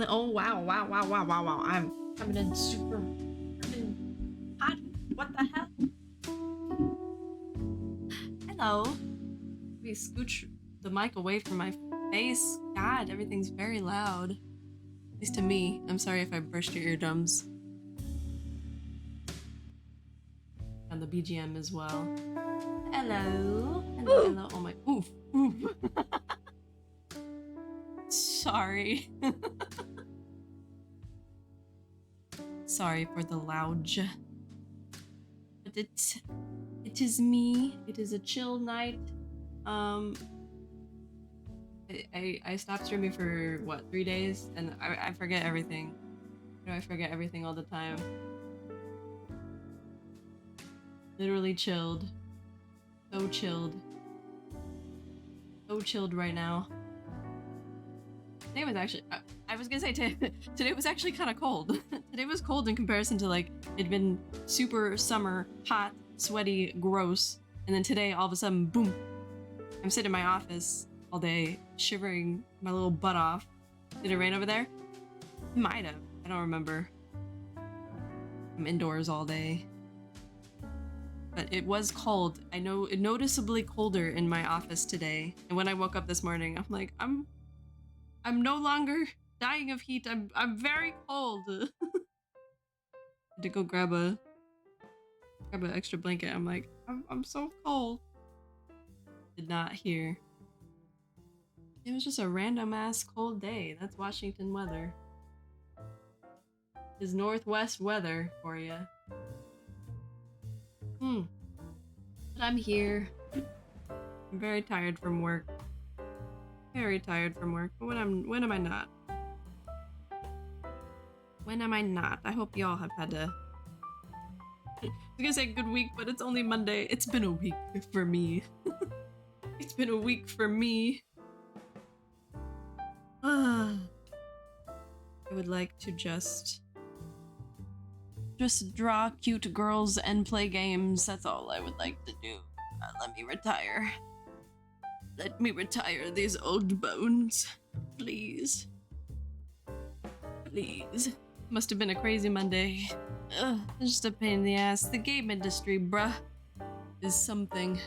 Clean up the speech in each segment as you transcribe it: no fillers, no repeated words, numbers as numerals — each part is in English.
Oh wow, wow, wow, wow, wow, wow. I'm coming in super hot. What the hell? Hello. Let me scooch the mic away from my face. God, everything's very loud. At least to me. I'm sorry if I burst your eardrums. And the BGM as well. Hello. Hello, hello. Oh my. Oof. Oof. Sorry. Sorry for the loud. But it is me. It is a chill night. I stopped streaming for what, 3 days, and I forget everything. You know, I forget everything all the time. Literally chilled. So chilled. So chilled right now. Today was actually, I was gonna say today was actually kind of cold. Today was cold in comparison to like, it'd been super summer, hot, sweaty, gross. And then today, all of a sudden, boom. I'm sitting in my office all day, shivering my little butt off. Did it rain over there? It might have. I don't remember. I'm indoors all day. But it was cold. I know, noticeably colder in my office today. And when I woke up this morning, I'm like, I'm no longer dying of heat. I'm very cold. Had to go grab an extra blanket. I'm like, I'm so cold. Did not hear. It was just a random ass cold day. That's Washington weather. It's Northwest weather for you. But I'm here. I'm very tired from work. Very tired from work. But when am I not? When am I not? I hope y'all have had a I was gonna say good week, but it's only Monday. It's been a week for me. It's been a week for me. I would like to just draw cute girls and play games. That's all I would like to do. Let me retire. Let me retire these old bones. Please. Please. Must have been a crazy Monday. It's just a pain in the ass. The game industry, bruh, is something.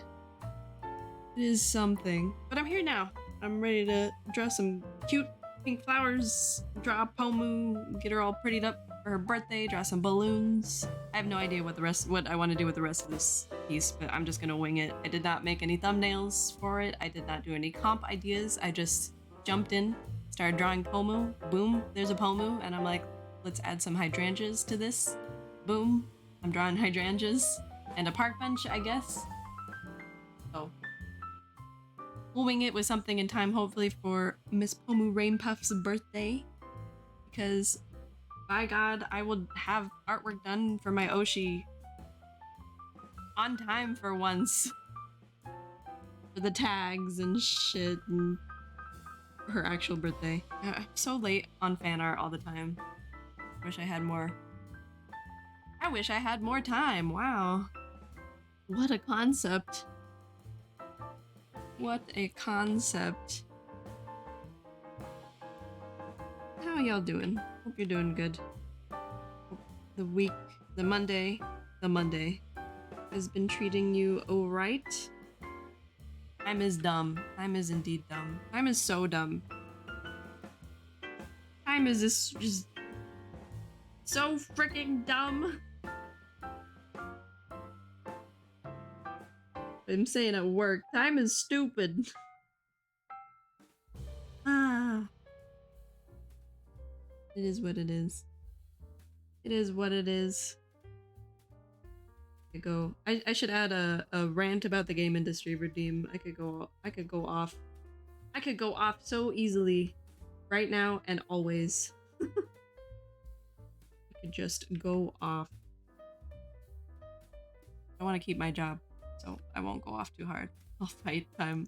It is something. But I'm here now. I'm ready to draw some cute pink flowers, draw Pomu, get her all prettied up for her birthday, draw some balloons. I have no idea what I want to do with the rest of this piece, but I'm just gonna wing it. I did not make any thumbnails for it. I did not do any comp ideas. I just jumped in, started drawing Pomu. Boom, there's a Pomu, and I'm like, let's add some hydrangeas to this. Boom, I'm drawing hydrangeas and a park bench, I guess. So we'll wing it with something in time, hopefully, for Miss Pomu Rainpuff's birthday. Because, by God, I will have artwork done for my Oshi on time for once. For the tags and shit and her actual birthday. I'm so late on fan art all the time. Wish I had more. I wish I had more time. Wow. What a concept. What a concept. How y'all doing? Hope you're doing good. Hope the Monday has been treating you alright. Time is dumb. Time is indeed dumb. Time is so dumb. Time is just so freaking dumb. I'm saying at work, time is stupid. It is what it is. It is what it is. I should add a rant about the game industry, Redeem. I could go off. I could go off so easily right now and always. I could just go off. I want to keep my job, so I won't go off too hard. I'll fight time.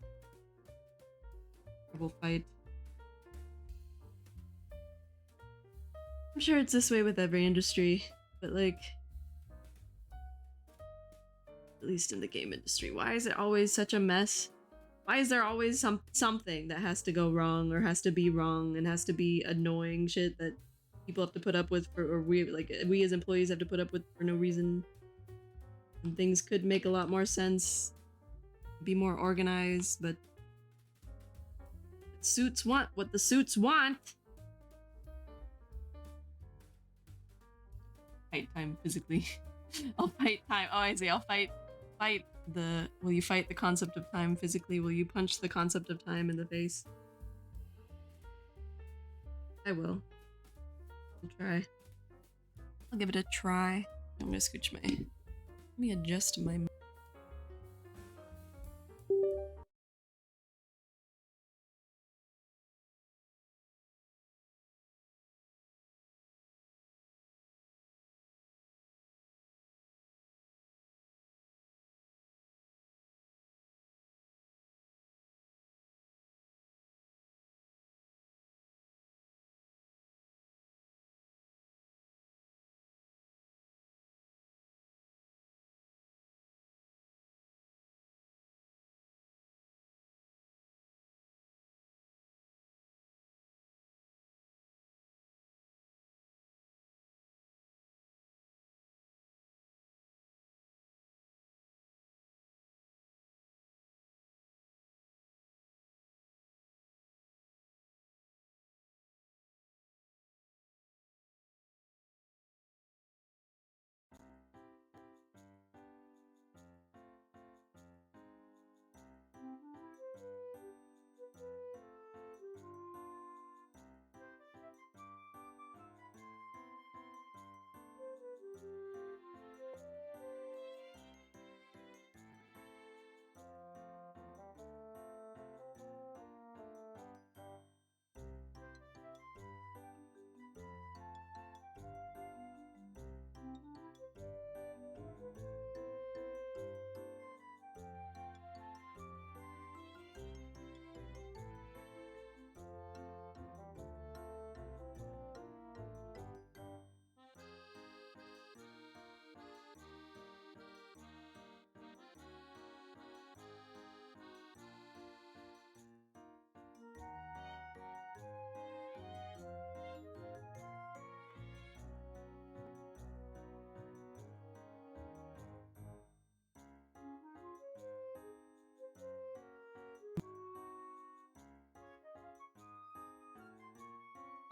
I will fight. I'm sure it's this way with every industry, but like, at least in the game industry, why is it always such a mess? Why is there always something that has to go wrong or has to be wrong and has to be annoying shit that people have to put up with for, or we as employees have to put up with for no reason? And things could make a lot more sense, be more organized, but suits want what the suits want. Fight time physically. I'll fight time. Oh, I see. I'll fight the. Will you fight the concept of time physically? Will you punch the concept of time in the face? I will. I'll try. I'll give it a try. I'm gonna scooch my. Let me adjust my.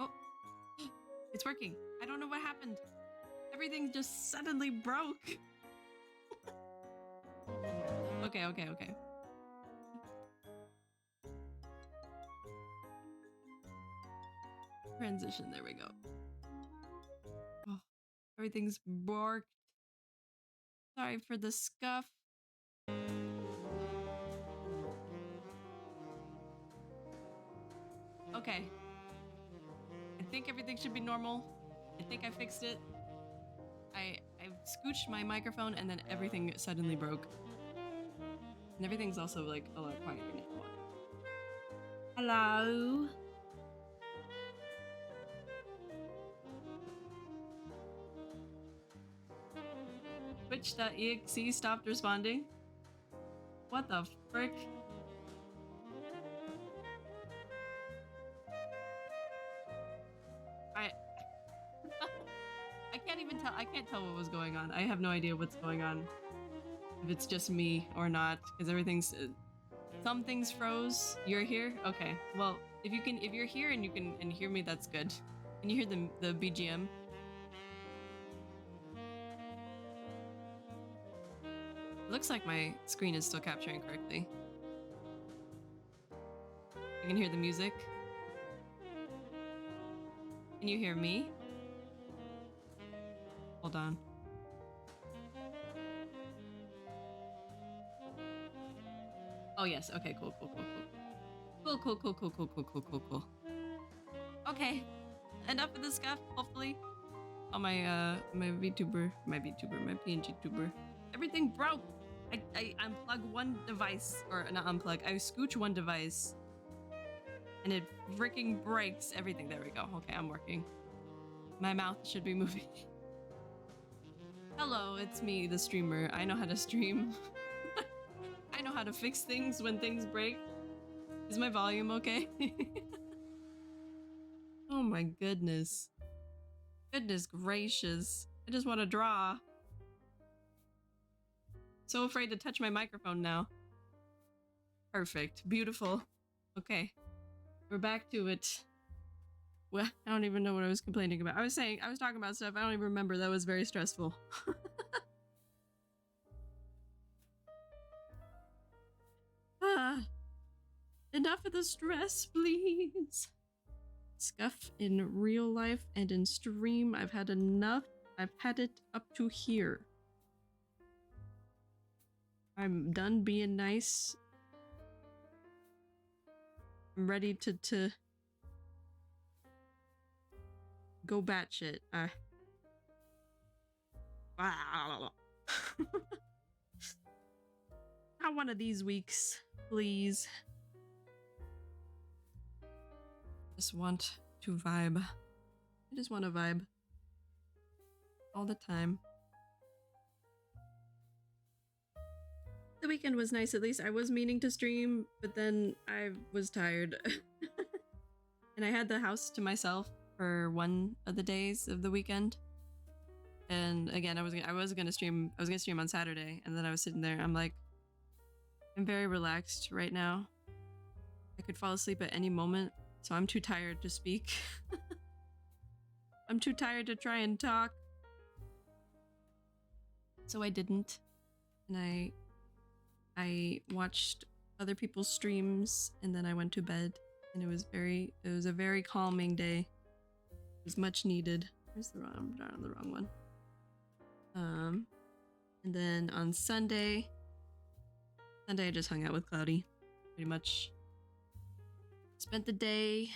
Oh, it's working. I don't know what happened. Everything just suddenly broke. Okay. Transition, there we go. Oh, everything's borked. Sorry for the scuff. Okay. I think everything should be normal. I think I fixed it. I scooched my microphone and then everything suddenly broke. And everything's also like a lot quieter now. Hello? Twitch.exe stopped responding? What the frick? I can't even tell. I can't tell what was going on. I have no idea what's going on. If it's just me or not, because everything's some things froze. You're here? Okay. Well, if you're here and you can hear me, that's good. Can you hear the BGM? It looks like my screen is still capturing correctly. You can hear the music. Can you hear me? Hold on. Oh yes, okay, cool. Cool. Okay, enough of this stuff, hopefully. Oh, my PNG tuber. Everything broke! I unplug one device, or not unplug, I scooch one device. And it freaking breaks everything. There we go. Okay, I'm working. My mouth should be moving. Hello, it's me, the streamer. I know how to stream. I know how to fix things when things break. Is my volume okay? Oh my goodness. Goodness gracious. I just want to draw. So afraid to touch my microphone now. Perfect. Beautiful. Okay. We're back to it. Well, I don't even know what I was complaining about. I was talking about stuff I don't even remember. That was very stressful. Enough of the stress, please. Scuff in real life and in stream. I've had enough. I've had it up to here. I'm done being nice. I'm ready to go batshit. Not one of these weeks, please. Just want to vibe. I just want to vibe. All the time. The weekend was nice, at least. I was meaning to stream, but then I was tired. And I had the house to myself for one of the days of the weekend. And again, I was gonna stream on Saturday, and then I was sitting there, I'm like, I'm very relaxed right now. I could fall asleep at any moment, so I'm too tired to speak. I'm too tired to try and talk. So I didn't. And I watched other people's streams, and then I went to bed, and it was a very calming day. It was much needed. I'm on the wrong one. And then on Sunday I just hung out with Cloudy. Pretty much spent the day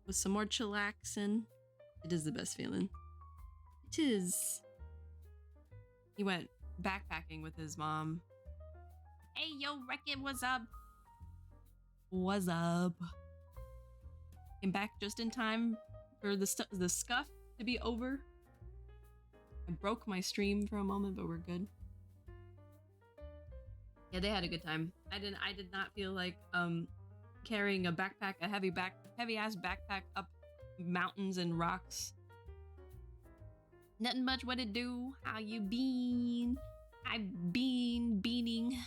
with some more chillaxing. It is the best feeling. It is. He went backpacking with his mom. Hey, yo, Workin, what's up? What's up? Came back just in time for the scuff to be over. I broke my stream for a moment, but we're good. Yeah, they had a good time. I did not feel like carrying a backpack, a heavy ass backpack up mountains and rocks. Nothing much. What it do? How you been? I've been beaning.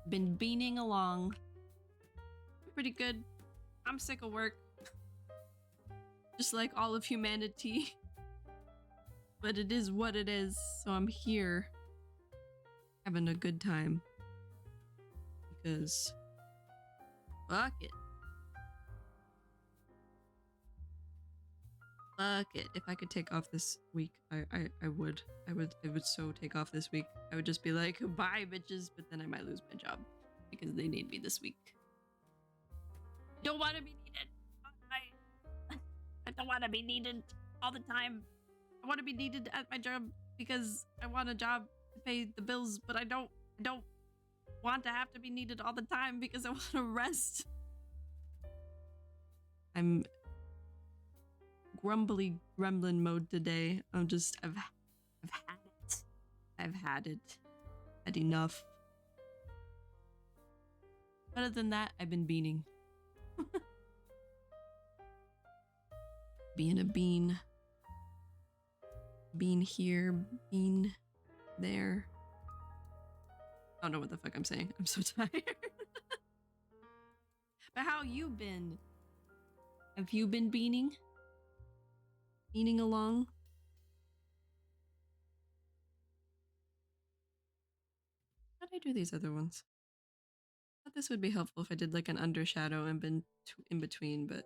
Been beaning along. Pretty good. I'm sick of work. Just like all of humanity. But it is what it is, so I'm here. Having a good time. Because fuck it. Fuck it. If I could take off this week, I would so take off this week. I would just be like, bye bitches, but then I might lose my job because they need me this week. Don't want to be needed. I don't want to be needed all the time. I want to be needed at my job because I want a job to pay the bills, but I don't want to have to be needed all the time because I want to rest. I'm grumbly gremlin mode today. I've had it. I've had it. Had enough. Other than that, I've been beaning. Being a bean. Bean here, bean there. I don't know what the fuck I'm saying. I'm so tired. But how you been? Have you been beaning? Beaning along? How'd I do these other ones? I thought this would be helpful if I did like an undershadow and been in between, but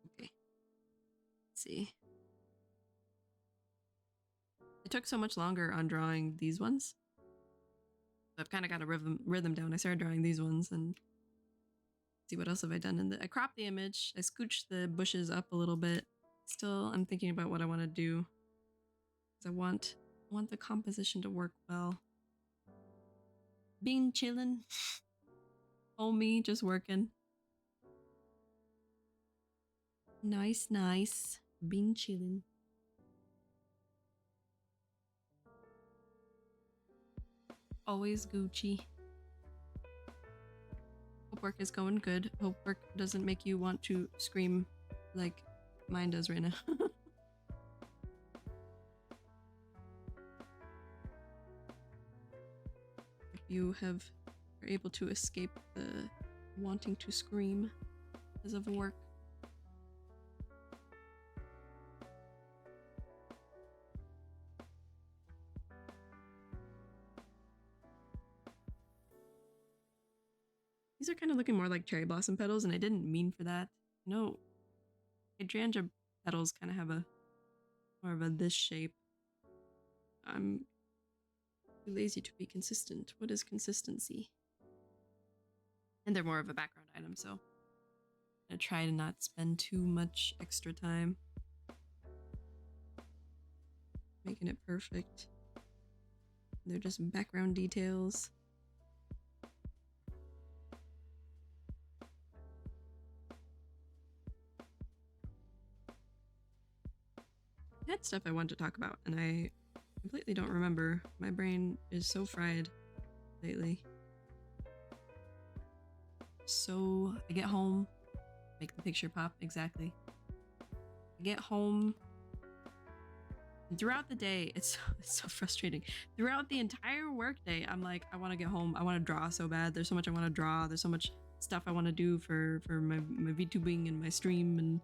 okay. Let's see. It took so much longer on drawing these ones. I've kind of got a rhythm down. I started drawing these ones and see what else have I done. I cropped the image. I scooched the bushes up a little bit. Still, I'm thinking about what I want to do. Because I want the composition to work well. Being chillin'. Pomu, just working. Nice, nice. Been chilling. Always Gucci. Hope work is going good. Hope work doesn't make you want to scream like mine does right now. You are able to escape the wanting to scream because of work. These are kind of looking more like cherry blossom petals, and I didn't mean for that. No, hydrangea petals kind of have a more of a this shape. I'm too lazy to be consistent. What is consistency? And they're more of a background item, so I'm gonna try to not spend too much extra time making it perfect. They're just background details. I had stuff I wanted to talk about, and I completely don't remember. My brain is so fried lately. So I get home, make the picture pop, exactly. I get home, and throughout the day, it's so frustrating. Throughout the entire workday, I'm like, I want to get home. I want to draw so bad. There's so much I want to draw. There's so much stuff I want to do for my VTubing and my stream and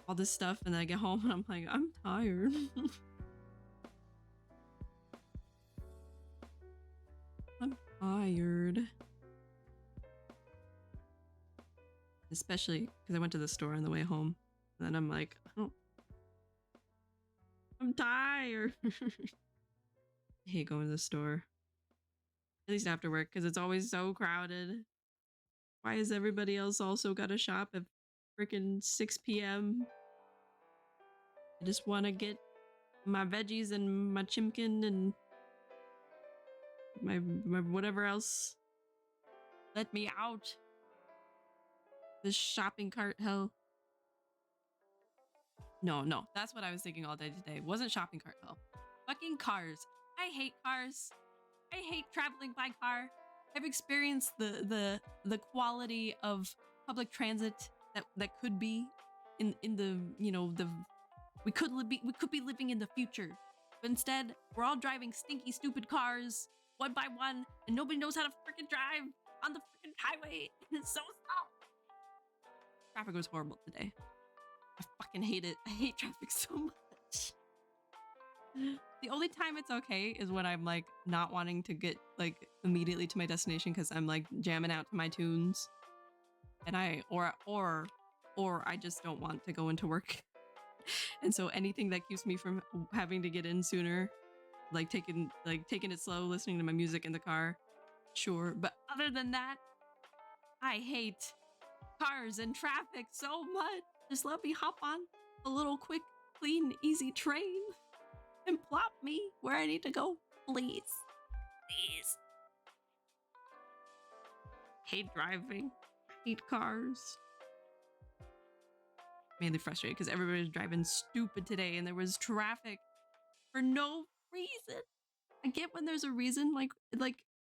all this stuff. And then I get home and I'm like, I'm tired. I'm tired. Especially because I went to the store on the way home. And then I'm like, oh, I'm tired. I hate going to the store. At least after work, because it's always so crowded. Why has everybody else also got to shop at freaking 6 p.m.? I just want to get my veggies and my chimkin and my whatever else. Let me out. This shopping cart hell. No, that's what I was thinking all day today. It wasn't shopping cart hell. Fucking cars. I hate cars. I hate traveling by car. I've experienced the quality of public transit that could be in the, you know, the we could be living in the future. But instead, we're all driving stinky stupid cars one by one and nobody knows how to freaking drive on the freaking highway. And it's so slow. Traffic was horrible today. I fucking hate it. I hate traffic so much. The only time it's okay is when I'm like not wanting to get like immediately to my destination because I'm like jamming out to my tunes, and or I just don't want to go into work. And so anything that keeps me from having to get in sooner, like taking it slow, listening to my music in the car, sure. But other than that, I hate cars and traffic so much. Just let me hop on a little quick, clean, easy train and plop me where I need to go, please. Please. Hate driving. Hate cars. Mainly frustrated because everybody was driving stupid today and there was traffic for no reason. I get when there's a reason, like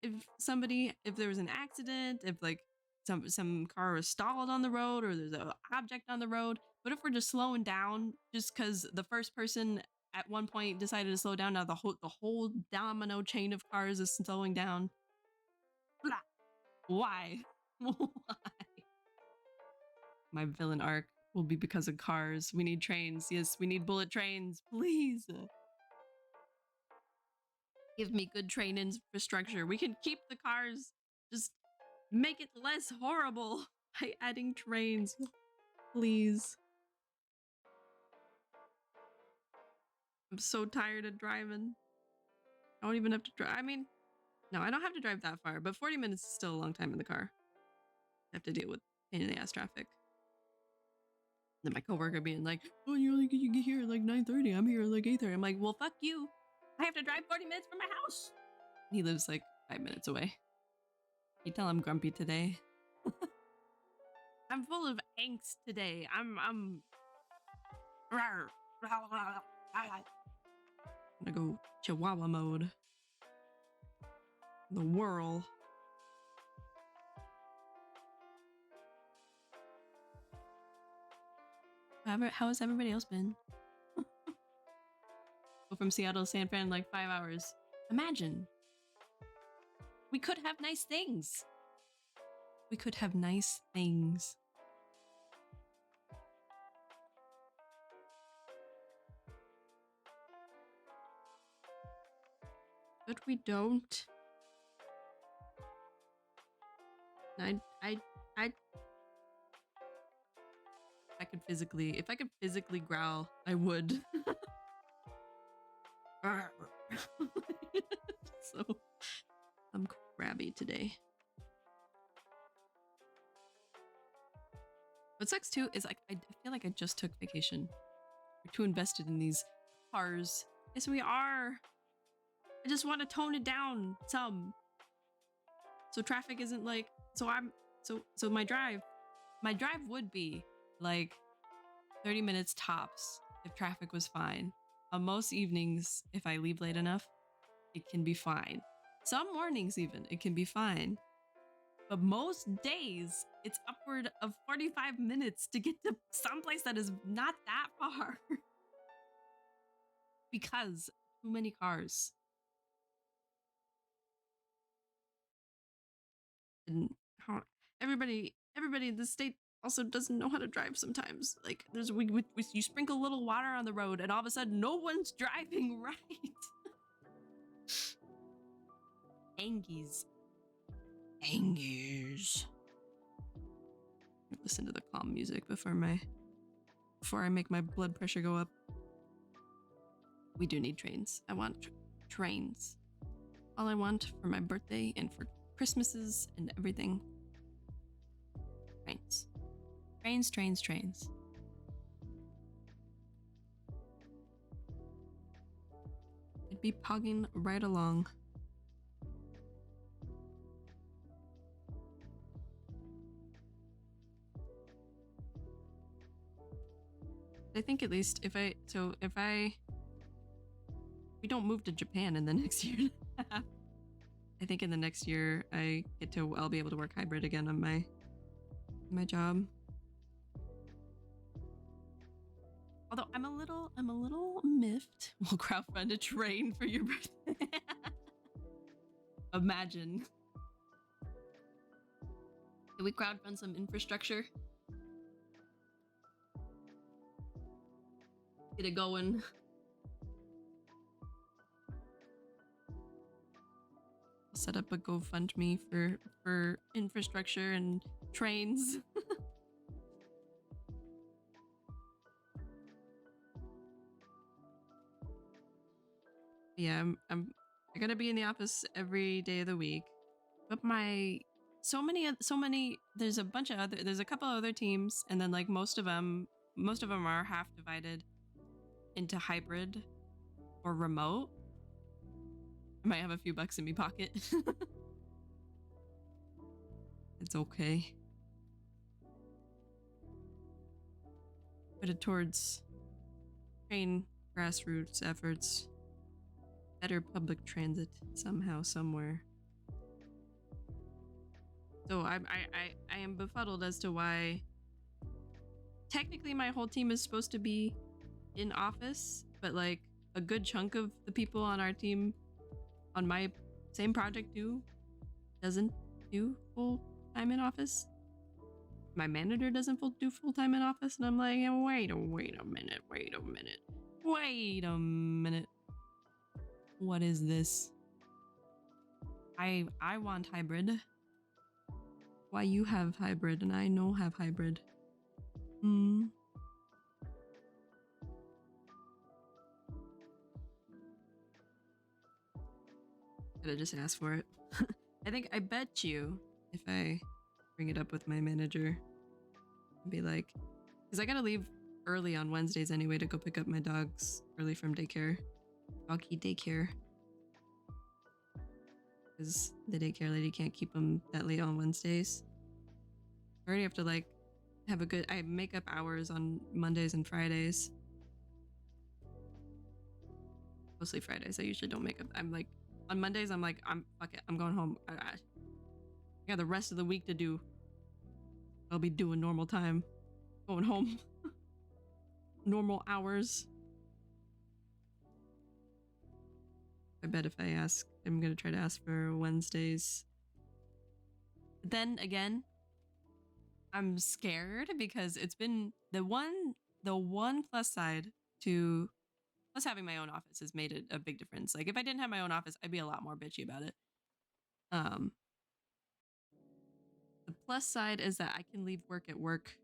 if there was an accident, if like some car was stalled on the road or there's an object on the road. But if we're just slowing down just because the first person at one point decided to slow down, now the whole domino chain of cars is slowing down. Blah. Why? Why? My villain arc will be because of cars. We need trains. Yes, we need bullet trains. Please. Give me good train infrastructure. We can keep the cars. Just make it less horrible by adding trains. Please. I'm so tired of driving. I don't even have to drive. I mean, no, I don't have to drive that far, but 40 minutes is still a long time in the car. I have to deal with pain in the ass traffic. Then my coworker being like, oh, you get here at like 9:30. I'm here at like 8:30. I'm like, well, fuck you. I have to drive 40 minutes from my house. He lives like 5 minutes away. You tell I'm grumpy today. I'm full of angst today. I'm I'm gonna go Chihuahua mode. The whirl. How has everybody else been? Go from Seattle to San Fran in like 5 hours. Imagine. We could have nice things. We could have nice things. But we don't. If I could physically growl, I would. So I'm crabby today. What sucks too is like I feel like I just took vacation. We're too invested in these cars. Yes, we are. I just want to tone it down some. So traffic isn't like so my drive would be like 30 minutes tops if traffic was fine. On most evenings, if I leave late enough, it can be fine. Some mornings even, it can be fine. But most days, it's upward of 45 minutes to get to someplace that is not that far. Because too many cars. And everybody in the state also doesn't know how to drive sometimes. Like you sprinkle a little water on the road and all of a sudden no one's driving right. Angies. Listen to the calm music before I make my blood pressure go up. We do need trains. I want trains. All I want for my birthday and for Christmases and everything. Trains. Trains. I'd be pogging right along. I think at least if we don't move to Japan in the next year. I think in the next year I'll be able to work hybrid again on my job. Although I'm a little miffed. We'll crowdfund a train for your birthday. Imagine. Can we crowdfund some infrastructure? Get it going. I'll set up a GoFundMe for infrastructure and trains. Yeah, I'm gonna be in the office every day of the week. But so many there's a couple other teams, and then like most of them are half divided into hybrid or remote. I might have a few bucks in my pocket. It's okay. Put it towards train grassroots efforts. Better public transit somehow, somewhere. So I am befuddled as to why technically my whole team is supposed to be in office, but like a good chunk of the people on our team on my same project doesn't do full time in office. My manager doesn't do full time in office, and I'm like, wait a minute. What is this? I want hybrid. Why you have hybrid and I no have hybrid? Gotta just ask for it. I bet you if I bring it up with my manager and be like, because I gotta leave early on Wednesdays anyway to go pick up my dogs early from daycare. Doggy daycare. Because the daycare lady can't keep them that late on Wednesdays. I already have to like I make up hours on Mondays and Fridays Mostly Fridays. I usually don't make up. I'm like, on Mondays, I'm like, fuck it. I'm going home. I got the rest of the week to do. I'll be doing normal time. Going home. Normal hours. I bet if I ask, I'm going to try to ask for Wednesdays. But then again, I'm scared because it's been the one plus side to plus having my own office has made it a big difference. Like if I didn't have my own office, I'd be a lot more bitchy about it. The plus side is that I can leave work at work.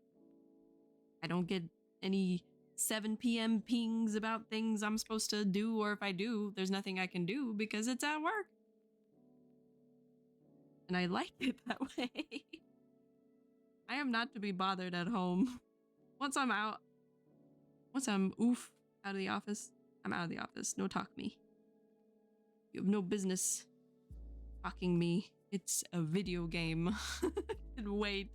I don't get any 7 p.m. pings about things I'm supposed to do, or if I do, there's nothing I can do because it's at work. And I like it that way. I am not to be bothered at home. Once I'm out of the office, I'm out of the office. No talk me. You have no business talking me. It's a video game. Can wait.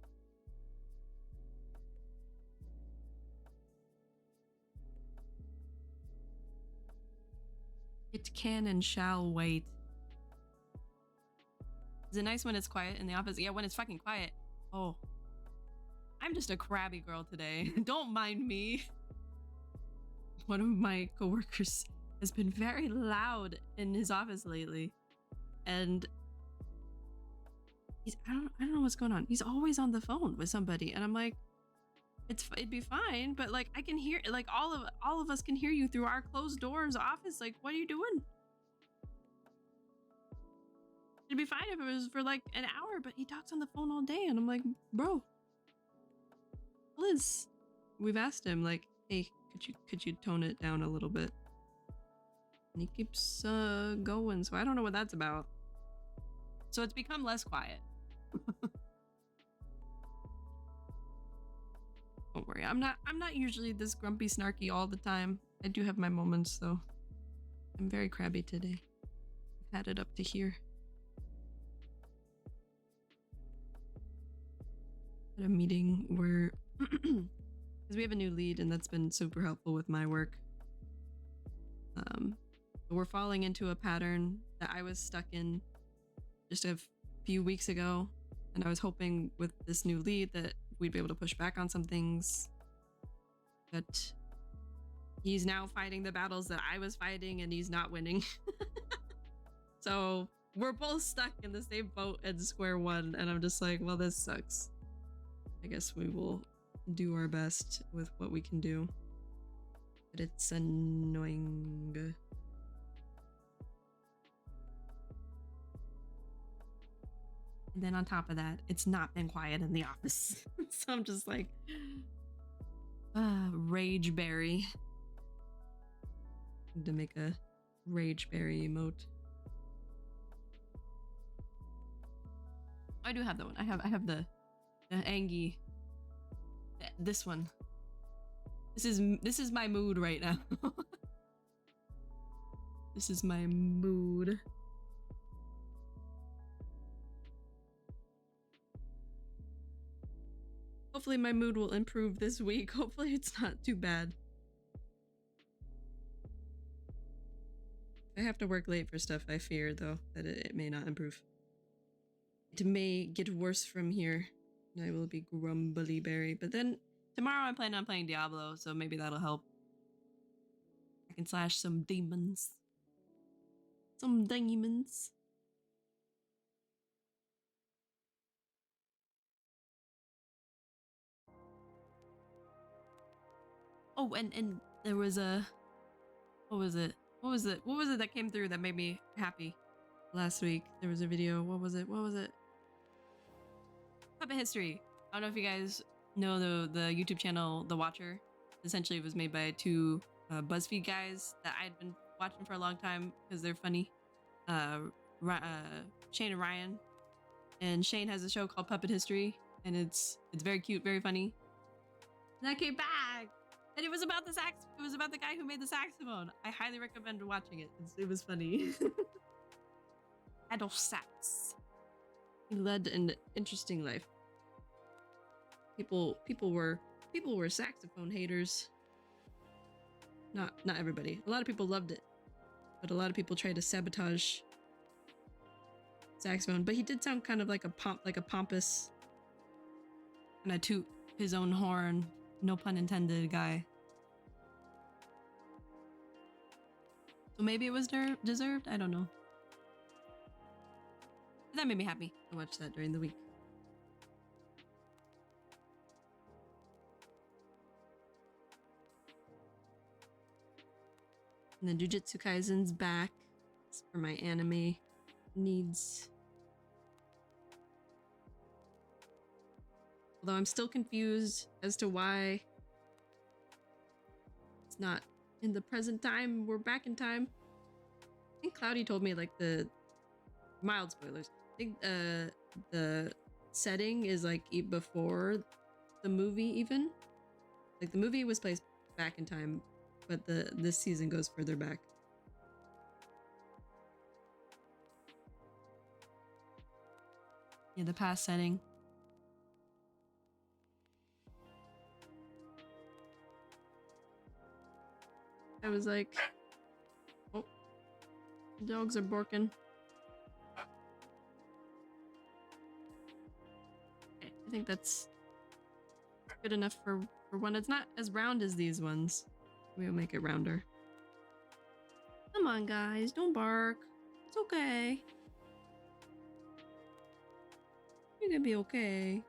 It can and shall wait. Is it nice when it's quiet in the office? Yeah, when it's fucking quiet. Oh. I'm just a crabby girl today. Don't mind me. One of my coworkers has been very loud in his office lately. And I don't know what's going on. He's always on the phone with somebody. And I'm like, it'd be fine, but like I can hear, like all of us can hear you through our closed doors office. Like, what are you doing? It'd be fine if it was for like an hour, but he talks on the phone all day. And I'm like, bro, Liz, we've asked him like, hey, could you tone it down a little bit? And he keeps going. So I don't know what that's about. So it's become less quiet. Don't worry. I'm not usually this grumpy, snarky all the time. I do have my moments though. I'm very crabby today. I've had it up to here. At a meeting where because we have a new lead and that's been super helpful with my work. We're falling into a pattern that I was stuck in just a few weeks ago, and I was hoping with this new lead that we'd be able to push back on some things, but he's now fighting the battles that I was fighting and he's not winning. So we're both stuck in the same boat at square one, and I'm just like, well, this sucks. I guess we will do our best with what we can do, but it's annoying. And then on top of that, it's not been quiet in the office. So I'm just like, rage berry. Need to make a rage berry emote. I do have the one. I have the Angie. This one. This is my mood right now. This is my mood. Hopefully my mood will improve this week. Hopefully it's not too bad. If I have to work late for stuff, I fear though that it may not improve. It may get worse from here. And I will be grumbly berry. But then tomorrow I'm planning on playing Diablo, so maybe that'll help. I can slash some demons. Some demons. Oh, and there was a, what was it that came through that made me happy last week? There was a video. What was it? Puppet history. I don't know if you guys know the YouTube channel The Watcher. Essentially, it was made by two BuzzFeed guys that I'd been watching for a long time because they're funny. Shane and Ryan. And Shane has a show called Puppet History, and it's very cute, very funny. And I came back, and it was about the sax. It was about the guy who made the saxophone. I highly recommend watching it. It was funny. Adolf Sax. He led an interesting life. People were saxophone haters. Not everybody. A lot of people loved it. but a lot of people try to sabotage saxophone. But he did sound kind of like a pompous, and a toot his own horn, no pun intended, guy. So maybe it was deserved. I don't know. But that made me happy to watch that during the week. And then Jujutsu Kaisen's back for my anime needs. Although I'm still confused as to why it's not in the present time. We're back in time. I think Cloudy told me like the mild spoilers. I think the setting is like before the movie even. Like the movie was placed back in time, but this season goes further back. Yeah, the past setting. I was like, oh, dogs are barking. Okay, I think that's good enough for one. It's not as round as these ones. We'll make it rounder. Come on, guys, don't bark. It's okay. You're gonna be okay.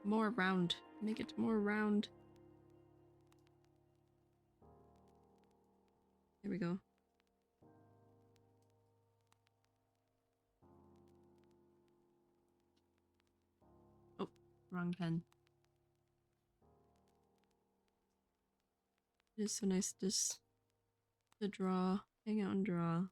More round. Make it more round. There we go. Oh, wrong pen. It is so nice just to draw, hang out and draw.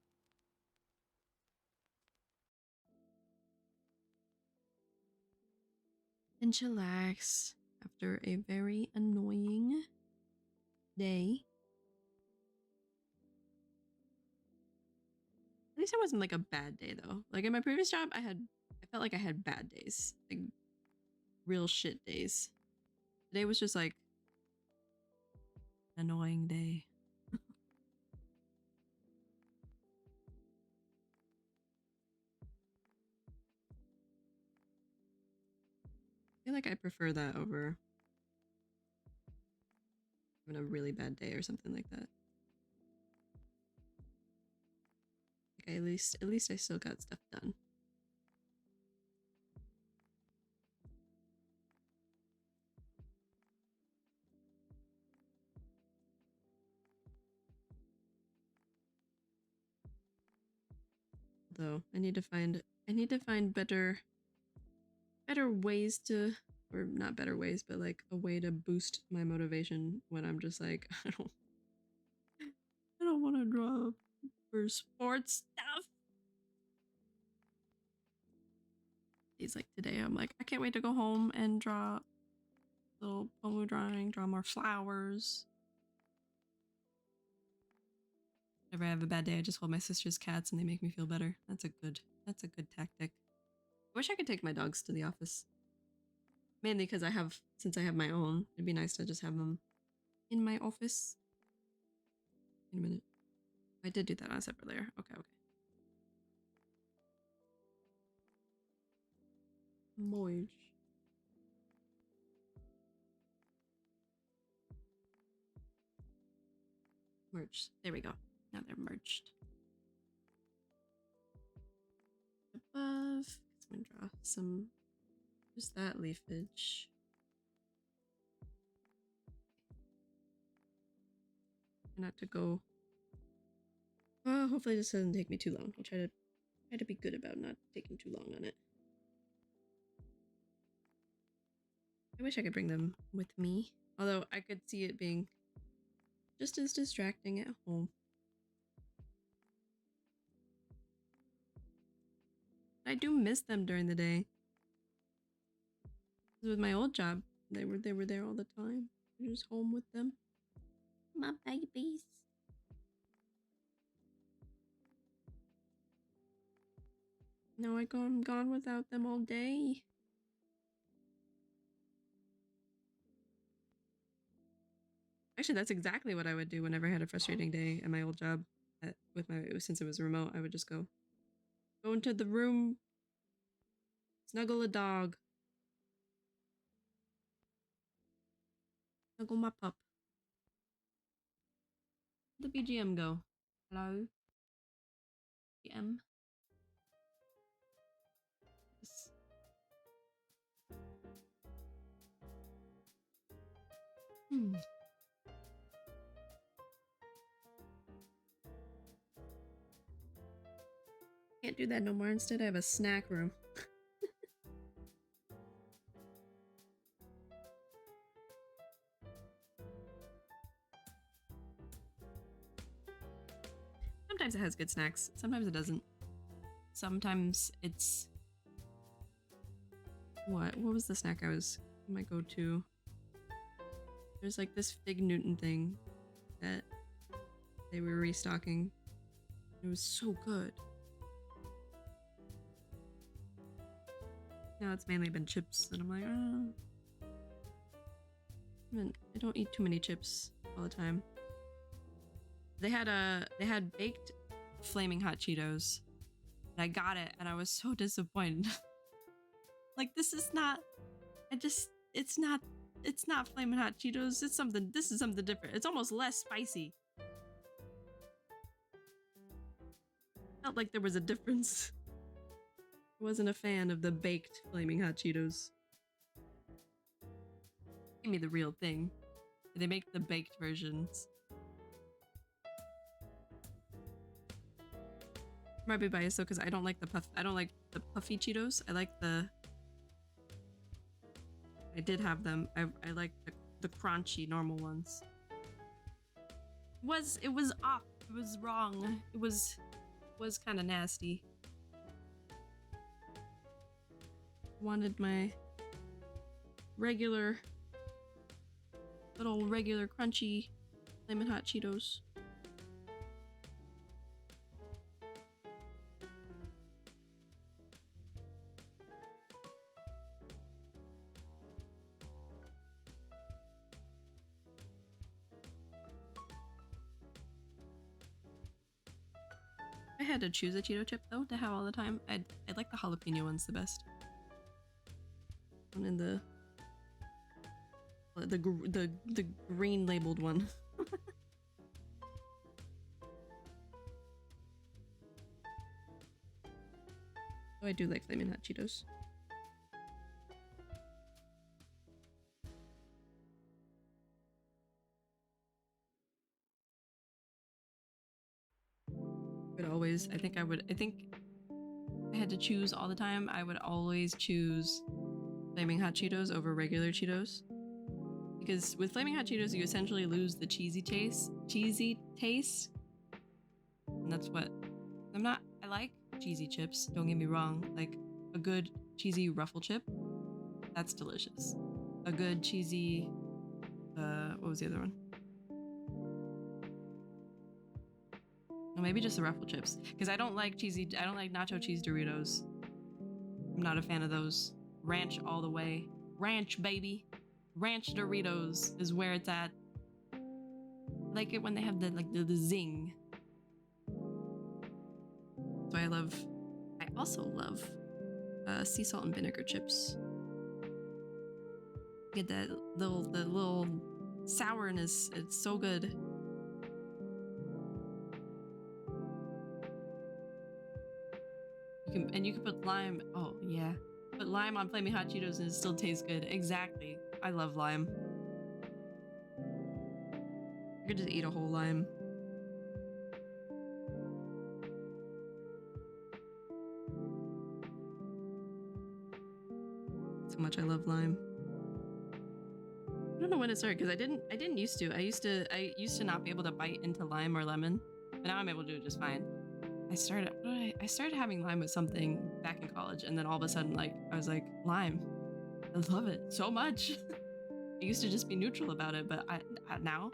And chillax after a very annoying day. At least it wasn't like a bad day though. Like in my previous job, I felt like I had bad days. Like real shit days. Today was just like an annoying day. I feel like I prefer that over having a really bad day or something like that. Like at least I still got stuff done. Though I need to find better ways to, or not better ways, but like a way to boost my motivation when I'm just like I don't want to draw for sports stuff. He's like today I'm like I can't wait to go home and draw little Pomu drawing, draw more flowers. Whenever I have a bad day, I just hold my sister's cats and they make me feel better. That's a good tactic. I wish I could take my dogs to the office. Mainly because since I have my own, it'd be nice to just have them in my office. Wait a minute. I did do that on a separate layer. Okay. Merge. Merge. There we go. Now they're merged. Above. I'm gonna draw some. Just that leafage. Not to go. Hopefully this doesn't take me too long. I'll try to be good about not taking too long on it. I wish I could bring them with me. Although I could see it being just as distracting at home. I do miss them during the day. With my old job, they were there all the time. You're just home with them. My babies. No, I'm gone without them all day. Actually, that's exactly what I would do whenever I had a frustrating day at my old job. Since it was remote, I would just go into the room, snuggle a dog, snuggle my pup. Where'd the BGM go? Hello, BGM. Yes. Can't do that no more. Instead, I have a snack room. Sometimes it has good snacks. Sometimes it doesn't. Sometimes it's... What was the snack I might go to? There's like this Fig Newton thing that they were restocking. It was so good. Now it's mainly been chips, and I'm like, I don't eat too many chips all the time. They had baked flaming hot Cheetos, and I got it, and I was so disappointed. Like, this is not. It's not flaming hot Cheetos. This is something different. It's almost less spicy. Felt like there was a difference. I wasn't a fan of the baked flaming hot Cheetos. Give me the real thing. They make the baked versions. Might be biased though, because I don't like the puffy Cheetos. I did have them. I like the crunchy normal ones. It was off. It was wrong. It was kind of nasty. Wanted my regular crunchy flamin' hot Cheetos. I had to choose a Cheeto chip though to have all the time. I like the jalapeno ones the best. One in the green labeled one. Oh, I do like flaming hot Cheetos. I think I had to choose all the time. I would always choose flaming hot Cheetos over regular Cheetos. Because with flaming hot Cheetos, you essentially lose the cheesy taste. And that's what I like cheesy chips, don't get me wrong. Like a good cheesy ruffle chip, that's delicious. A good cheesy, what was the other one? Well, maybe just the ruffle chips. Because I don't like nacho cheese Doritos. I'm not a fan of those. Ranch all the way. Ranch, baby. Ranch Doritos is where it's at. I like it when they have the zing. So I also love sea salt and vinegar chips. Get that little sourness. It's so good. You can put lime. Oh yeah, put lime on flaming hot Cheetos and it still tastes good. Exactly. I love lime. I could just eat a whole lime. So much I love lime. I don't know when it started because I didn't used to. I used to not be able to bite into lime or lemon, but now I'm able to do it just fine. I started having lime with something back in college, and then all of a sudden, like, I was like, lime. I love it so much. I used to just be neutral about it, but now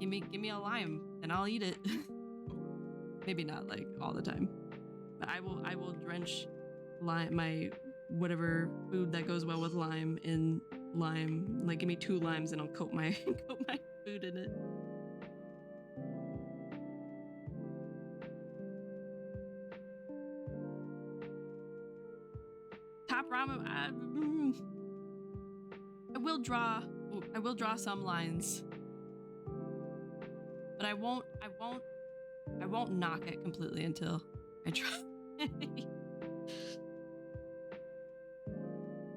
Give me a lime, and I'll eat it. Maybe not like all the time, but I will drench my whatever food that goes well with lime in lime. Like give me 2 limes and I'll coat my coat my food in it. Top ramen. I will draw some lines, but I won't knock it completely until I try.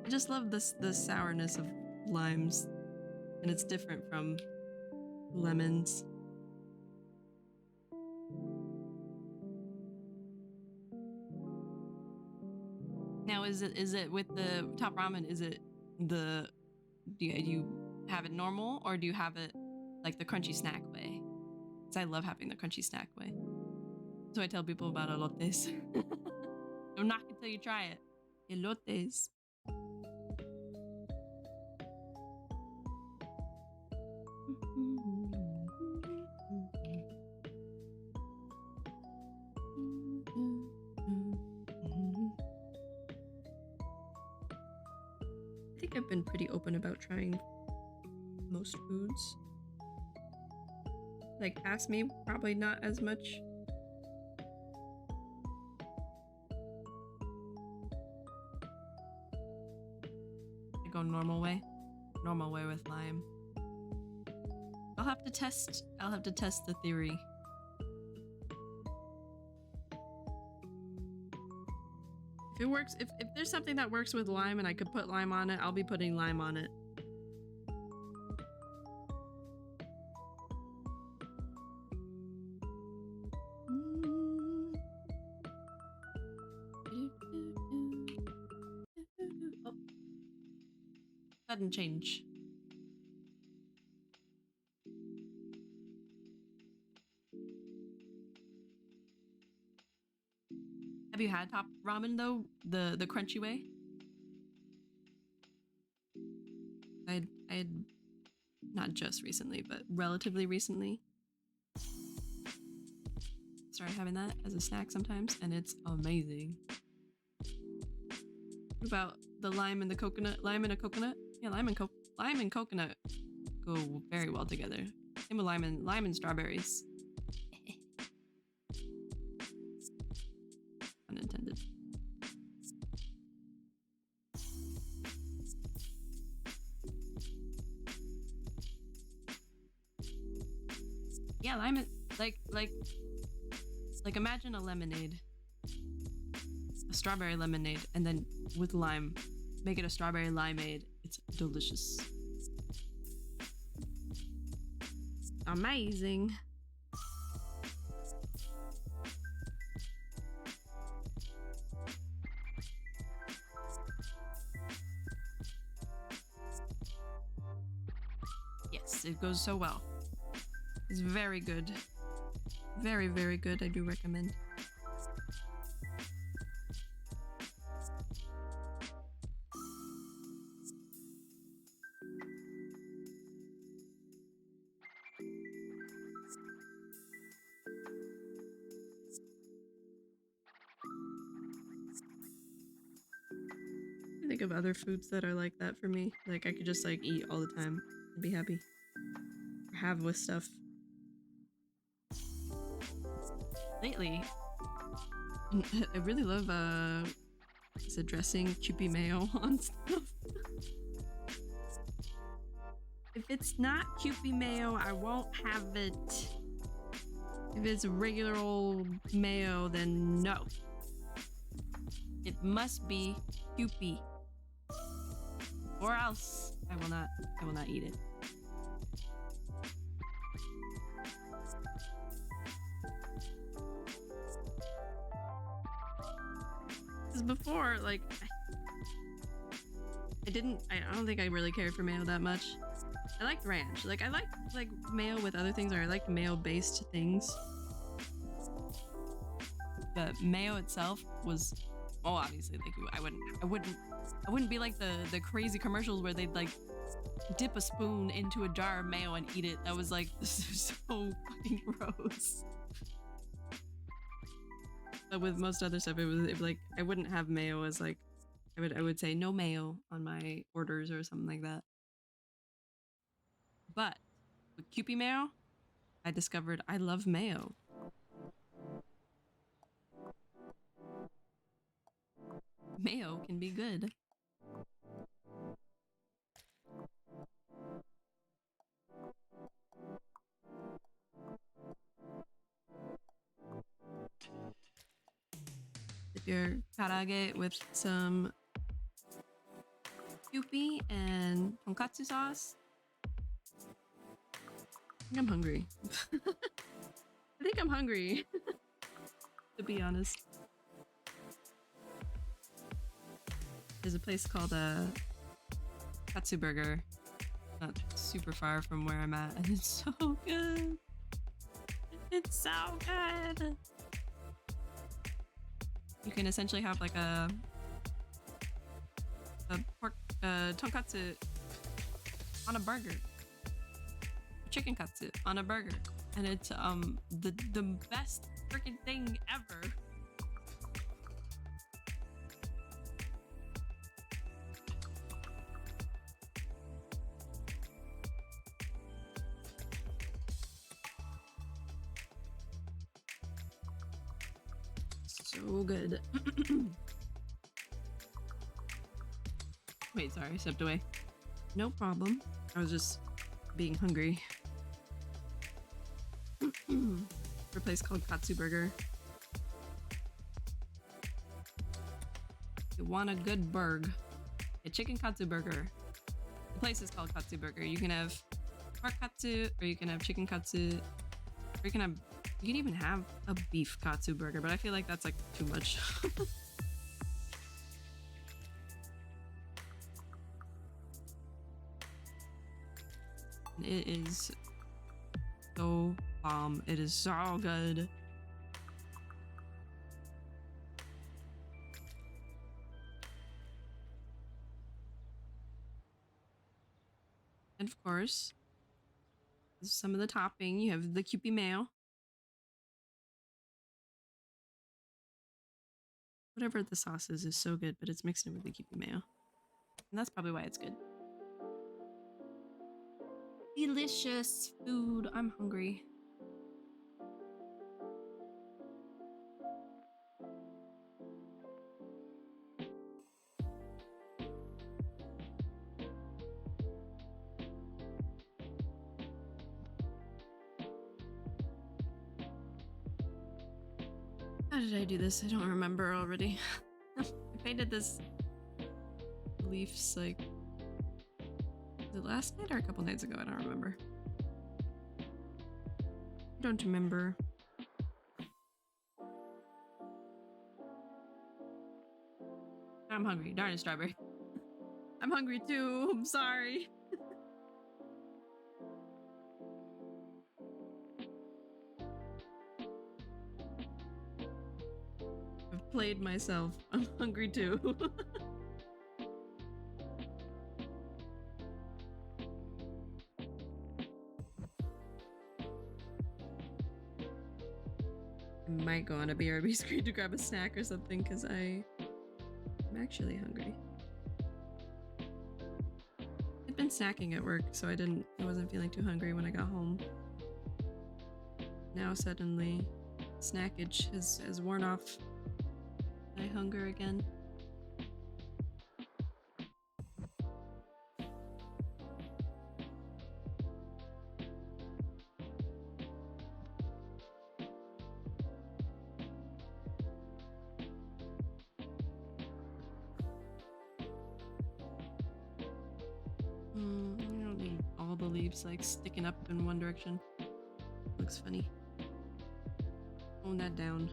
I just love the sourness of limes, and it's different from lemons. Now, is it with the top ramen? Is it do you have it normal, or do you have it like the crunchy snack way? Because I love having the crunchy snack way. So I tell people about elotes. Don't knock it till you try it. Elotes. I think I've been pretty open about trying most foods. Like, past me, probably not as much. I go normal way with lime. I'll have to test the theory. If it works, if there's something that works with lime and I could put lime on it, I'll be putting lime on it. Oh. Sudden change. Have you had top ramen though? The crunchy way? I had not just recently, but relatively recently started having that as a snack sometimes, and it's amazing. What about the lime and the coconut? Lime and a coconut? Yeah, lime and coconut go very well together. Same with lime and strawberries. Unintended. Yeah, lime is like imagine a lemonade. A strawberry lemonade, and then with lime. Make it a strawberry limeade. It's delicious. Amazing. Yes, it goes so well. It's very good. Very, very good. I do recommend. I think of other foods that are like that for me. Like I could just like eat all the time and be happy. Or have with stuff. Lately, I really love dressing Kewpie mayo on stuff. If it's not Kewpie mayo, I won't have it. If it's regular old mayo, then no. It must be Kewpie. Or else I will not eat it. Because before, like, I don't think I really cared for mayo that much. I liked ranch. Like, I liked, like, mayo with other things, or I liked mayo-based things. But mayo itself was, obviously, like, I wouldn't be like the crazy commercials where they'd, like, dip a spoon into a jar of mayo and eat it. That was like, this is so fucking gross. But with most other stuff, it was like, I wouldn't have mayo as like, I would say no mayo on my orders or something like that. But with Kewpie mayo, I discovered I love mayo. Mayo can be good. Dip your karage with some Kewpie and tonkatsu sauce. I think I'm hungry. I think I'm hungry, to be honest. There's a place called Katsu Burger, not super far from where I'm at, and it's so good. It's so good. You can essentially have like a pork tonkatsu on a burger, chicken katsu on a burger, and it's the best freaking thing ever. So good. Wait, sorry, I stepped away. No problem. I was just being hungry. For a place called Katsu Burger. You want a good burg, a chicken katsu burger. The place is called Katsu Burger. You can have pork katsu, or you can have chicken katsu, or you can even have a beef katsu burger, but I feel like that's like too much. It is so bomb. It is so good. And of course, some of the topping. You have the Kewpie mayo. Whatever the sauce is so good, but it's mixed in with the Kewpie mayo. And that's probably why it's good. Delicious food. I'm hungry. How did I do this? I don't remember already. I painted this leaves like, was it last night or a couple nights ago? I don't remember. I don't remember. I'm hungry. Darn it, Strawberry. I'm hungry too. I'm sorry. I've played myself. I'm hungry too. I might go on a BRB screen to grab a snack or something because I'm actually hungry. I'd been snacking at work, so I wasn't feeling too hungry when I got home. Now suddenly, snackage has worn off my hunger again. I don't need all the leaves like sticking up in one direction. Looks funny. Tone that down.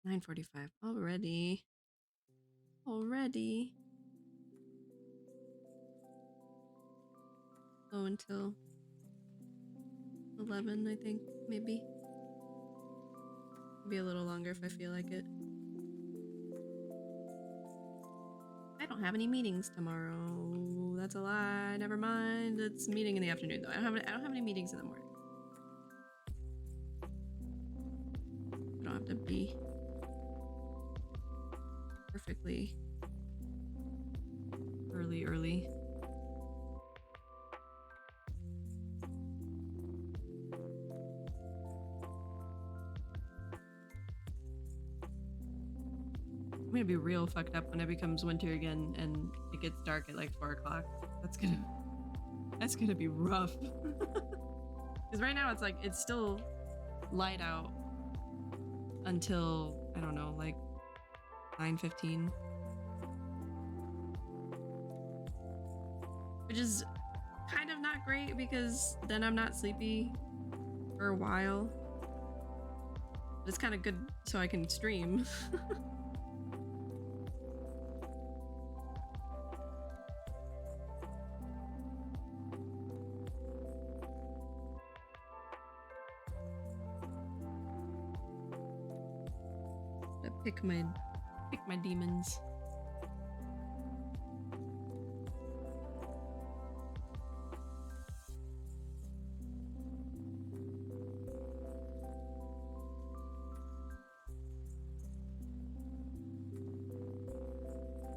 $9:45 already. Already. go until 11, I think, maybe. Maybe a little longer if I feel like it. I don't have any meetings tomorrow. That's a lie. Never mind. It's a meeting in the afternoon though. I don't have any meetings in the morning. I don't have to be perfectly early. I'm gonna be real fucked up when it becomes winter again and it gets dark at like 4 o'clock. That's gonna be rough. Because right now it's still light out until, I don't know, like 9:15. Which is kind of not great because then I'm not sleepy for a while. But it's kind of good so I can stream. Pick my demons.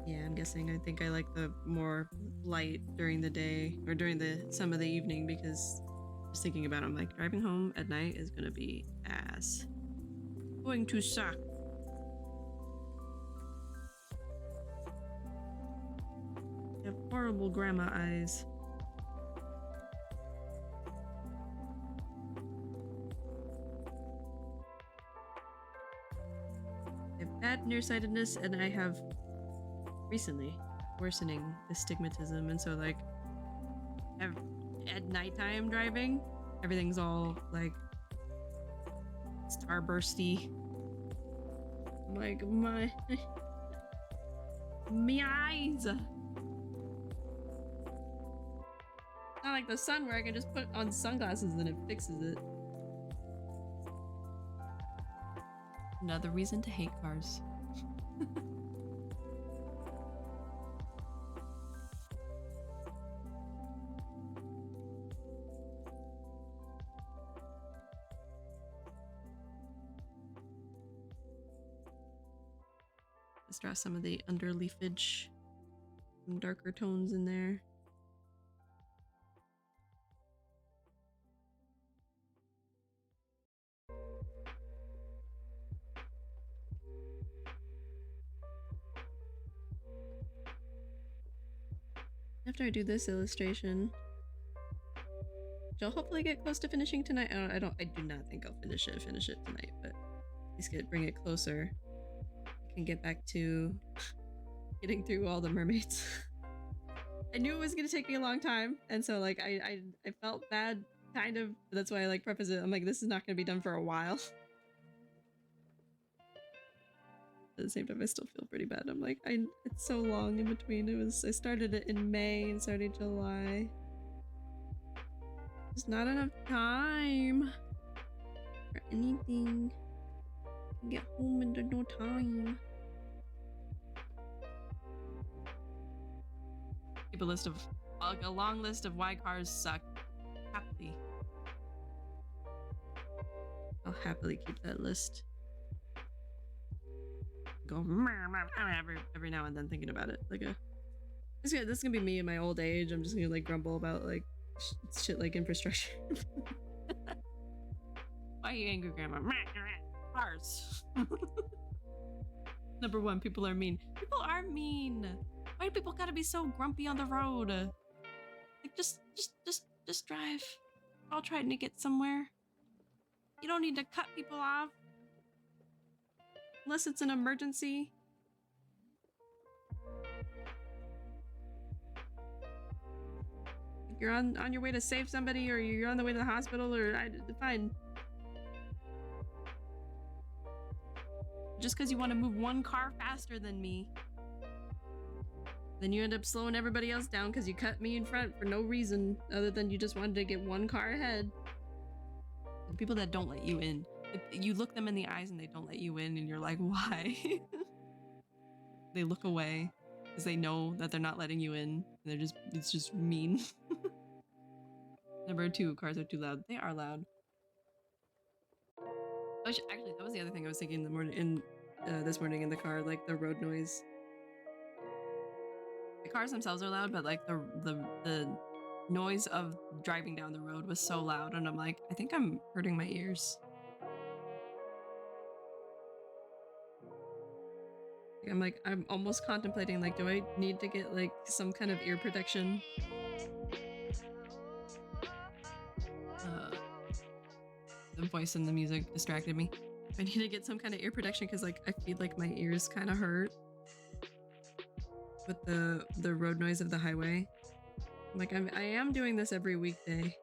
Yeah, I'm guessing. I think I like the more light during the day or during some of the evening because just thinking about it, I'm like, driving home at night is gonna be ass. Going to suck. I have horrible grandma eyes. I have bad nearsightedness and I have recently worsening astigmatism, and so like at nighttime driving, everything's all like starbursty. Like my eyes. Not like the sun where I can just put on sunglasses and it fixes it. Another reason to hate cars. Let's draw some of the underleafage, some darker tones in there. After I do this illustration, which I'll hopefully get close to finishing tonight. I do not think I'll finish it tonight, but at least bring it closer. I can get back to getting through all the mermaids. I knew it was gonna take me a long time, and so like I felt bad, kind of. That's why I like preface it. I'm like, this is not gonna be done for a while. At the same time, I still feel pretty bad. I'm like, it's so long in between. I started it in May and started July. There's not enough time for anything. I get home and there's no time. Keep a long list of why cars suck. Happily. I'll happily keep that list. Go every now and then thinking about it. Like this is gonna be me in my old age. I'm just gonna like grumble about like shit like infrastructure. Why are you angry, Grandma? Cars. Number one, people are mean. People are mean. Why do people gotta be so grumpy on the road? Like just drive. We're all trying to get somewhere. You don't need to cut people off. Unless it's an emergency. If you're on your way to save somebody, or you're on the way to the hospital, or fine. Just because you want to move one car faster than me Then you end up slowing everybody else down because you cut me in front for no reason other than you just wanted to get one car ahead. The people that don't let you in, you look them in the eyes and they don't let you in and you're like, why? They look away because they know that they're not letting you in. And it's just mean. Number 2, cars are too loud. They are loud. Actually, that was the other thing I was thinking this morning in the car, like the road noise. The cars themselves are loud, but like the noise of driving down the road was so loud, and I'm like, I think I'm hurting my ears. I'm almost contemplating, like, do I need to get like some kind of ear protection? The voice and the music distracted me. I need to get some kind of ear protection because like I feel like my ears kind of hurt with the road noise of the highway. Like I am doing this every weekday.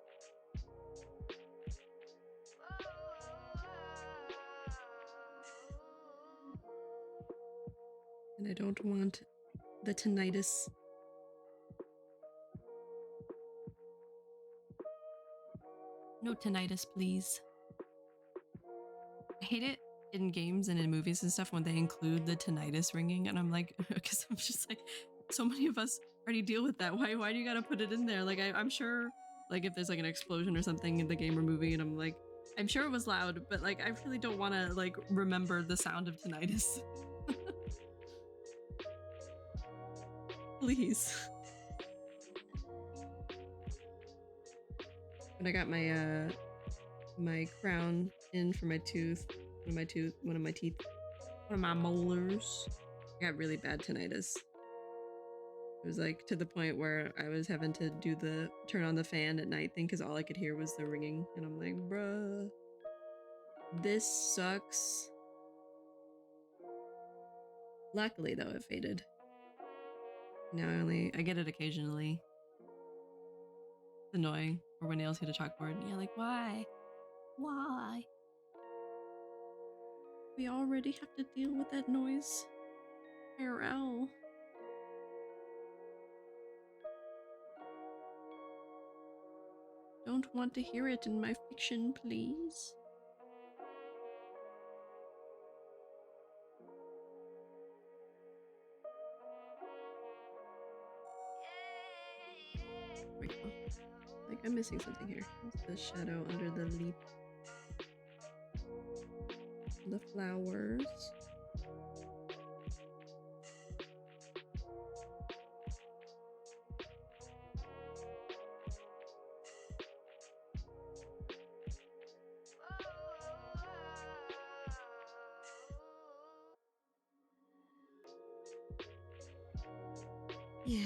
And I don't want the tinnitus. No tinnitus, please. I hate it in games and in movies and stuff when they include the tinnitus ringing, and I'm like, because I'm just like, so many of us already deal with that. Why do you gotta put it in there? Like I'm sure, like if there's like an explosion or something in the game or movie, and I'm like, I'm sure it was loud, but like I really don't want to like remember the sound of tinnitus. Please. When I got my my crown in for my tooth, one of my molars, I got really bad tinnitus. It was like to the point where I was having to do the turn on the fan at night thing because all I could hear was the ringing, and I'm like, bruh, this sucks. Luckily though, it faded. Now I get it occasionally. It's annoying. Or when nails hit a chalkboard and you're like, why? Why? We already have to deal with that noise. IRL. Don't want to hear it in my fiction, please. There we go. Like I'm missing something here. What's the shadow under the leaf? The flowers. Yeah,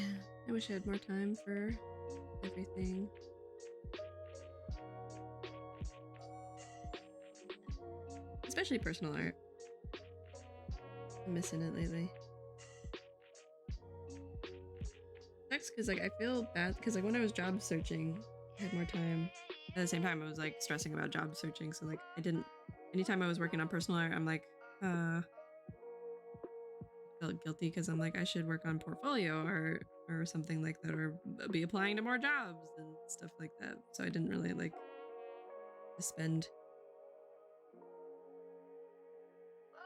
I wish I had more time for everything. Especially personal art. I'm missing it lately. Sucks because like I feel bad because like when I was job searching, I had more time. At the same time, I was like stressing about job searching, so like I didn't. Anytime I was working on personal art, I'm like, felt guilty because I'm like I should work on portfolio or something like that, or be applying to more jobs and stuff like that. So I didn't really like spend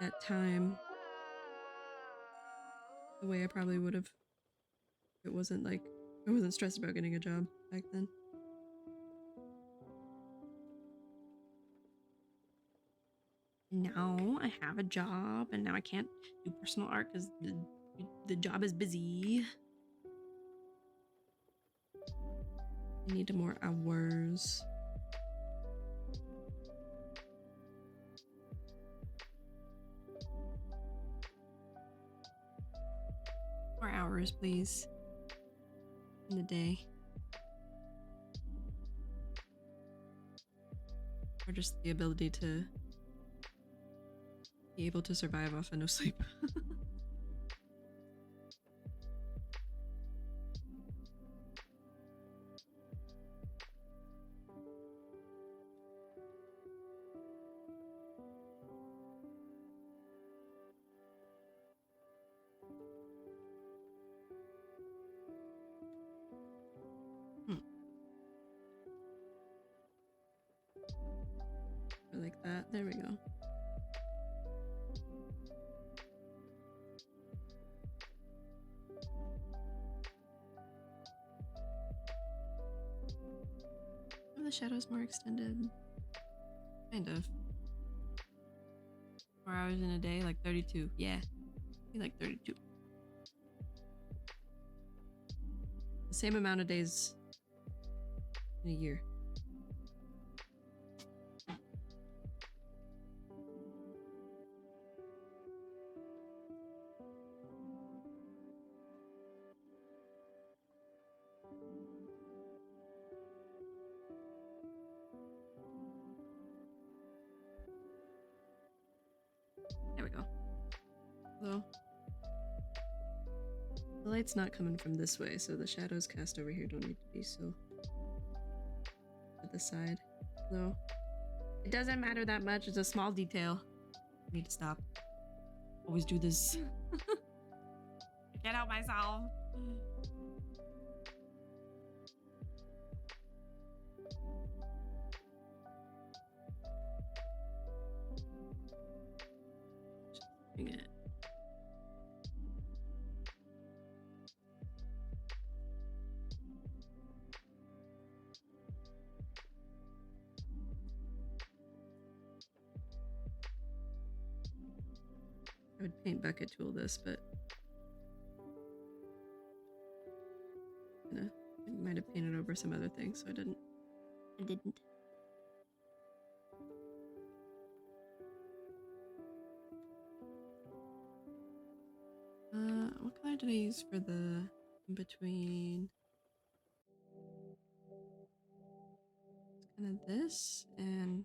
that time the way I probably would have. It wasn't like I wasn't stressed about getting a job back then. Now I have a job and now I can't do personal art because the job is busy. I need more hours. More hours, please. In the day. Or just the ability to be able to survive off of no sleep. Or like that. There we go. Are the shadows more extended? Kind of. 4 hours in a day, like 32. Yeah. Be like 32. The same amount of days in a year. There we go. Hello. The light's not coming from this way, so the shadows cast over here don't need to be so to the side. Though it doesn't matter that much, it's a small detail. I need to stop. Always do this. Get out myself. Dang it. I would paint bucket tool this, but I might have painted over some other things, so I didn't. What color did I use for the in between? It's kind of this and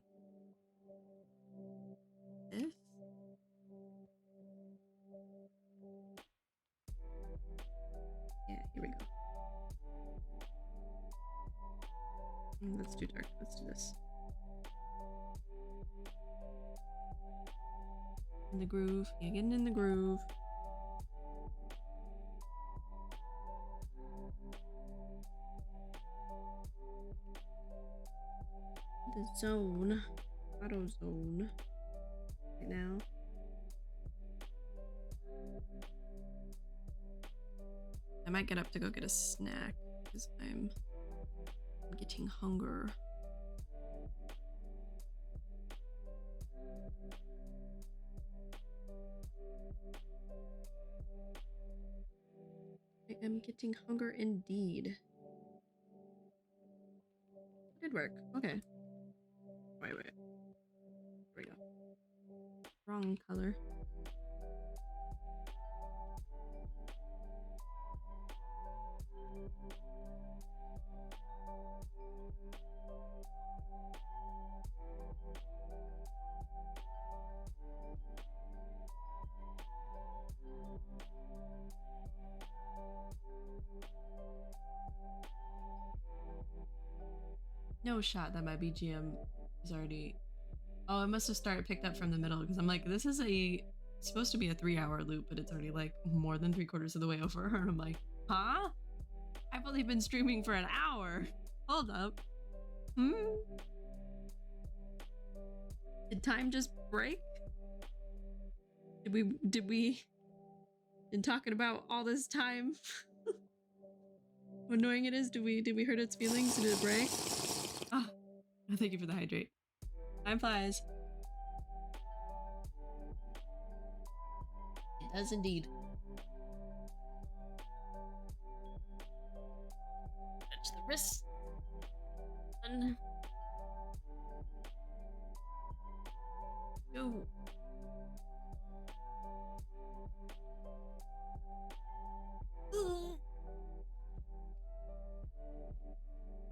this. Yeah, here we go. That's too dark. Let's do this. In the groove. Yeah, getting in the groove. The zone. Auto zone. Right now. I might get up to go get a snack because I'm getting hunger. I am getting hunger indeed. Did work. Okay. Wait. There we go. Wrong color. No shot that my BGM is already... Oh, it must have picked up from the middle because I'm like, this is supposed to be a 3-hour loop, but it's already like more than 3/4 of the way over. And I'm like, huh? I've only been streaming for an hour. Hold up. Did time just break? Did we been talking about all this time? How annoying it is? Did we hurt its feelings? Did it break? Oh, thank you for the hydrate. Time flies. It does indeed. Touch the wrist. Go.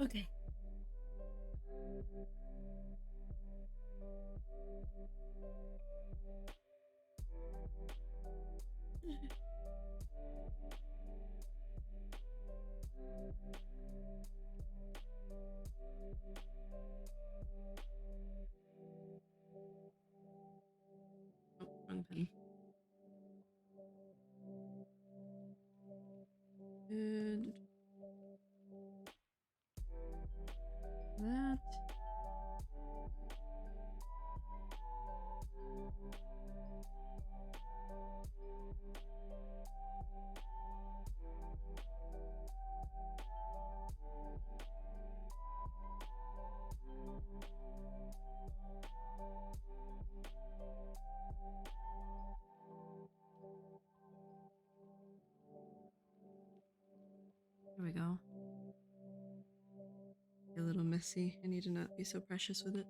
Okay. Oh, wrong pen. Good. That. There we go. A little messy. I need to not be so precious with it.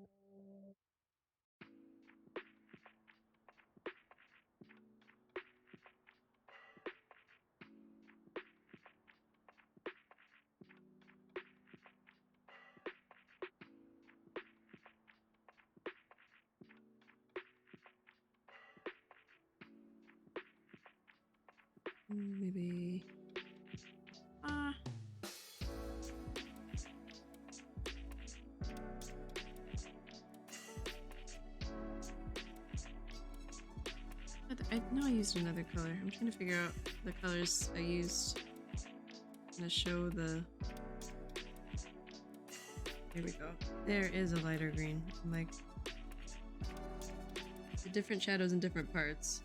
Maybe. I know I used another color. I'm trying to figure out the colors I used. I'm gonna show the. Here we go. There is a lighter green. Like the different shadows in different parts.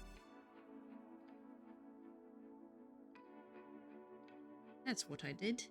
That's what I did.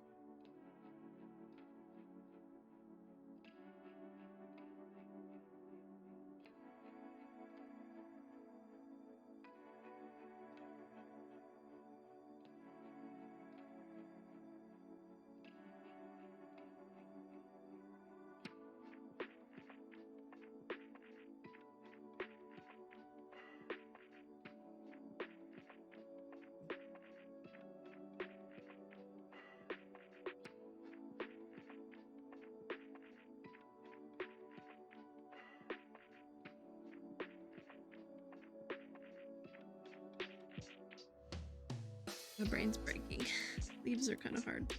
My brain's breaking. Leaves are kind of hard.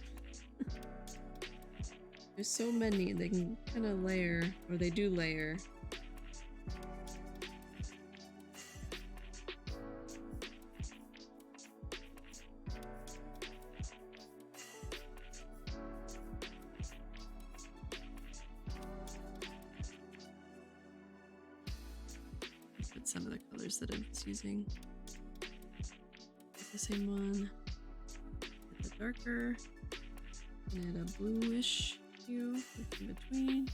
There's so many, they can kind of layer, or they do layer. Put some of the colors that I'm just using. The same one. Get the darker. And a bluish hue in between.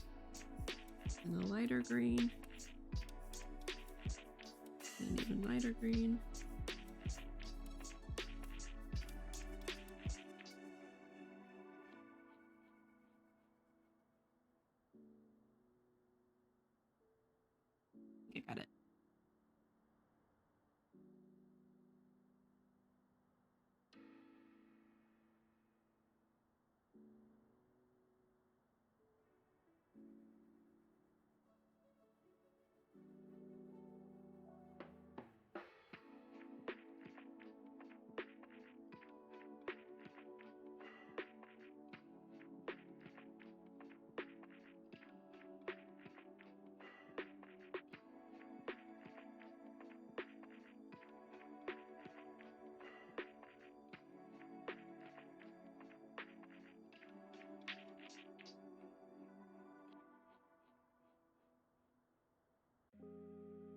And a lighter green. And even lighter green. Okay, got it.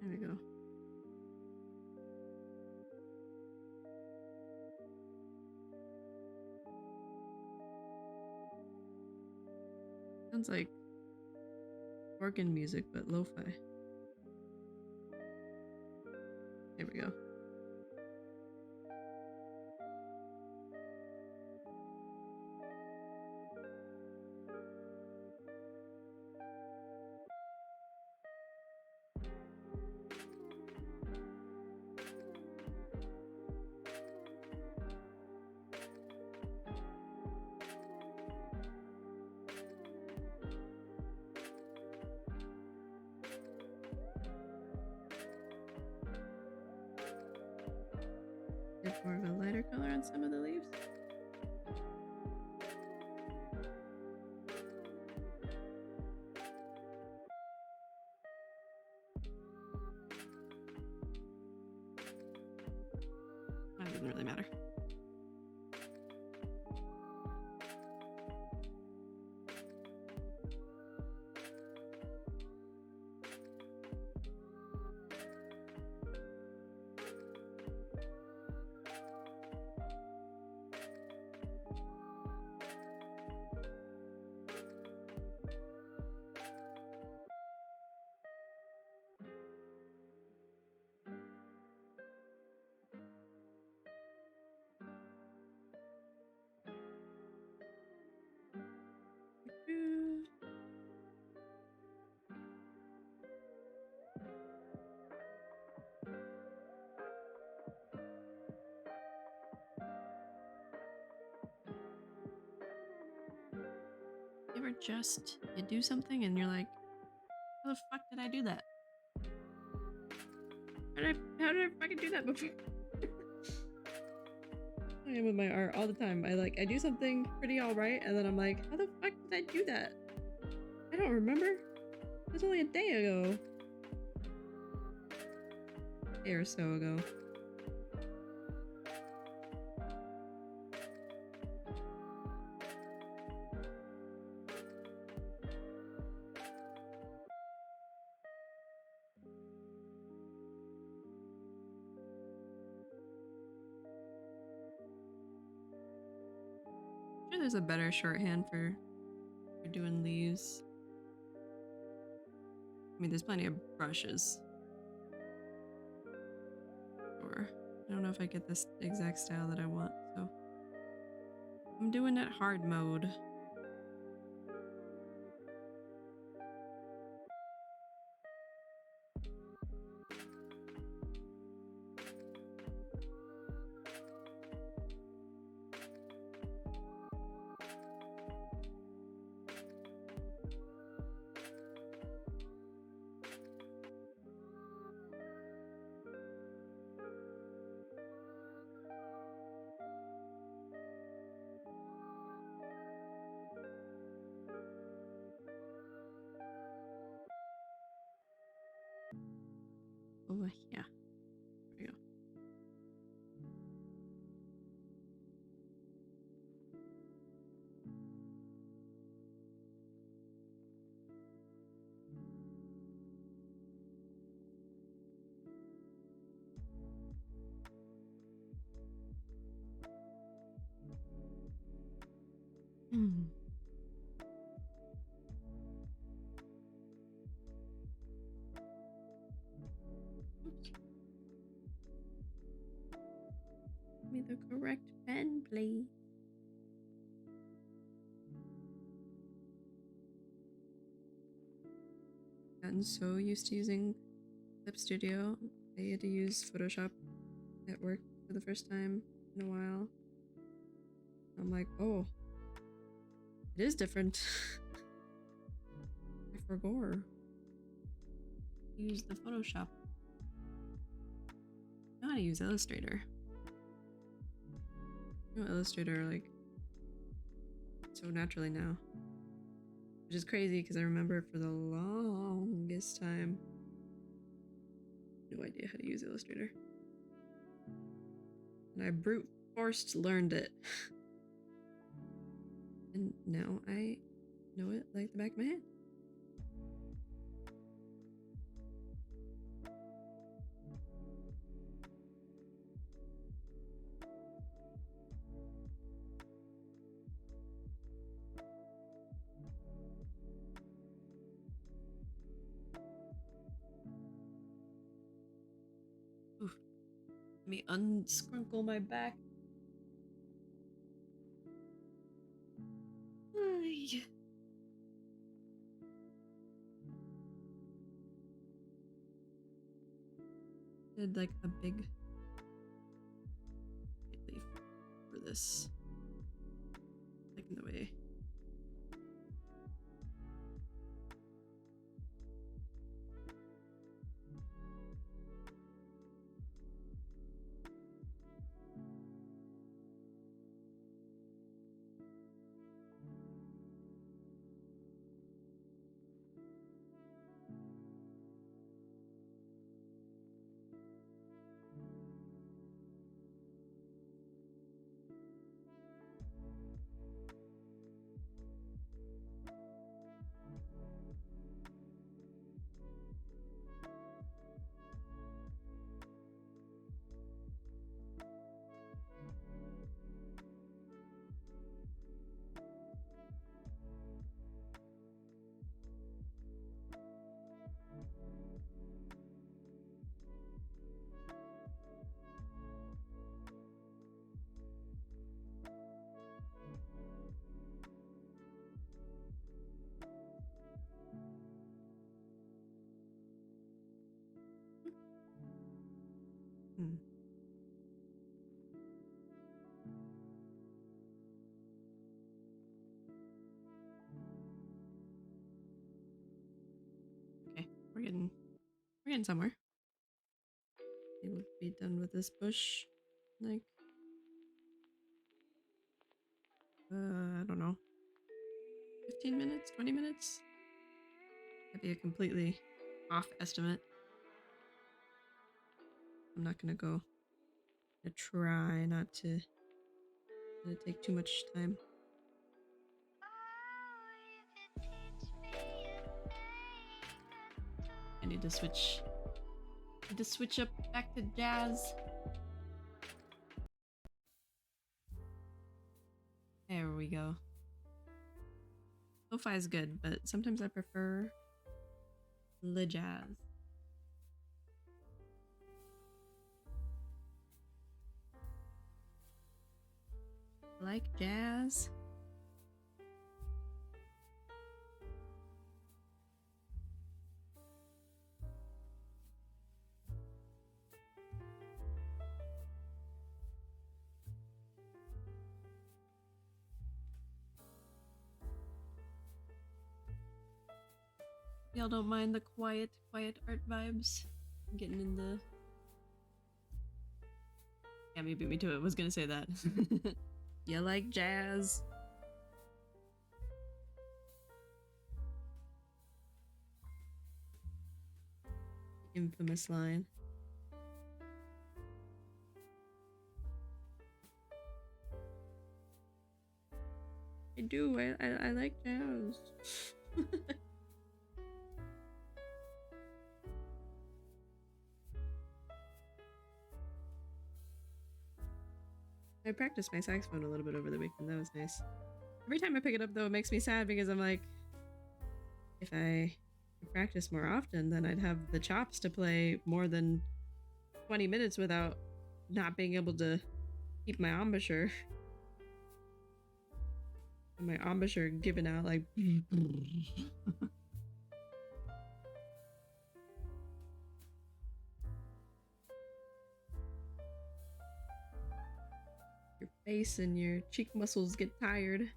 There we go. Sounds like Workin music, but lo-fi. There we go. Get more of a lighter color on some of the leaves. That doesn't really matter. ever just you do something and you're like, how the fuck did I do that? How did I fucking do that before? I am with my art all the time. I do something pretty alright and then I'm like, how the fuck did I do that? I don't remember. It was only a day ago. A day or so ago. I'm sure there's a better shorthand for doing leaves. I mean, there's plenty of brushes. Or I don't know if I get this exact style that I want, so I'm doing it hard mode. Oh, yeah. There we go. Hmm. Oops. Give me the correct pen, please. Gotten so used to using Clip Studio. I had to use Photoshop at work for the first time in a while. I'm like, oh, it is different. I forgot. Use the Photoshop. I know how to use Illustrator. I know Illustrator like so naturally now. Which is crazy because I remember for the longest time, no idea how to use Illustrator. And I brute forced learned it. And now I know it like the back of my hand. Oof. Let me unscrunkle my back. Ay. Did like a big leaf for this. Like in the way. Hmm. we're getting somewhere. We'll be done with this bush. Like, I don't know. 15 minutes? 20 minutes? That'd be a completely off estimate. I'm not gonna go. I'm gonna try not to take too much time. I need to switch. Up back to jazz. There we go. Lo-fi is good, but sometimes I prefer the jazz. Like jazz. Y'all don't mind the quiet art vibes? I'm getting in the... Yeah, me beat me to it. Was gonna say that. You like jazz? Infamous line. I do. I like jazz. I practiced my saxophone a little bit over the weekend. That was nice. Every time I pick it up, though, it makes me sad because I'm like, if I practice more often, then I'd have the chops to play more than 20 minutes without not being able to keep my embouchure. And my embouchure giving out like... Your face and your cheek muscles get tired.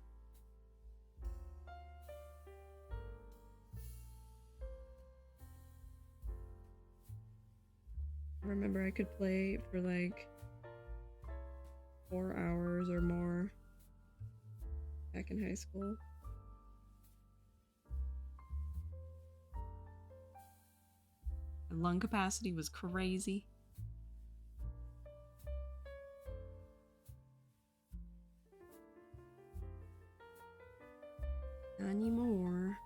I remember I could play for like 4 hours or more back in high school. My lung capacity was crazy. Not anymore.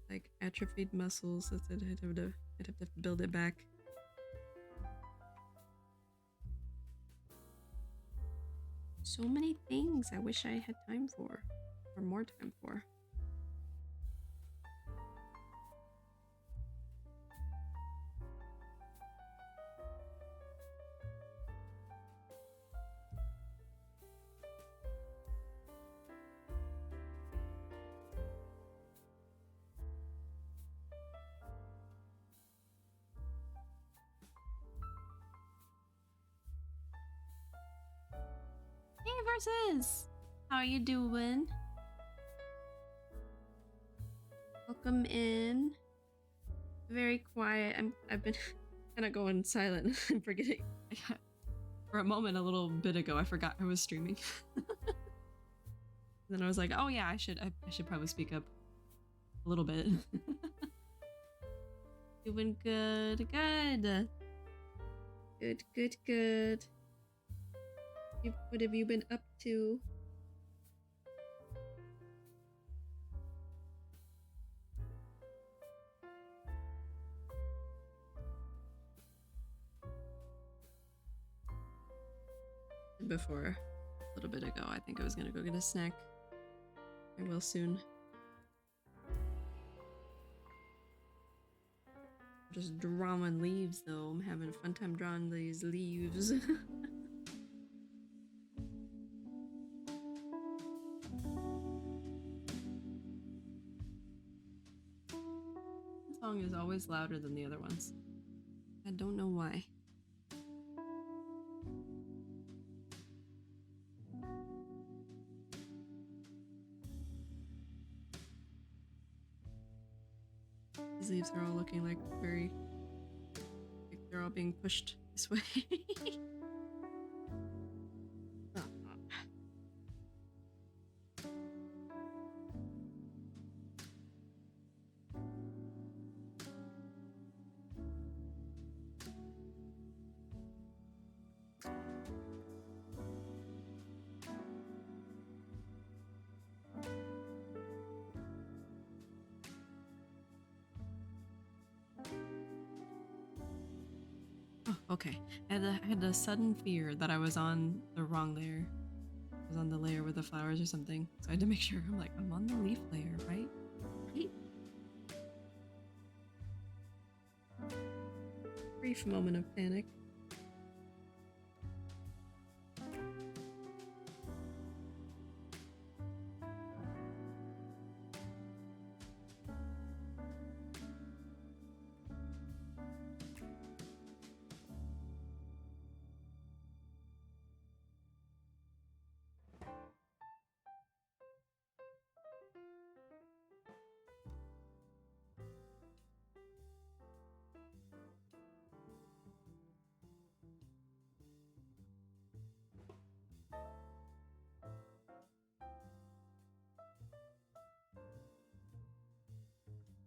Like atrophied muscles. That's it. I'd have to build it back. So many things I wish I had time for, or more time for. Versus, how are you doing? Welcome in. Very quiet. I've been kind of going silent. I'm forgetting. For a moment, a little bit ago, I forgot I was streaming. Then I was like, oh yeah, I should probably speak up a little bit. Doing good. What have you been up to? Before, a little bit ago, I think I was gonna go get a snack. I will soon. I'm just drawing leaves though. I'm having a fun time drawing these leaves. Song is always louder than the other ones. I don't know why. These leaves are all looking like very... like they're all being pushed this way. Oh, okay. I had a sudden fear that I was on the wrong layer. I was on the layer with the flowers or something. So I had to make sure. I'm like, I'm on the leaf layer, right? Right? Brief moment of panic.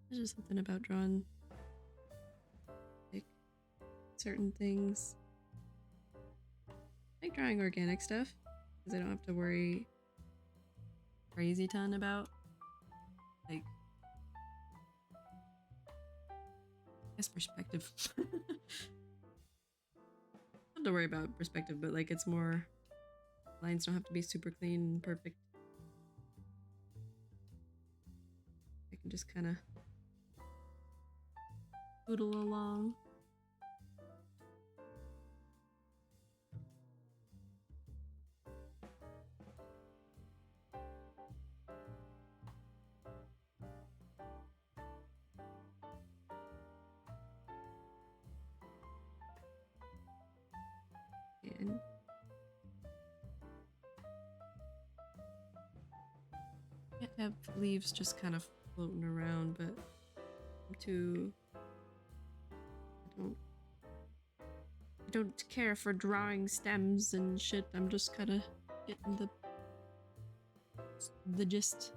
There's just something about drawing like certain things. I like drawing organic stuff because I don't have to worry crazy ton about like I guess perspective. I don't have to worry about perspective, but like it's more lines don't have to be super clean and perfect. I can just kind of doodle along. And can't have leaves just kind of floating around, but I'm too I don't care for drawing stems and shit. I'm just kind of getting the gist.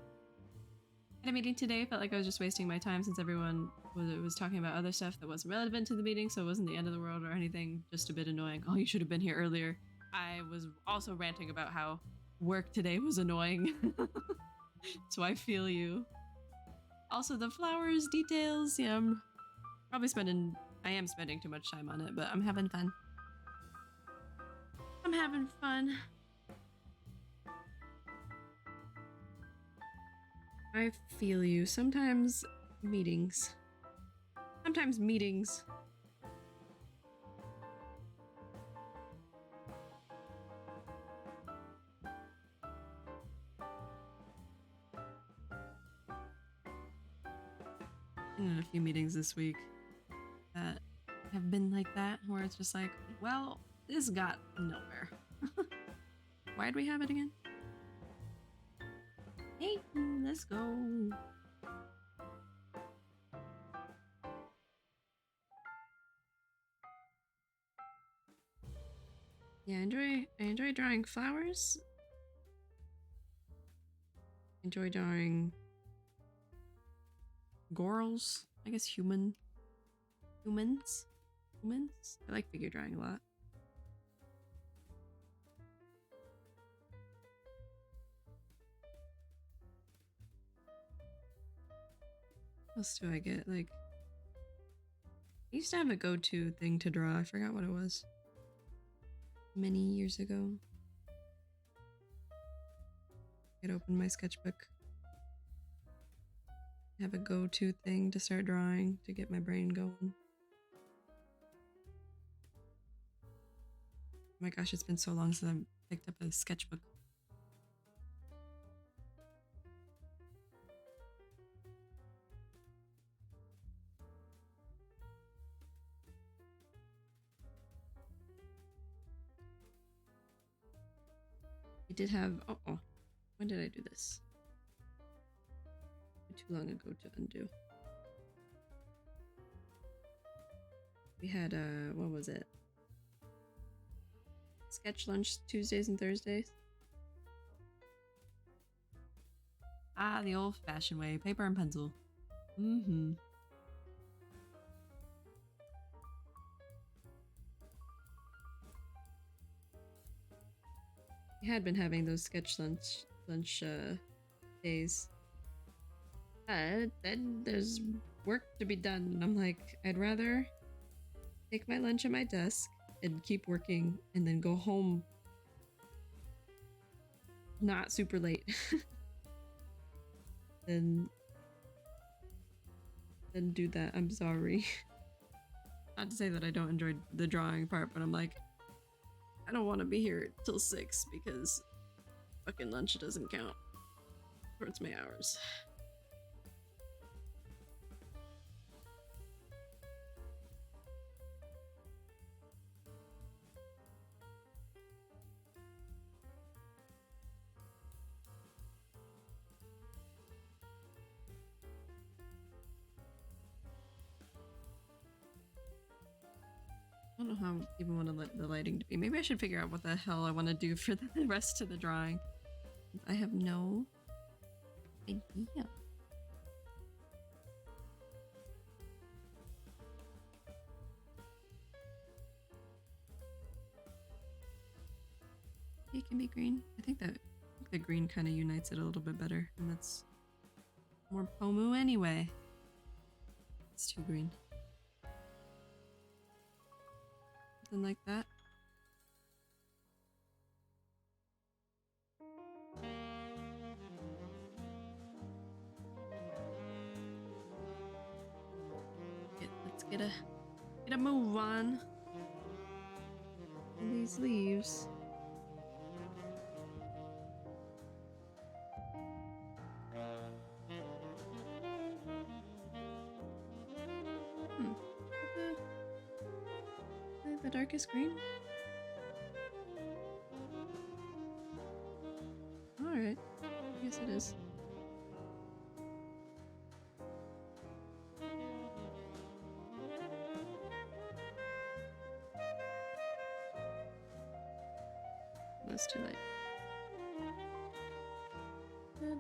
At a meeting today, felt like I was just wasting my time since everyone was talking about other stuff that wasn't relevant to the meeting, so it wasn't the end of the world or anything, just a bit annoying. Oh, you should have been here earlier. I was also ranting about how work today was annoying. So I feel you. Also, the flowers details, yeah, I'm probably I am spending too much time on it, but I'm having fun. I'm having fun. I feel you. Sometimes meetings. Been in a few meetings this week that have been like that, where it's just like, well, this got nowhere. Why'd we have it again? Hey, let's go. Yeah, I enjoy drawing flowers. Enjoy drawing gorals. I guess humans. I like figure drawing a lot. What else do I get? Like, I used to have a go-to thing to draw. I forgot what it was. Many years ago. I'd open my sketchbook. Have a go-to thing to start drawing to get my brain going. Oh my gosh, it's been so long since I picked up a sketchbook. I did have... oh. When did I do this? Too long ago to undo. We had what was it? Sketch lunch Tuesdays and Thursdays. Ah, the old-fashioned way, paper and pencil. Mm-hmm. We had been having those sketch lunch days. But then there's work to be done. And I'm like, I'd rather take my lunch at my desk and keep working and then go home not super late. Then do that. I'm sorry. Not to say that I don't enjoy the drawing part, but I'm like, I don't want to be here till 6 because fucking lunch doesn't count towards my hours. I don't know how I even want to let the lighting to be. Maybe I should figure out what the hell I want to do for the rest of the drawing. I have no idea. It can be green. I think the green kind of unites it a little bit better, and that's more Pomu anyway. It's too green. Something like that. Let's get a move on these leaves. The darkest green? Alright. I guess it is. That's too light. Good.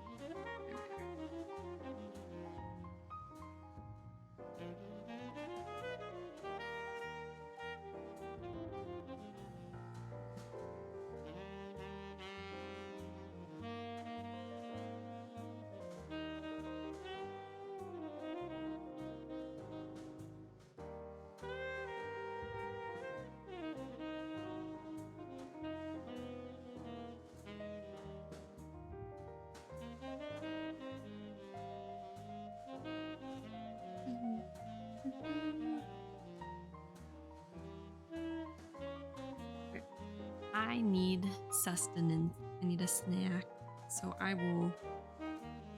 I need sustenance. I need a snack. So I will...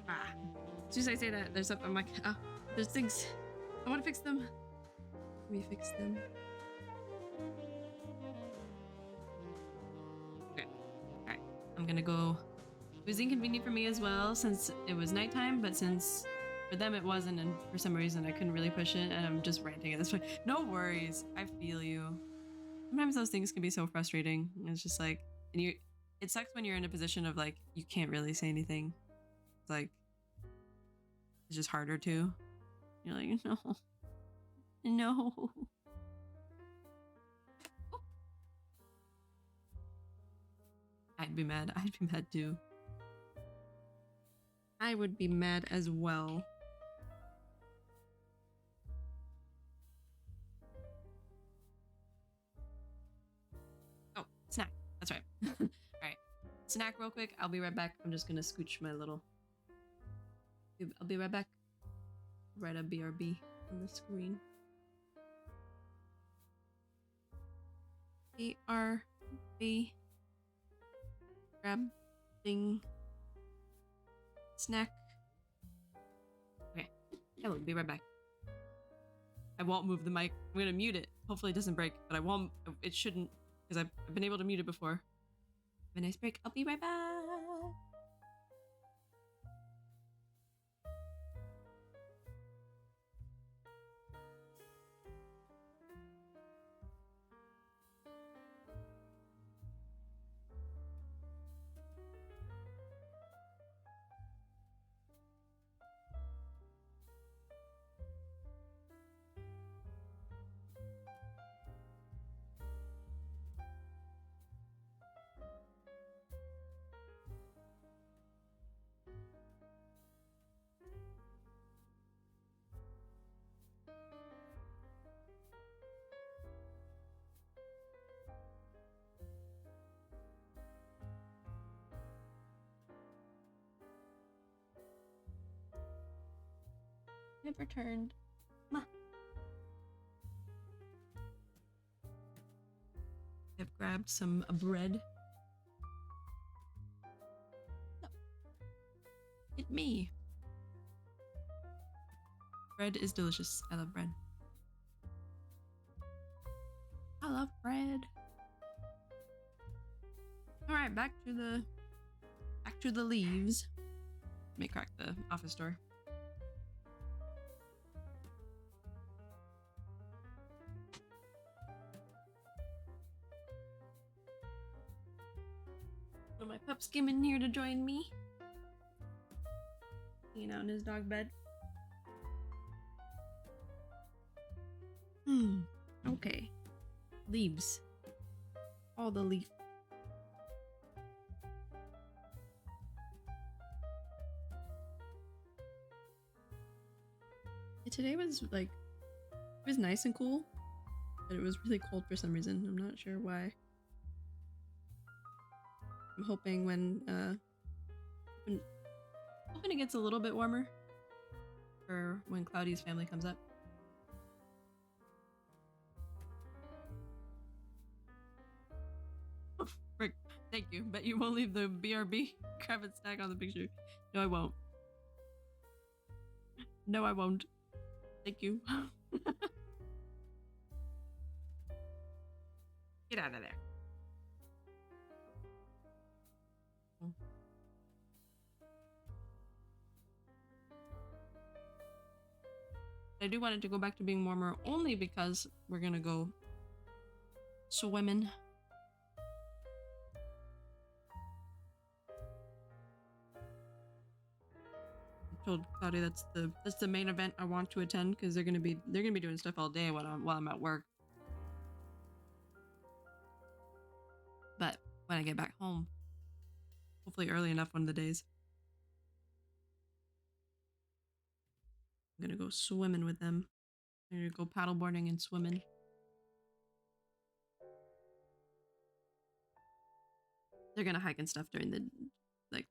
As soon as I say that, there's up. I'm like, oh, there's things. I want to fix them. Let me fix them. Okay. Alright. I'm gonna go. It was inconvenient for me as well since it was nighttime, but since for them it wasn't, and for some reason I couldn't really push it, and I'm just ranting at this point. No worries. I feel you. Sometimes those things can be so frustrating. It's just like, and it sucks when you're in a position of like, you can't really say anything. It's like, it's just harder to. You're like, no. I'd be mad. I'd be mad too. I would be mad as well. Oh, snack. That's right. Alright. Snack real quick. I'll be right back. I'm just gonna scooch my little... I'll be right back. Write a BRB on the screen. BRB. Grab thing. Snack. Okay. I will be right back. I won't move the mic. I'm gonna mute it. Hopefully it doesn't break, but I won't. It shouldn't, because I've been able to mute it before. Have a nice break. I'll be right back. I've returned. Ma. I've grabbed some bread. No. Hit me. Bread is delicious. I love bread. I love bread. All right, back to the leaves. Let me crack the office door. One of my pups came in here to join me. Hanging out in his dog bed. Okay. Leaves. All the leaf. Today was like, it was nice and cool, but it was really cold for some reason. I'm not sure why. I'm hoping when hoping it gets a little bit warmer for when Cloudy's family comes up. Oh, frick. Thank you. Bet you won't leave the BRB Kravitz stack on the picture. No, I won't. No, I won't. Thank you. Get out of there. I do want it to go back to being warmer only because we're gonna go swimming. I told Cloudy that's the main event I want to attend because they're gonna be doing stuff all day while I'm at work. But when I get back home, hopefully early enough one of the days, I'm gonna go swimming with them. I'm gonna go paddleboarding and swimming. They're gonna hike and stuff during the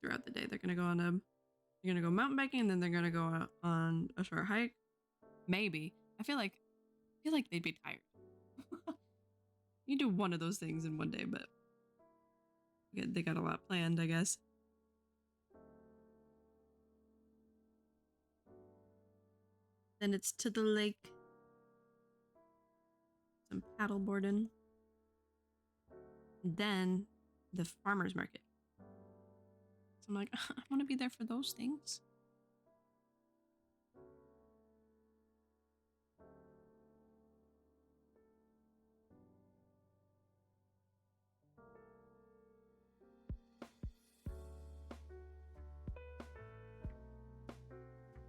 throughout the day. They're gonna go mountain biking and then they're gonna go on a short hike. Maybe. I feel like they'd be tired. You do one of those things in one day, but they got a lot planned, I guess. Then it's to the lake. Some paddleboarding. And then the farmer's market. So I'm like, I want to be there for those things.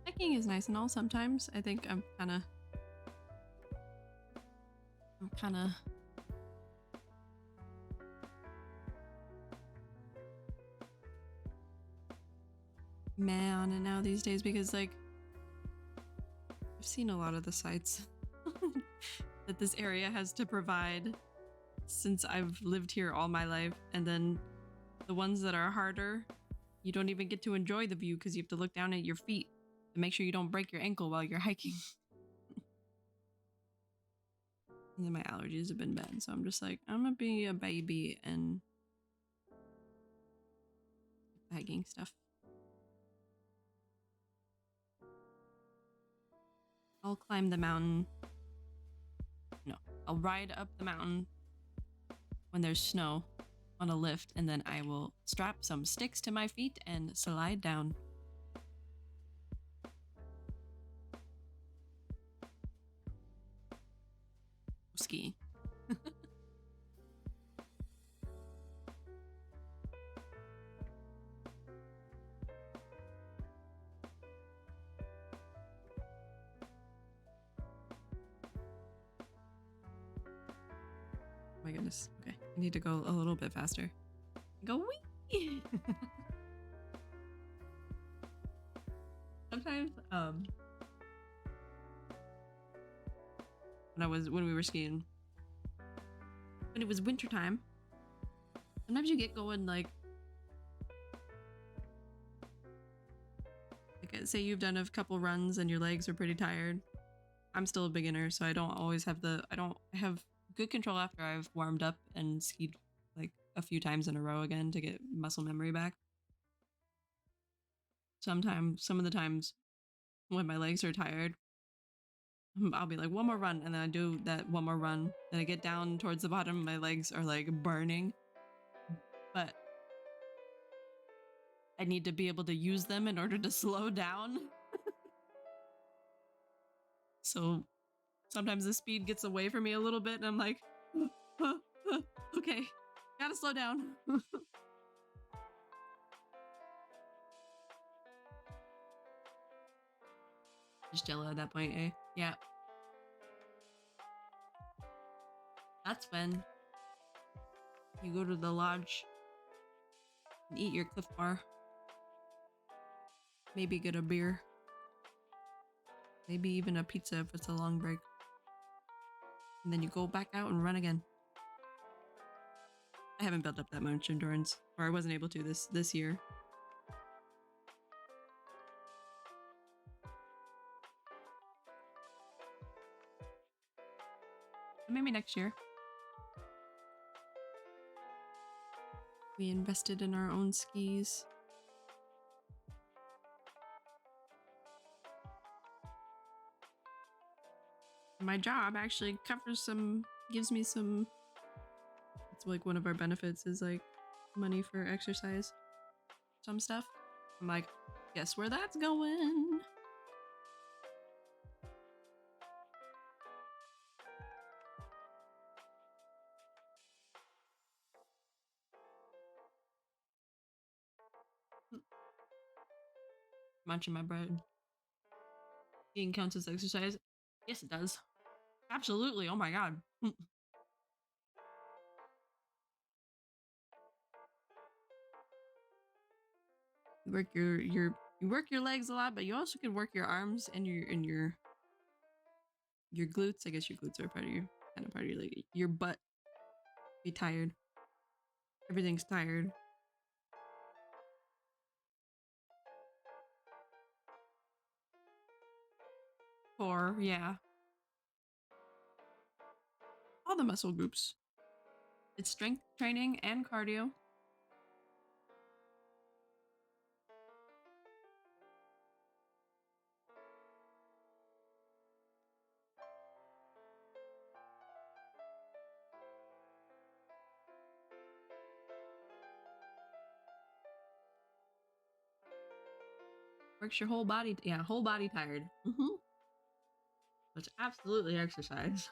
Hiking is nice and all sometimes. I think I'm kind of meh on it now these days because like I've seen a lot of the sites that this area has to provide since I've lived here all my life, and then the ones that are harder, you don't even get to enjoy the view because you have to look down at your feet to make sure you don't break your ankle while you're hiking. And then my allergies have been bad, so I'm just like, I'm gonna be a baby and hiking stuff. I'll climb the mountain. No, I'll ride up the mountain when there's snow on a lift, and then I will strap some sticks to my feet and slide down. Ski. Oh my goodness. Okay, I need to go a little bit faster. Go wee. Sometimes, when we were skiing, when it was wintertime, sometimes you get going like like say you've done a couple runs and your legs are pretty tired. I'm still a beginner, so I don't always have I don't have good control after I've warmed up and skied like a few times in a row again to get muscle memory back. Some of the times when my legs are tired, I'll be like, one more run, and then I do that one more run, and I get down towards the bottom, my legs are like burning, but I need to be able to use them in order to slow down. So sometimes the speed gets away from me a little bit, and I'm like, okay, gotta slow down. Just jello at that point, eh? Yeah. That's when you go to the lodge and eat your Cliff Bar. Maybe get a beer. Maybe even a pizza if it's a long break. And then you go back out and run again. I haven't built up that much endurance, or I wasn't able to this year. Maybe next year. We invested in our own skis. My job actually gives me some, it's like one of our benefits is like money for exercise. Some stuff. I'm like, guess where that's going? Munching my bread. Eating counts as exercise? Yes, it does. Absolutely. Oh my god. You work you work your legs a lot, but you also can work your arms and your glutes. I guess your glutes are part of your leg. Your butt be tired. Everything's tired. Core, yeah. All the muscle groups. It's strength training and cardio. Works your whole body. Yeah, whole body tired. Mm-hmm. It's absolutely exercise.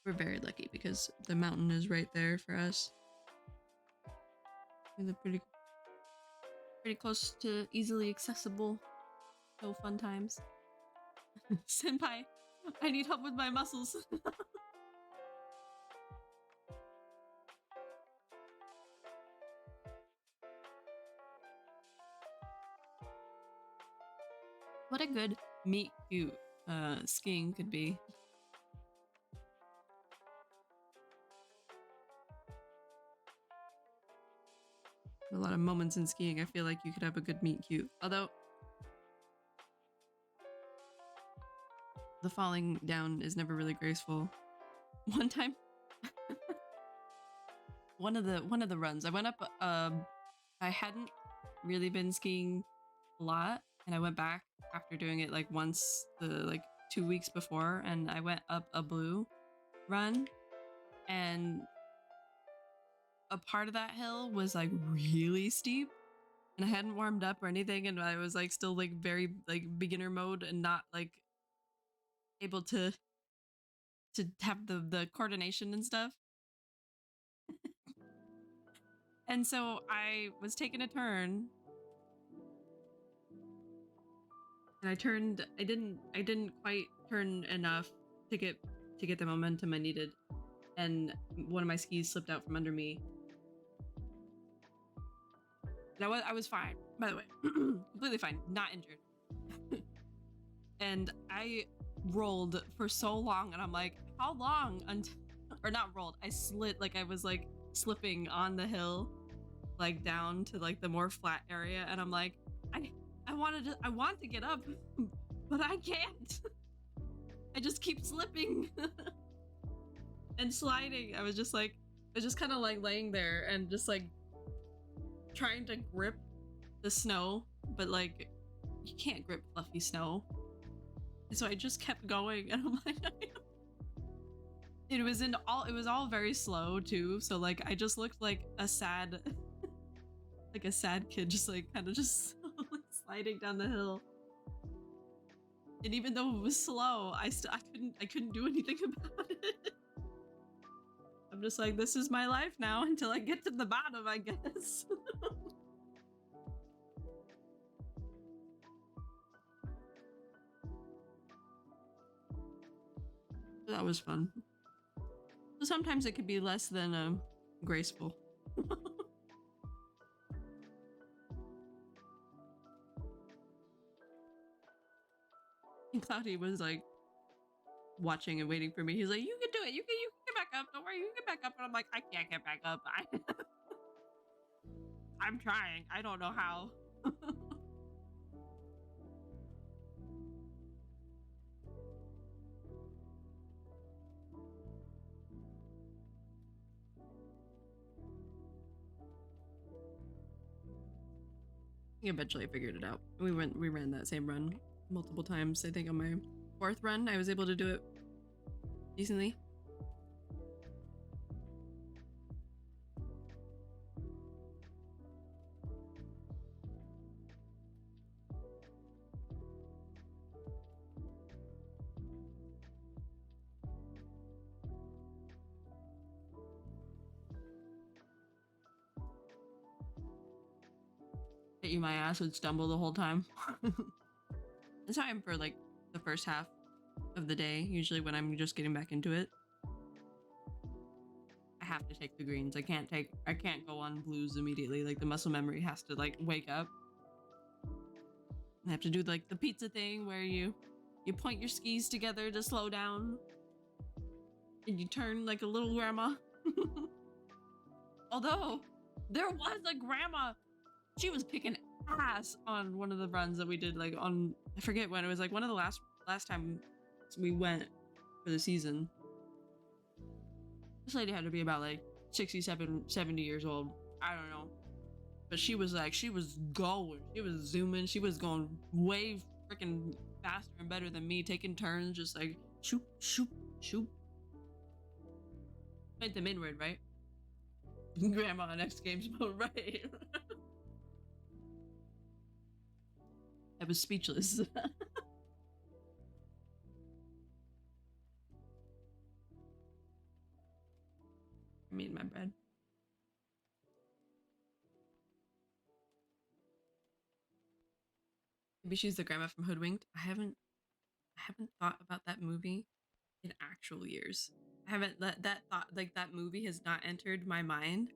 We're very lucky because the mountain is right there for us. We live pretty close to easily accessible. So fun times. Senpai, I need help with my muscles. What a good meet cute skiing could be. A lot of moments in skiing, I feel like you could have a good meet cute. Although the falling down is never really graceful. One time, one of the runs, I went up. I hadn't really been skiing a lot, and I went back after doing it like once the 2 weeks before, and I went up a blue run, and a part of that hill was like really steep, and I hadn't warmed up or anything, and I was like still like very like beginner mode and not like able to have the coordination and stuff. And so I was taking a turn, and I didn't quite turn enough to get the momentum I needed, and one of my skis slipped out from under me. And I was fine, by the way. Completely fine, not injured. And I rolled for so long, and I'm like, how long until, or not rolled, I slid, like I was like slipping on the hill, like down to like the more flat area, and I'm like, I want to get up, but I can't. I just keep slipping and sliding. I was just kind of like laying there and just like trying to grip the snow, but like you can't grip fluffy snow. And so I just kept going, and I'm like, it was all very slow too. So like I just looked like a sad, like a sad kid, just like kind of just sliding down the hill. And even though it was slow, I couldn't do anything about it. I'm just like, this is my life now until I get to the bottom, I guess. That was fun. So sometimes it could be less than graceful. And Cloudy was like watching and waiting for me. He's like, you can do it. You can get back up. Don't worry, you can get back up. And I'm like, I can't get back up. I'm trying. I don't know how. Eventually I figured it out. We ran that same run multiple times. I think on my 4th run, I was able to do it decently. Hit you my ass would stumble the whole time. That's how I am for like the first half of the day, usually when I'm just getting back into it. I have to take the greens. I can't go on blues immediately. Like the muscle memory has to like wake up. I have to do like the pizza thing where you point your skis together to slow down. And you turn like a little grandma. Although there was a grandma, she was kicking ass on one of the runs that we did, like on, I forget when, it was like one of the last time we went for the season. This lady had to be about like 67, 70 years old. I don't know. But she was going, she was zooming, she was going way freaking faster and better than me, taking turns, just like shoop, shoop, shoop. Went them inward, right? Grandma on X Games mode, right? I was speechless. I made my bed. Maybe she's the grandma from Hoodwinked. I haven't thought about that movie in actual years. I haven't that thought, like that movie has not entered my mind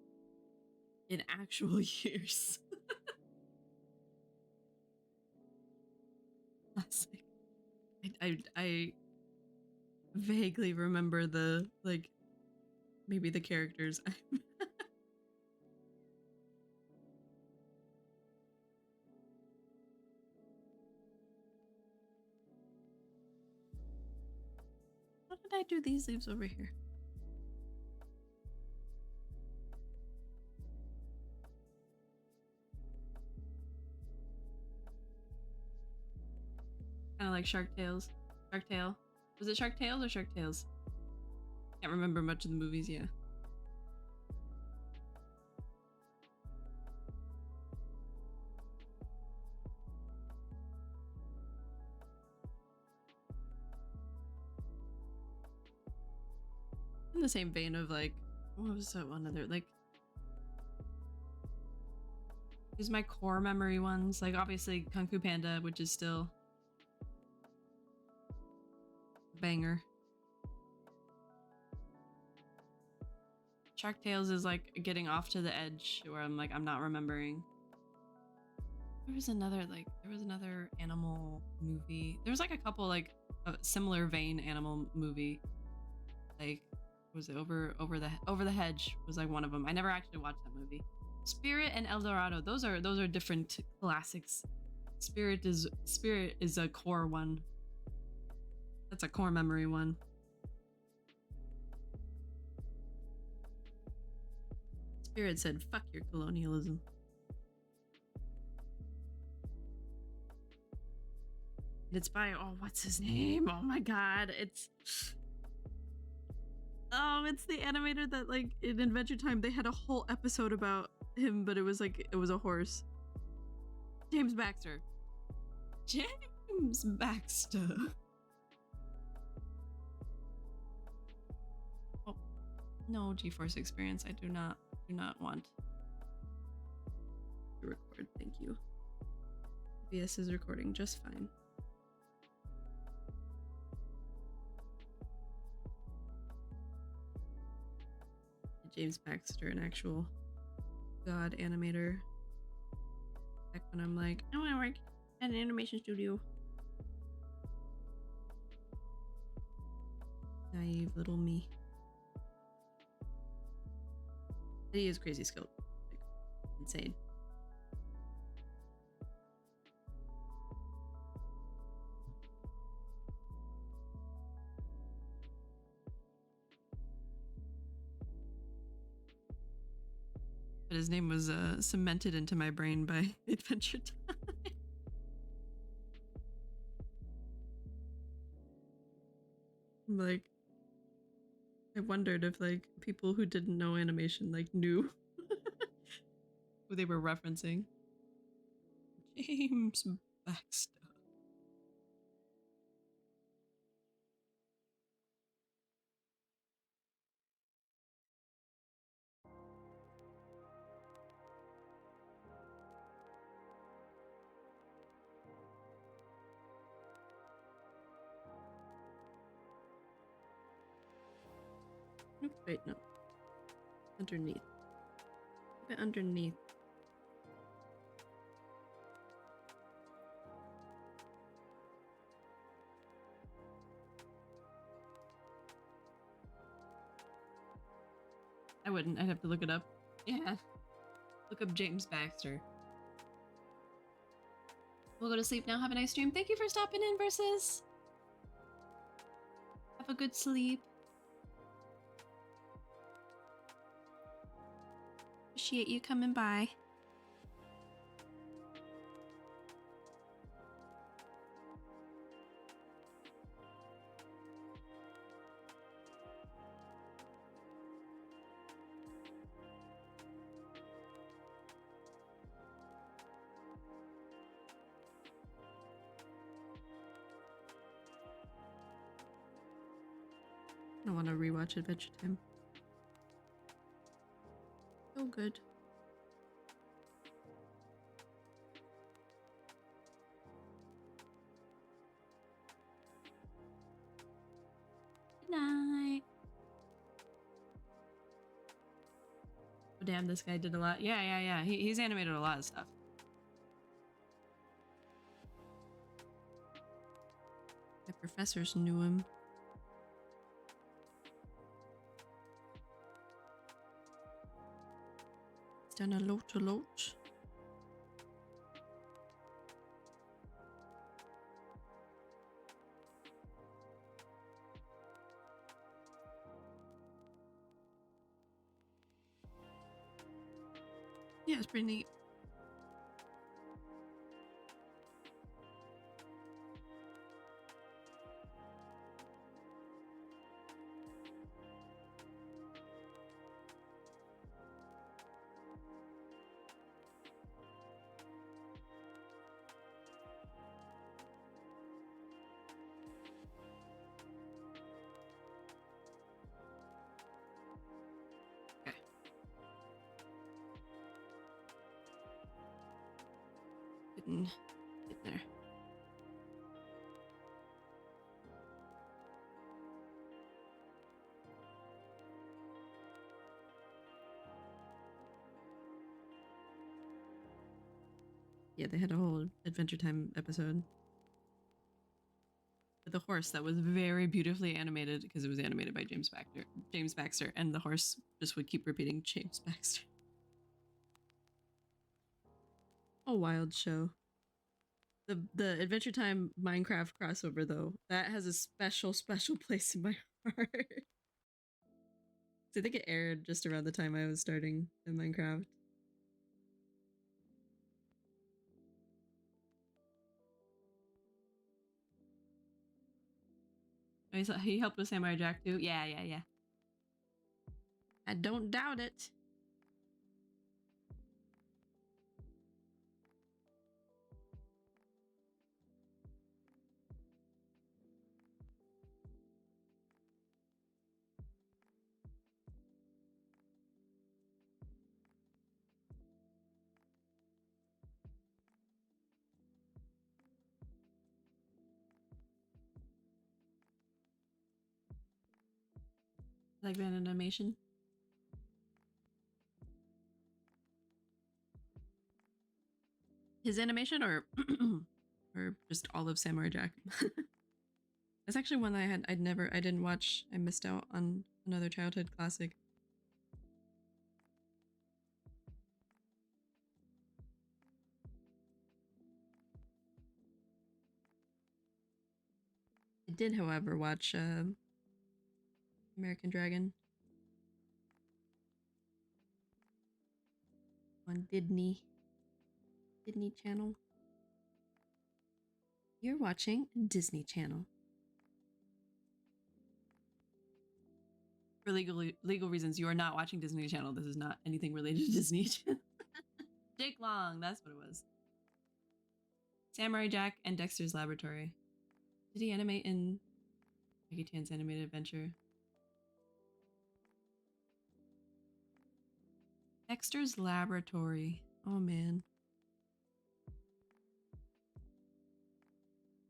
in actual years. I vaguely remember the like maybe the characters. How did I do these leaves over here? Kind of like Shark Tales. Shark Tale. Was it Shark Tales or Shark Tales? Can't remember much of the movies, yeah. In the same vein of like, what was that one other, like, these my core memory ones, like obviously Kung Fu Panda, which is still a banger. Shark Tales is like getting off to the edge where I'm like, I'm not remembering. There was another animal movie. There was like a couple like a similar vein animal movie. Like, was it over the hedge was like one of them. I never actually watched that movie. Spirit and El Dorado. Those are different classics. Spirit is a core one. That's a core memory one. Spirit said, "Fuck your colonialism." It's by, oh, what's his name? Oh my god, it's the animator that, like, in Adventure Time they had a whole episode about him, but it was a horse. James Baxter. James Baxter. Oh, no GeForce experience. I do not want to record. Thank you. OBS is recording just fine. James Baxter, an actual god animator. Back when I'm like, I want to work at an animation studio. Naive little me. He is crazy skilled. Like, insane. But his name was cemented into my brain by Adventure Time. Like, I wondered if like people who didn't know animation like knew who they were referencing. James Baxter. Oops, wait, no. Underneath. Keep it underneath. I wouldn't. I'd have to look it up. Yeah. Look up James Baxter. We'll go to sleep now. Have a nice stream. Thank you for stopping in, Versus. Have a good sleep. Appreciate you coming by. I want to rewatch Adventure Time. So good. Good night. Oh damn, this guy did a lot. Yeah. He's animated a lot of stuff. My professors knew him. He's done a lot. Yeah, it's pretty neat. Okay. Getting there. Yeah, they had a whole Adventure Time episode with the horse that was very beautifully animated because it was animated by James Baxter, and the horse just would keep repeating James Baxter. A wild show. The Adventure Time Minecraft crossover though, that has a special place in my heart. I think it aired just around the time I was starting in Minecraft. Oh, he helped with Samurai Jack too? Yeah. I don't doubt it. Like that animation? His animation or or just all of Samurai Jack? That's actually one that I didn't watch. I missed out on another childhood classic. I did, however, watch American Dragon on Disney Channel. You're watching Disney Channel. For legal reasons, you are not watching Disney Channel. This is not anything related to Disney Channel. Jake Long, that's what it was. Samurai Jack and Dexter's Laboratory. Did he animate in Jackie Chan's Animated Adventure? Dexter's Laboratory. Oh man.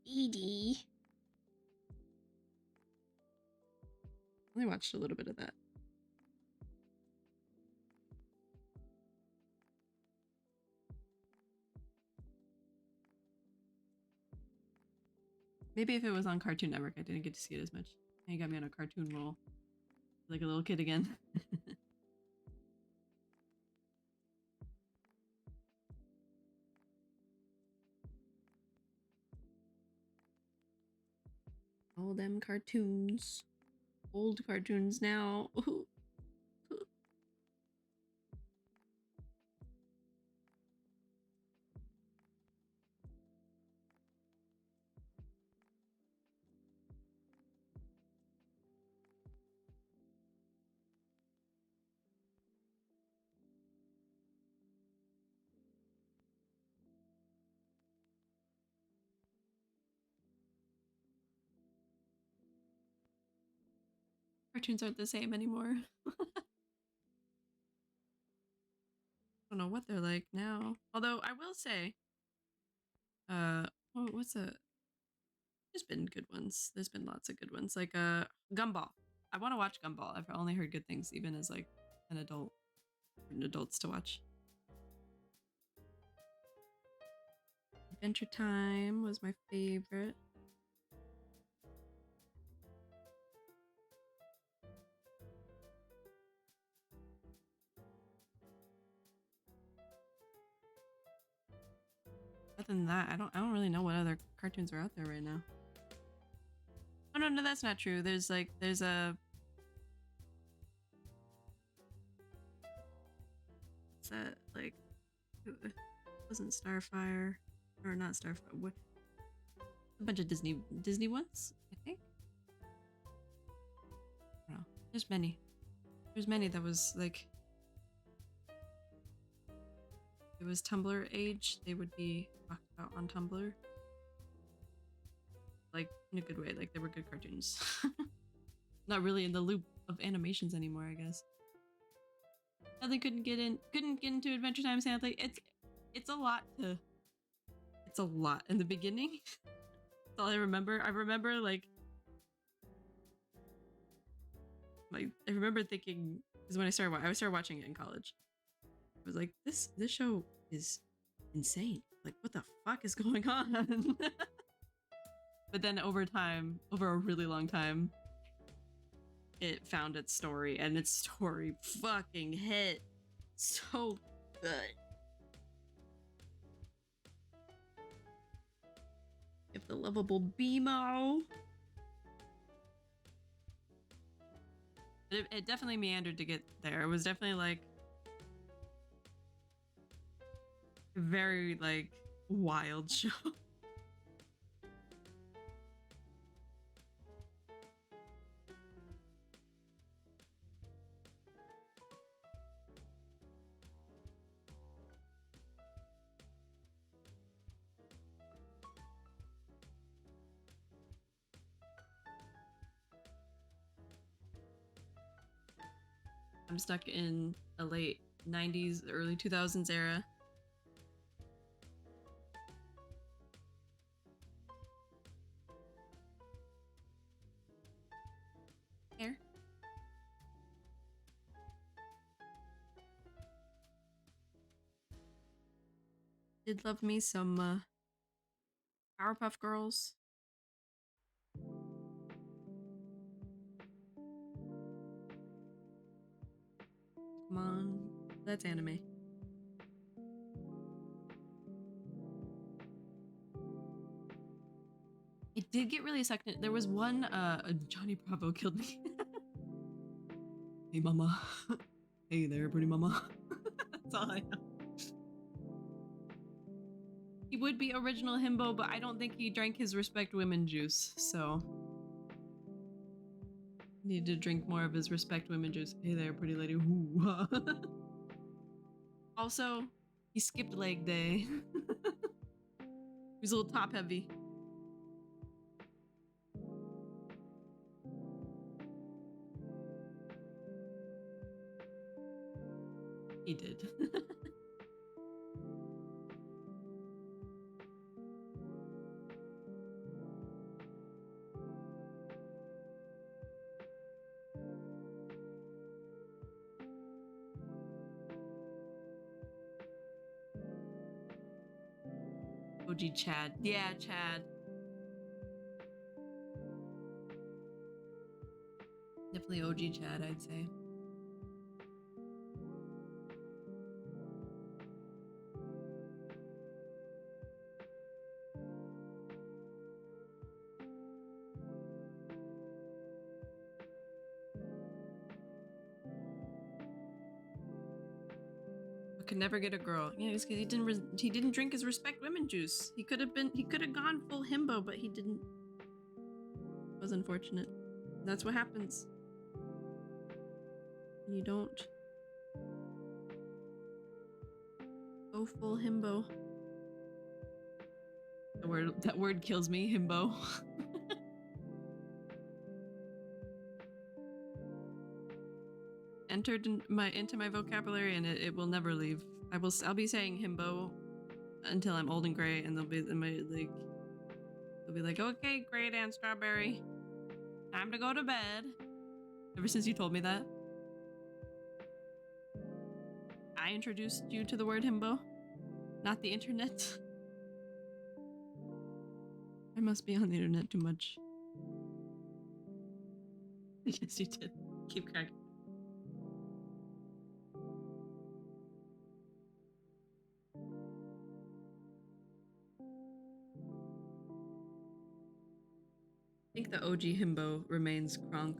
Edie. I watched a little bit of that. Maybe if it was on Cartoon Network, I didn't get to see it as much. You got me on a cartoon roll. Like a little kid again. All them cartoons. Old cartoons now. Cartoons aren't the same anymore. I don't know what they're like now. Although I will say, what's a? There's been good ones. There's been lots of good ones. Like Gumball. I want to watch Gumball. I've only heard good things, even as like an adult, for adults to watch. Adventure Time was my favorite. Other than that, I don't really know what other cartoons are out there right now. Oh no, that's not true. There's a what's that, like, it wasn't Starfire or not Starfire. What? A bunch of Disney ones, I think. I don't know. There's many. There's many that was like, it was Tumblr age. They would be talked about on Tumblr. Like, in a good way. Like, they were good cartoons. Not really in the loop of animations anymore, I guess. Sadly, couldn't get into Adventure Time. Sadly, it's a lot in the beginning. That's all I remember. I remember thinking, because when I started watching it in college, I was like, this show is insane. Like, what the fuck is going on? But then over time, over a really long time, it found its story, and its story fucking hit so good. If the lovable BMO. It definitely meandered to get there. It was definitely like a very like wild show. I'm stuck in a late 90s, early 2000s era. Here. Did love me some Powerpuff Girls. Come on, that's anime. It did get really sucked in. There was one, Johnny Bravo killed me. Hey mama. Hey there, pretty mama. That's all I know. He would be original himbo, but I don't think he drank his respect women juice, so need to drink more of his respect women juice. Hey there, pretty lady. Ooh. Also, he skipped leg day. He's a little top heavy. He did. OG Chad. Yeah, Chad. Definitely OG Chad, I'd say. Could never get a girl. Yeah, it's because he didn't drink his respect women juice. He could have gone full himbo, but he didn't. It was unfortunate. That's what happens. You don't go full himbo. That word kills me, himbo. Entered into my vocabulary, and it will never leave. I'll be saying himbo until I'm old and gray, and they'll be like, okay, great Aunt Strawberry, time to go to bed. Ever since you told me that, I introduced you to the word himbo, not the internet. I must be on the internet too much. Yes, you did. Keep cracking. I think the OG himbo remains Kronk.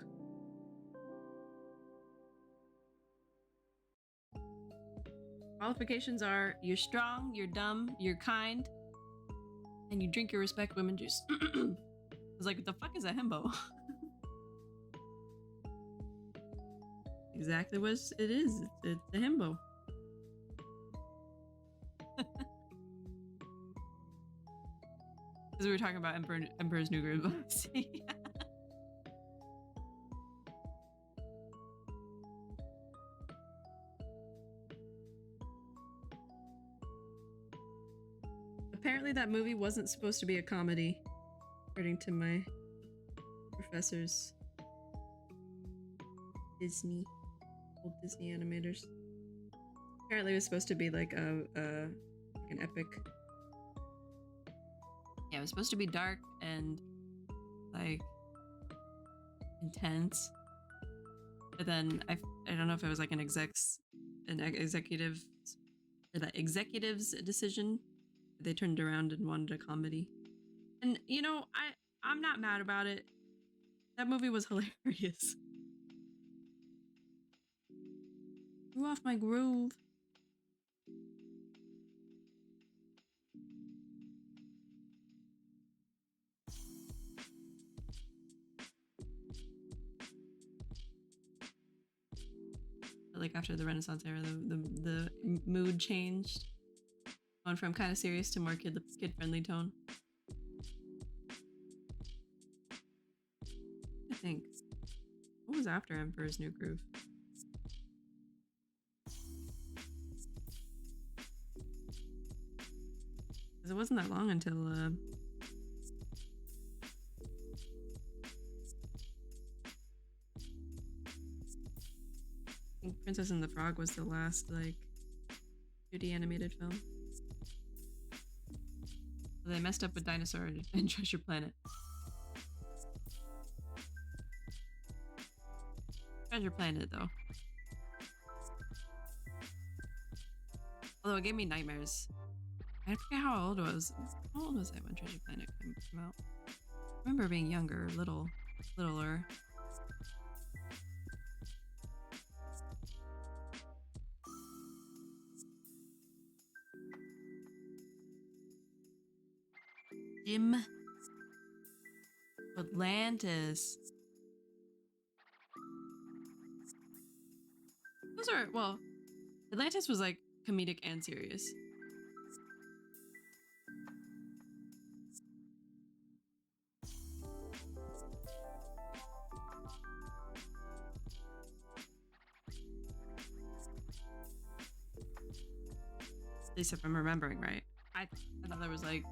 Qualifications are you're strong, you're dumb, you're kind, and you drink your respect women juice. I was like, what the fuck is a himbo? Exactly what it is. It's a himbo. Because we were talking about Emperor's New Groove. Apparently that movie wasn't supposed to be a comedy, according to my professors. Disney. Old Disney animators. Apparently it was supposed to be like an epic Yeah, it was supposed to be dark and like intense. But then I don't know if it was like an executive's decision. They turned around and wanted a comedy. And you know, I'm not mad about it. That movie was hilarious. Threw off my groove. Like after the Renaissance era, the mood changed, going from kind of serious to more kid friendly tone. I think. What was after Emperor's New Groove? Because it wasn't that long until I think Princess and the Frog was the last like 2D animated film. So they messed up with Dinosaur and Treasure Planet. Treasure Planet though. Although it gave me nightmares. I forget how old I was. How old was I when Treasure Planet came out? I remember being younger, littler. Jim. Atlantis. Those are, well, Atlantis was like comedic and serious. At least if I'm remembering right. I thought there was like...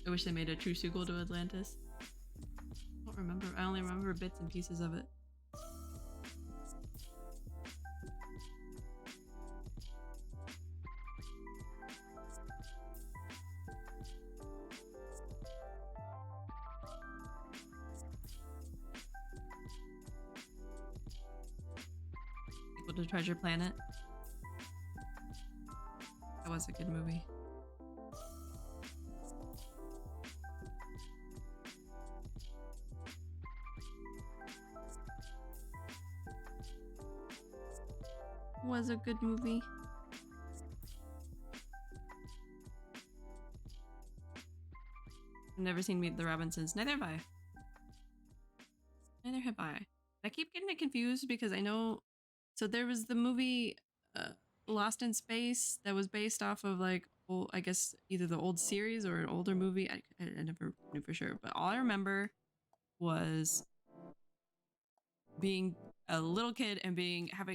I wish they made a true sequel to Atlantis. I don't remember. I only remember bits and pieces of it. Sequel to Treasure Planet. That was a good movie. Was a good movie. I've never seen Meet the Robinsons. Neither have I. Neither have I. I keep getting it confused because I know... So there was the movie Lost in Space that was based off of like, old, I guess either the old series or an older movie. I never knew for sure. But all I remember was being a little kid and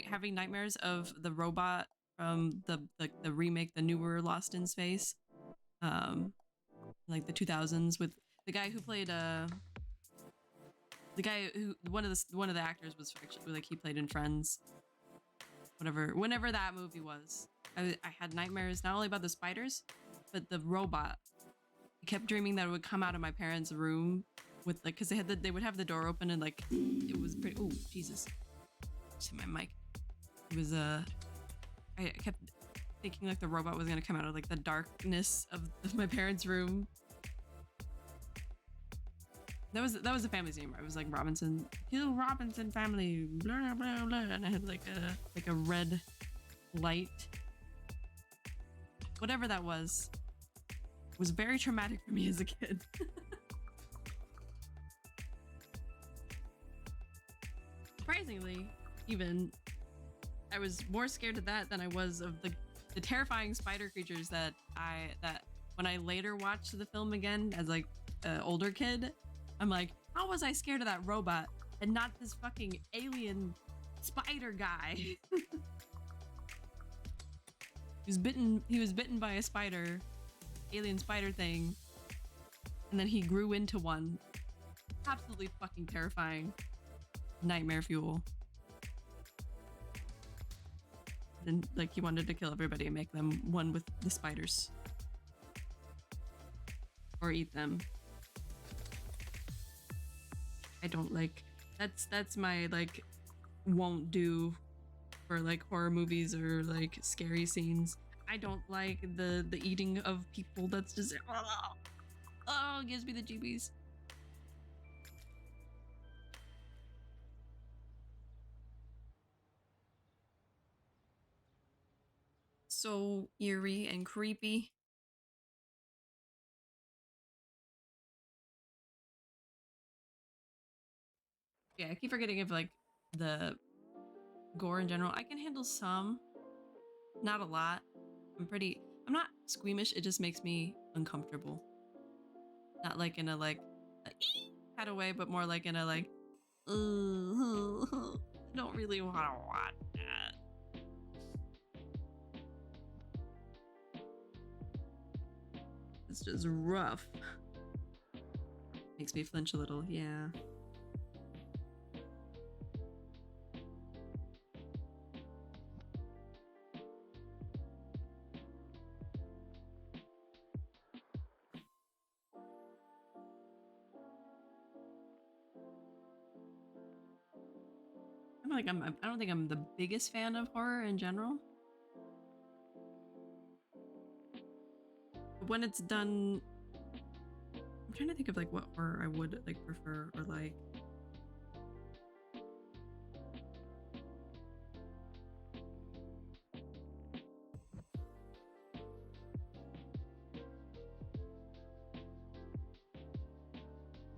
having nightmares of the robot from the remake, the newer Lost in Space, like the 2000s, with the guy who played the guy who one of the actors was actually like he played in Friends. Whenever that movie was, I had nightmares not only about the spiders, but the robot. I kept dreaming that it would come out of my parents' room with like, because they would have the door open and like it was pretty. Oh Jesus! Just hit my mic. It was I kept thinking like the robot was gonna come out of like the darkness of my parents' room. That was a family scene where I was like Robinson, kill Robinson family, blah blah blah, and I had like a red light. Whatever that was very traumatic for me as a kid. Surprisingly, even I was more scared of that than I was of the terrifying spider creatures that when I later watched the film again as like an older kid. I'm like, how was I scared of that robot and not this fucking alien spider guy? He was bitten by a spider, alien spider thing, and then he grew into one. Absolutely fucking terrifying. Nightmare fuel. And like he wanted to kill everybody and make them one with the spiders. Or eat them. I don't like that's my like won't do for like horror movies or like scary scenes. I don't like the eating of people. That's just it gives me the jeebies. So eerie and creepy. Yeah, I keep forgetting of like the gore in general. I can handle some, not a lot. I'm not squeamish, it just makes me uncomfortable. Not like in a like a kind of way, but more like in a like, I don't really want to watch that. It's just rough. Makes me flinch a little, yeah. I don't think I'm the biggest fan of horror in general. But when it's done, I'm trying to think of like what horror I would like prefer or like.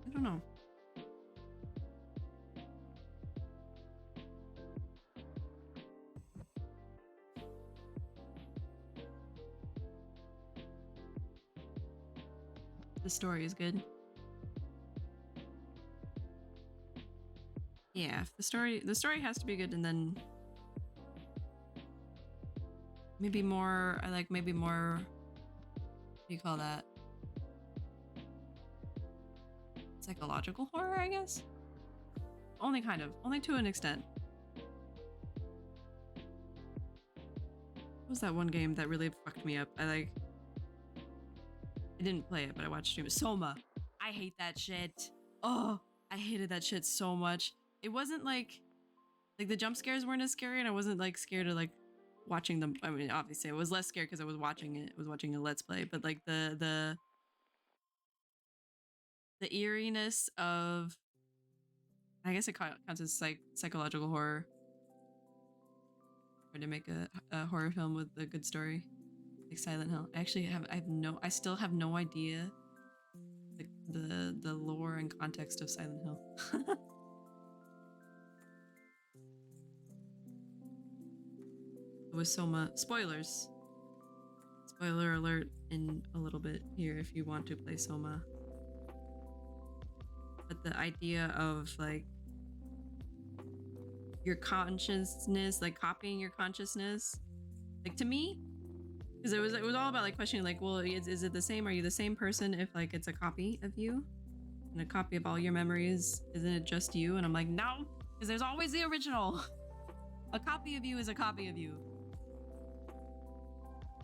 I don't know. The story is good. Yeah, if the story has to be good, and then maybe more. I like maybe more. What do you call that? Psychological horror, I guess. Only kind of, only to an extent. What was that one game that really fucked me up? I didn't play it, but I watched stream. Soma. I hate that shit. Oh, I hated that shit so much. It wasn't like the jump scares weren't as scary, and I wasn't like scared of like watching them. I mean, obviously, I was less scared because I was watching it. I was watching a let's play, but like the eeriness of, I guess it counts as psychological horror. Trying to make a horror film with a good story, like Silent Hill. I still have no idea the lore and context of Silent Hill. It was Soma. Spoilers. Spoiler alert in a little bit here if you want to play Soma. But the idea of like your consciousness, like copying your consciousness, like to me, because it was all about like questioning like, well, is it the same? Are you the same person if like it's a copy of you and a copy of all your memories? Isn't it just you? And I'm like, no, because there's always the original. A copy of you is a copy of you.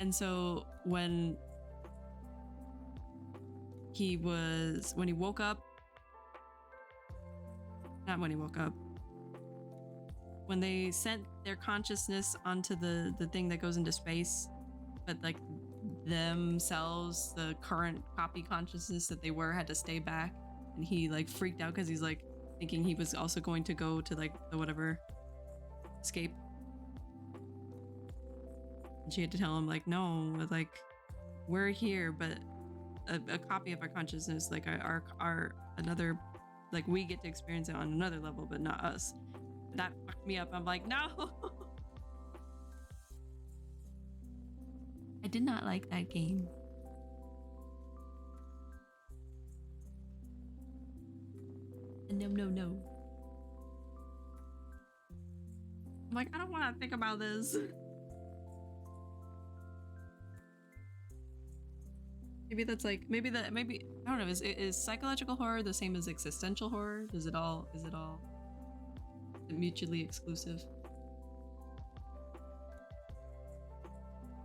And so when he woke up, not when he woke up, when they sent their consciousness onto the thing that goes into space, but like themselves, the current copy consciousness that they were, had to stay back, and he like freaked out because he's like thinking he was also going to go to like the whatever escape. And she had to tell him like, no, like we're here, but a copy of our consciousness, like our another, like we get to experience it on another level, but not us. That fucked me up. I'm like, no. I did not like that game. No. I'm like, I don't want to think about this. Maybe that's like, maybe I don't know. Is psychological horror the same as existential horror? Is it all mutually exclusive?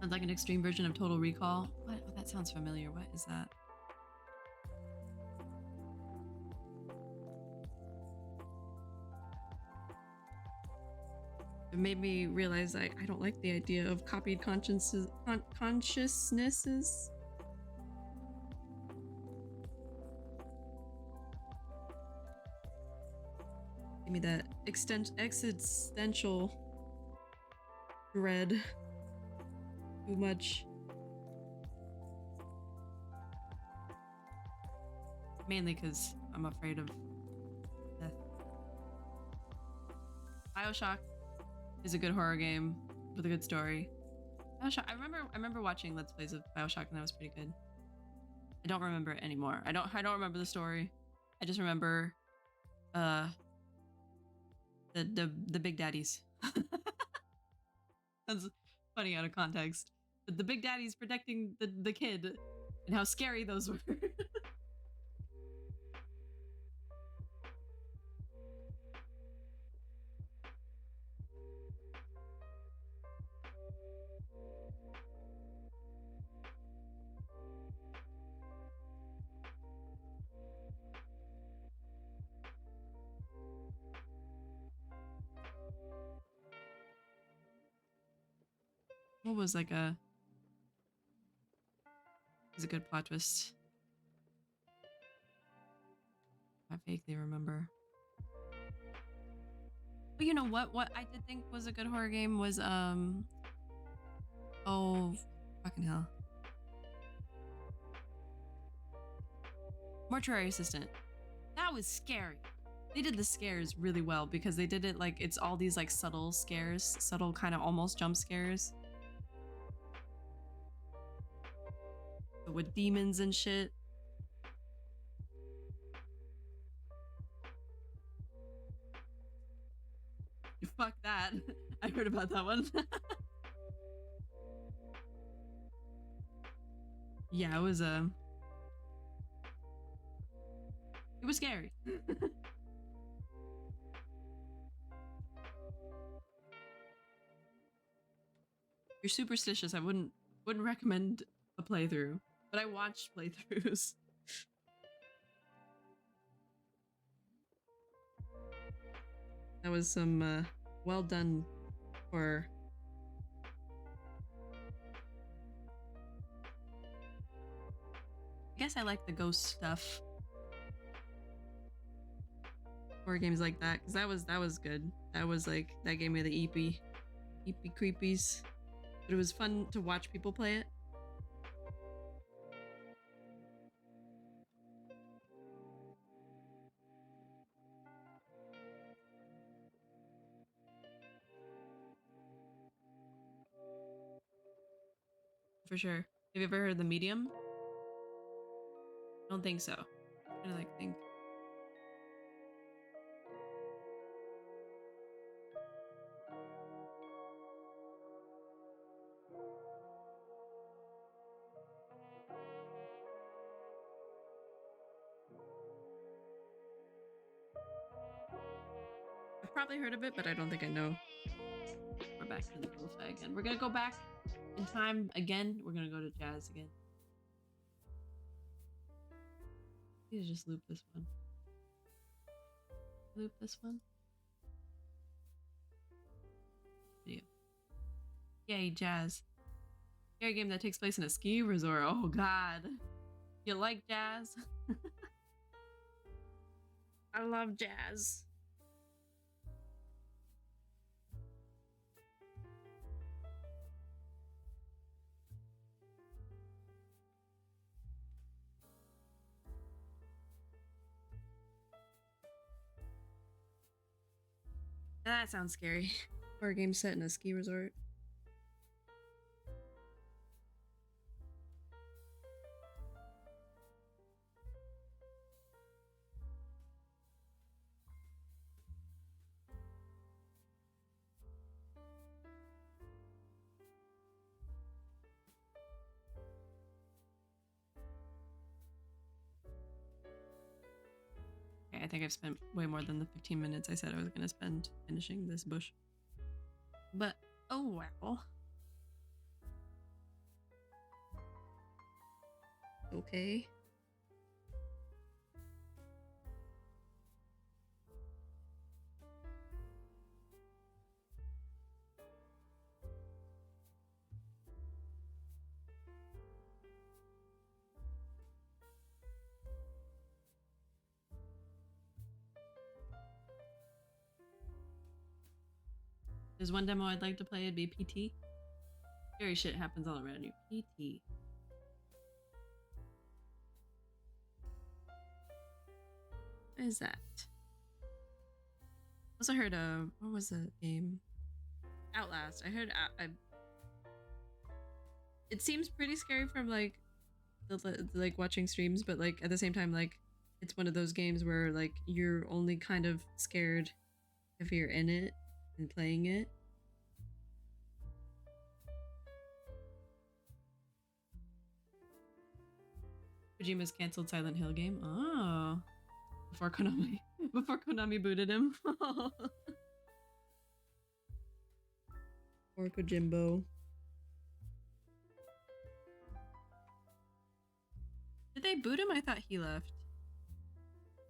Sounds like an extreme version of Total Recall. What? Oh, that sounds familiar. What is that? It made me realize I don't like the idea of copied consciousnesses. Give me that existential dread. Too much. Mainly because I'm afraid of death. BioShock is a good horror game with a good story. BioShock, I remember watching Let's Plays of BioShock and that was pretty good. I don't remember it anymore. I don't remember the story. I just remember the big daddies. That's funny out of context. But the big daddies protecting the kid and how scary those were. What was like a... It was a good plot twist. I vaguely remember. But you know what? What I did think was a good horror game was oh, fucking hell. Mortuary Assistant. That was scary. They did the scares really well because they did it like it's all these like subtle scares, subtle kind of almost jump scares. But with demons and shit. Fuck that. I heard about that one. Yeah, it was it was scary. You're superstitious. I wouldn't recommend a playthrough, but I watched playthroughs. That was some well done horror. I guess I like the ghost stuff. Horror games like that, because that was good. That was like, that gave me the eepy creepies. But it was fun to watch people play it. For sure. Have you ever heard of The Medium? I don't think so. I'm trying to like think. I've probably heard of it, but I don't think I know. We're back to the lo-fi again. We're gonna go back in time again. We're gonna go to jazz again. I need to just loop this one. Loop this one. Video. Yay, jazz. Scary game that takes place in a ski resort. Oh god. You like jazz? I love jazz. That sounds scary. Horror game set in a ski resort. I think I've spent way more than the 15 minutes I said I was going to spend finishing this bush. But, oh well. Okay. There's one demo I'd like to play, it'd be PT. Scary shit happens all around you. PT. What is that? Also heard what was the game? Outlast. I heard it seems pretty scary from like like watching streams, but like at the same time, like it's one of those games where like you're only kind of scared if you're in it and playing it. Kojima's canceled Silent Hill game. Oh, before Konami booted him. Poor Kojimbo. Did they boot him? I thought he left.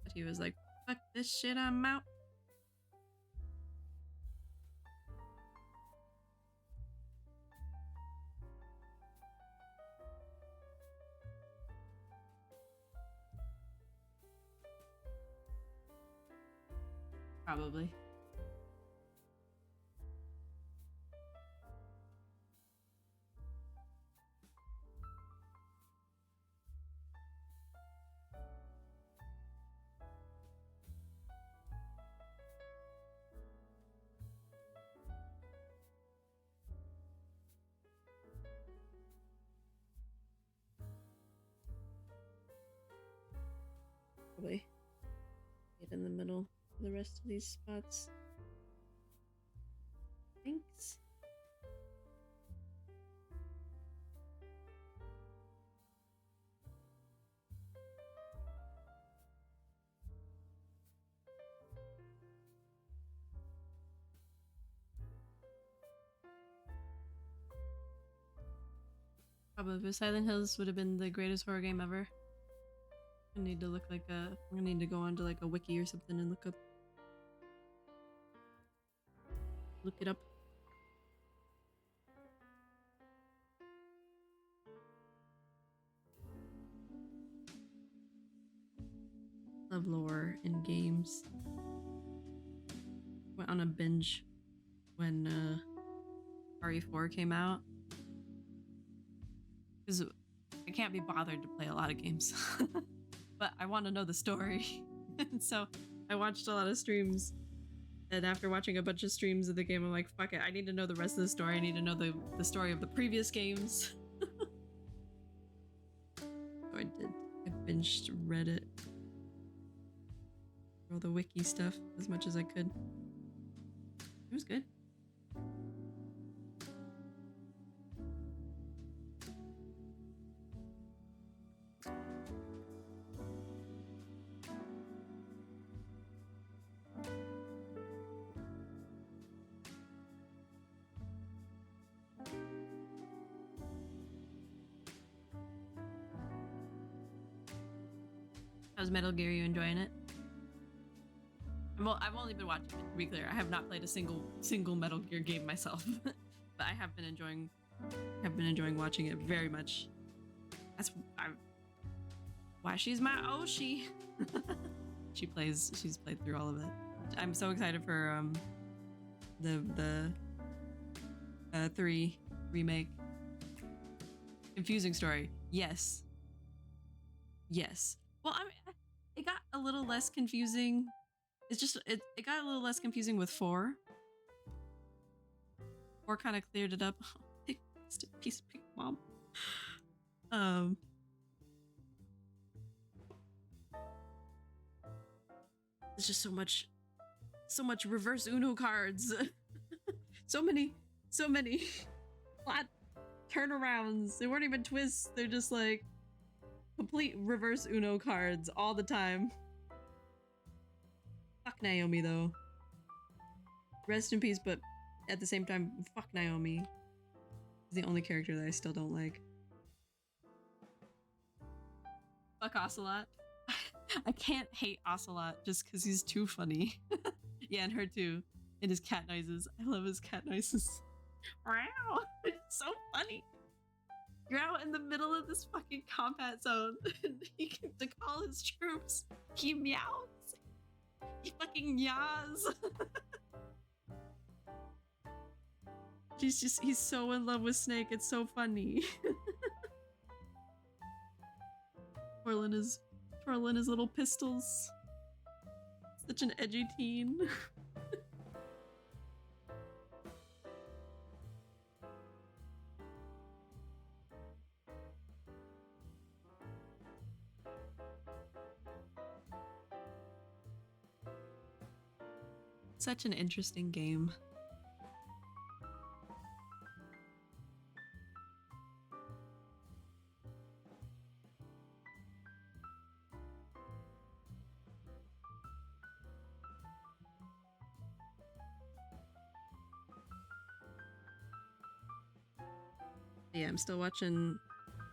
But he was like, fuck this shit, I'm out. Probably. Probably. Get in the middle for the rest of these spots. Thanks. Probably Silent Hills would have been the greatest horror game ever. I need to look like I'm gonna need to go onto like a wiki or something and look it up. Love lore in games. Went on a binge when RE4 came out. Because I can't be bothered to play a lot of games. But I want to know the story. And so I watched a lot of streams. And after watching a bunch of streams of the game, I'm like, fuck it, I need to know the rest of the story. I need to know the story of the previous games. So I did. I binged Reddit. All the wiki stuff as much as I could. It was good. How's Metal Gear? You enjoying it? Well, I've only been watching it, to be clear. I have not played a single Metal Gear game myself. But I have been enjoying watching it very much. That's why she's my Oshi. She's played through all of it. I'm so excited for the 3 remake. Confusing story. Yes. Well, I mean, it got a little less confusing. It's just it got a little less confusing with 4. 4 kind of cleared it up. Just a piece of pig mom. There's just so much reverse Uno cards. so many plot turnarounds. They weren't even twists. They're just like complete reverse Uno cards all the time. Fuck Naomi though. Rest in peace, but at the same time, fuck Naomi. She's the only character that I still don't like. Fuck Ocelot. I can't hate Ocelot just because he's too funny. Yeah, and her too. And his cat noises. I love his cat noises. Wow, it's so funny. You're out in the middle of this fucking combat zone. And he can to call his troops. He meows. He fucking yaws. He's so in love with Snake. It's so funny. twirling his little pistols. Such an edgy teen. Such an interesting game. Yeah, I'm still watching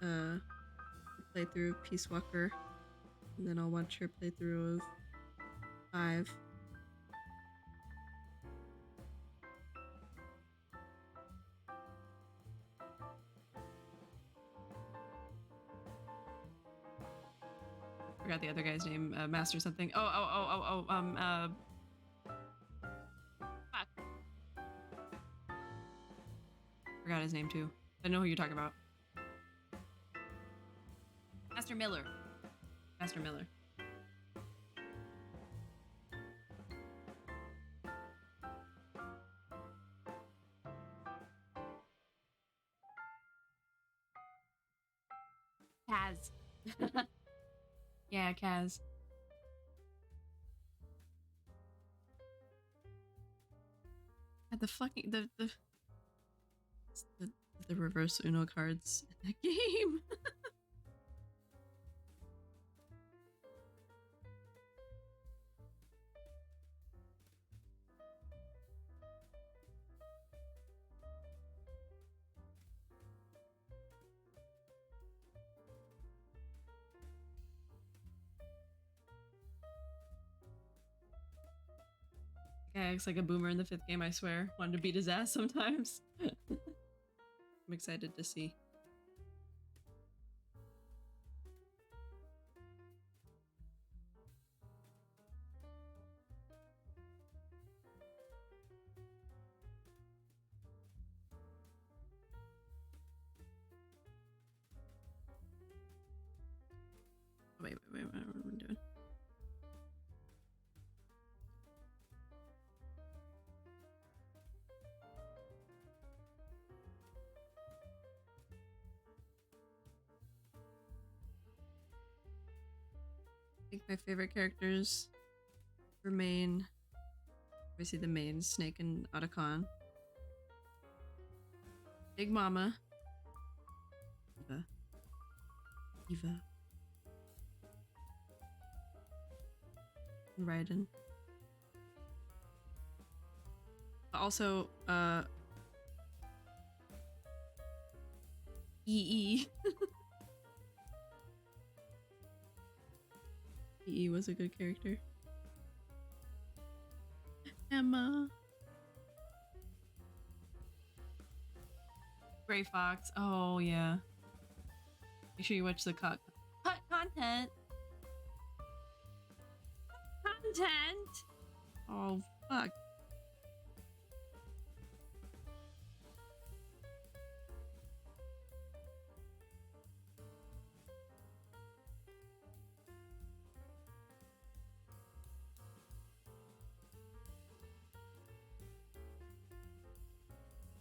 the playthrough of Peace Walker, and then I'll watch her playthrough of 5. Forgot the other guy's name, Master something. Fuck. Forgot his name too. I know who you're talking about. Master Miller. Master Miller. Kaz. Yeah, Kaz. The fucking the reverse Uno cards in that game. Guy acts like a boomer in the 5th game, I swear. Wanted to beat his ass sometimes. I'm excited to see. Wait, what am I doing? I think my favorite characters remain obviously the main, Snake and Otacon. Big Mama. Eva. And Raiden. Also, EE. EE was a good character. Emma. Gray Fox. Oh, yeah. Make sure you watch the content. Content! Oh, fuck.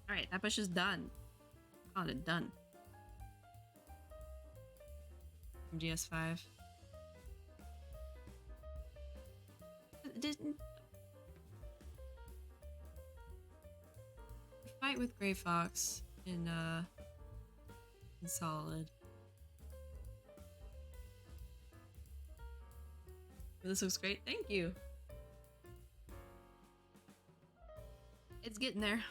Alright, that push is done. Called it done. From GS5. Didn't... Fight with Gray Fox in Solid. This looks great. Thank you. It's getting there.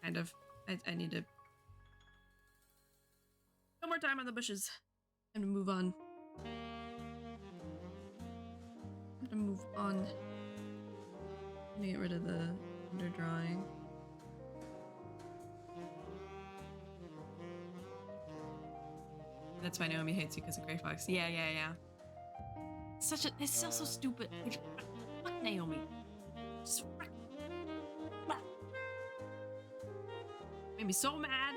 Kind of. I need to time on the bushes. Time to move on. Time to move on. I'm gonna get rid of the under drawing. That's why Naomi hates you because of Gray Fox. Yeah. It's still so stupid. Fuck Naomi. Just fuck. Made me so mad.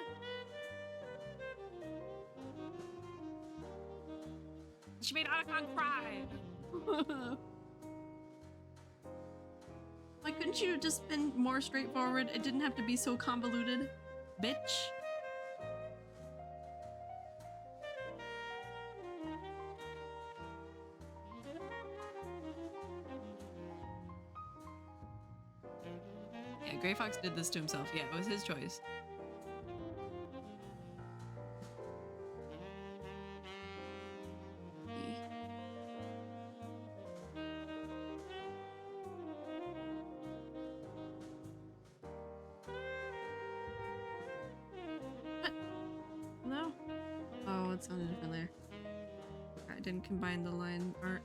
She made Otacon cry. Why couldn't you have just been more straightforward? It didn't have to be so convoluted. Bitch. Yeah, Gray Fox did this to himself. Yeah, it was his choice. Hello? Oh, it sounded different there. I didn't combine the line art.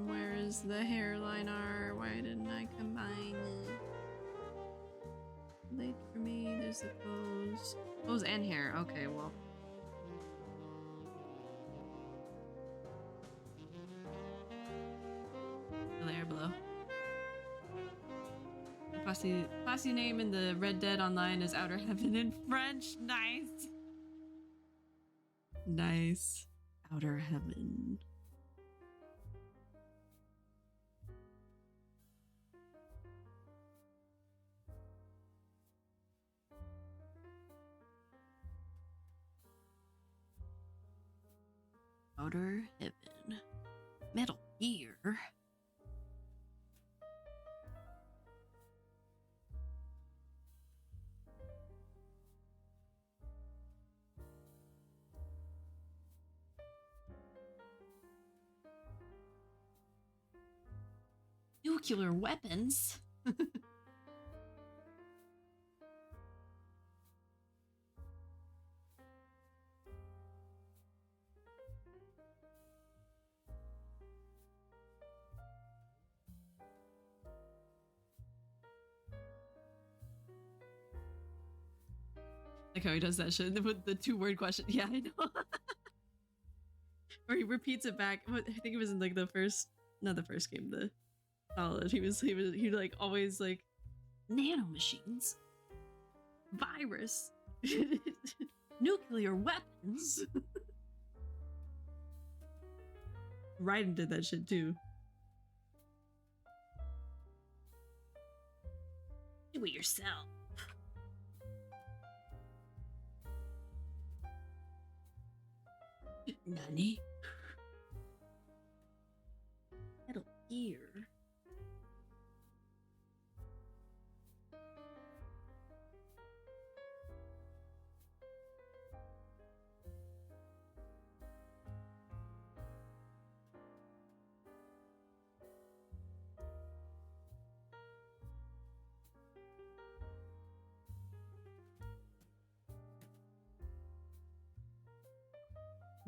Where's the hairline art? Why didn't I combine it? Late for me, there's the pose. Pose and hair, okay, well. The layer below. The Posse name in the Red Dead Online is Outer Heaven in French. Nice. Nice. Outer Heaven. Outer Heaven. Metal Gear. Nuclear weapons? Like how he does that shit with the 2-word question. Yeah, I know. Or he repeats it back. I think it was in like the first, not the first game, the Solid. He like always like nanomachines, virus, nuclear weapons. Raiden did that shit too. Do it yourself. Nani? Metal Gear.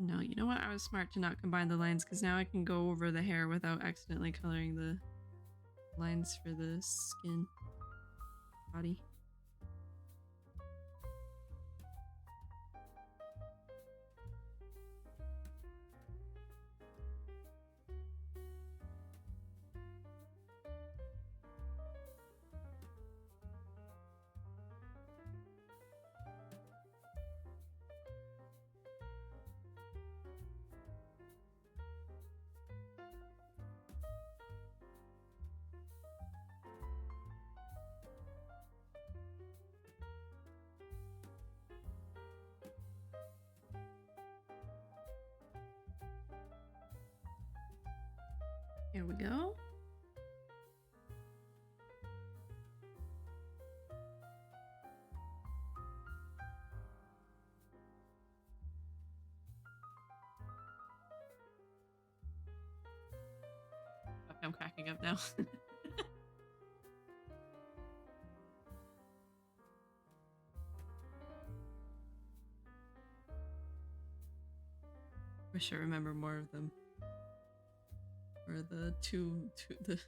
No, you know what? I was smart to not combine the lines because now I can go over the hair without accidentally coloring the lines for the skin body. Here we go. cracking up now. Wish I remember more of them. Or the the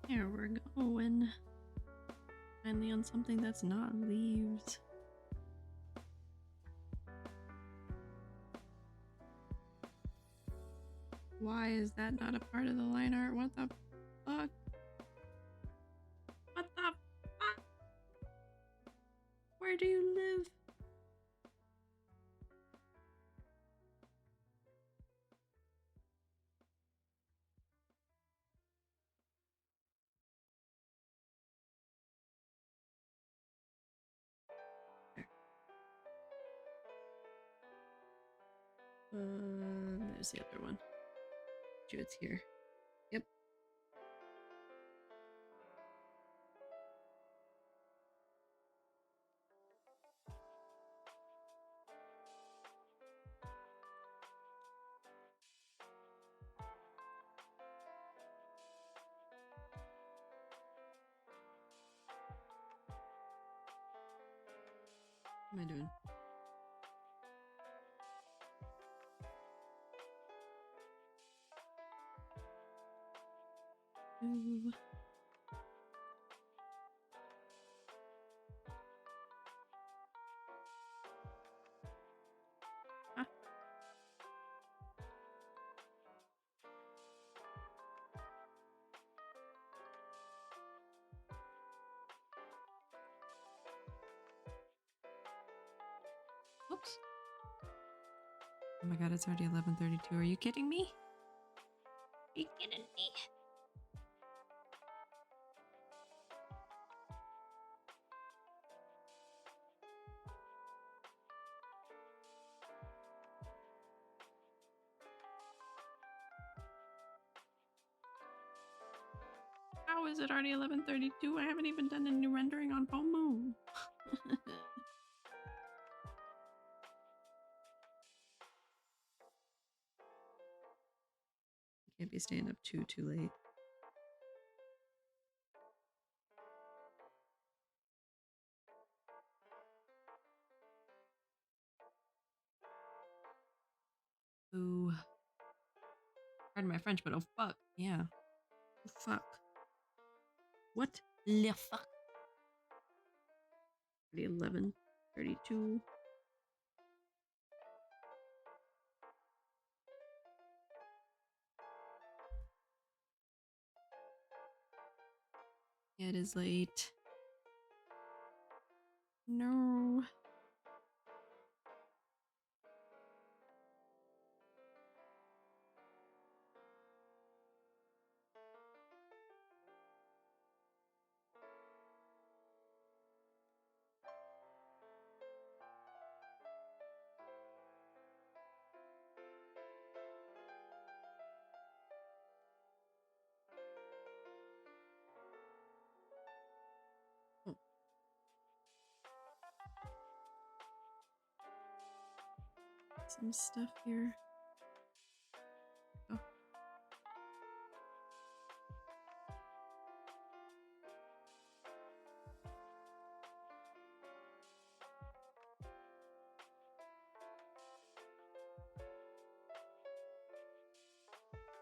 There we're going. Finally on something that's not leaves. Why is that not a part of the line art? What the fuck? What the fuck? Where do you live? There's the other one. It's here. Yep. What am I doing? Ooh. Ah. Oh my god, it's already 11:32. Are you kidding me? Are you kidding me? How is it already 11:32? I haven't even done any rendering on Pomu. Can't be staying up too late. Ooh. Pardon my French, but oh fuck. Yeah. Oh fuck. What the fuck? 11:32. Yeah, it is late. No. Oh. Some stuff here. Oh.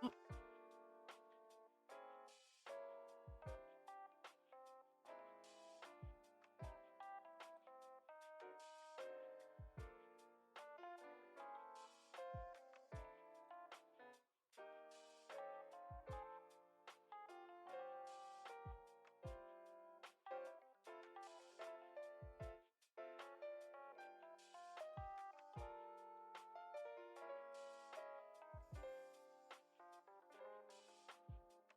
Oh.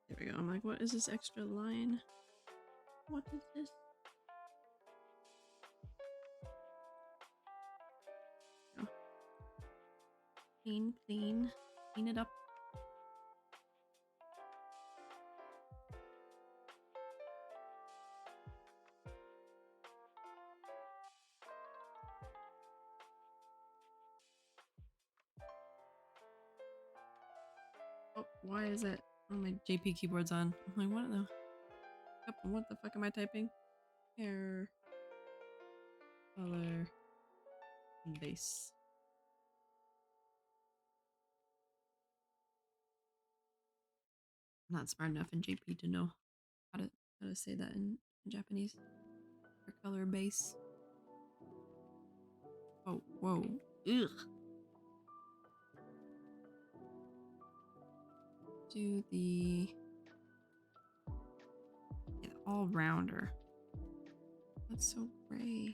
There we go. I'm like, what is this extra line? What is this? Oh. Clean, clean. Clean it up. Oh, why is it? Oh, my JP keyboard's on. I'm like, what the fuck am I typing? Hair, color, base. I'm not smart enough in JP to know how to say that in Japanese. Hair color base. Oh, whoa. Ugh. Do the all rounder. That's so gray.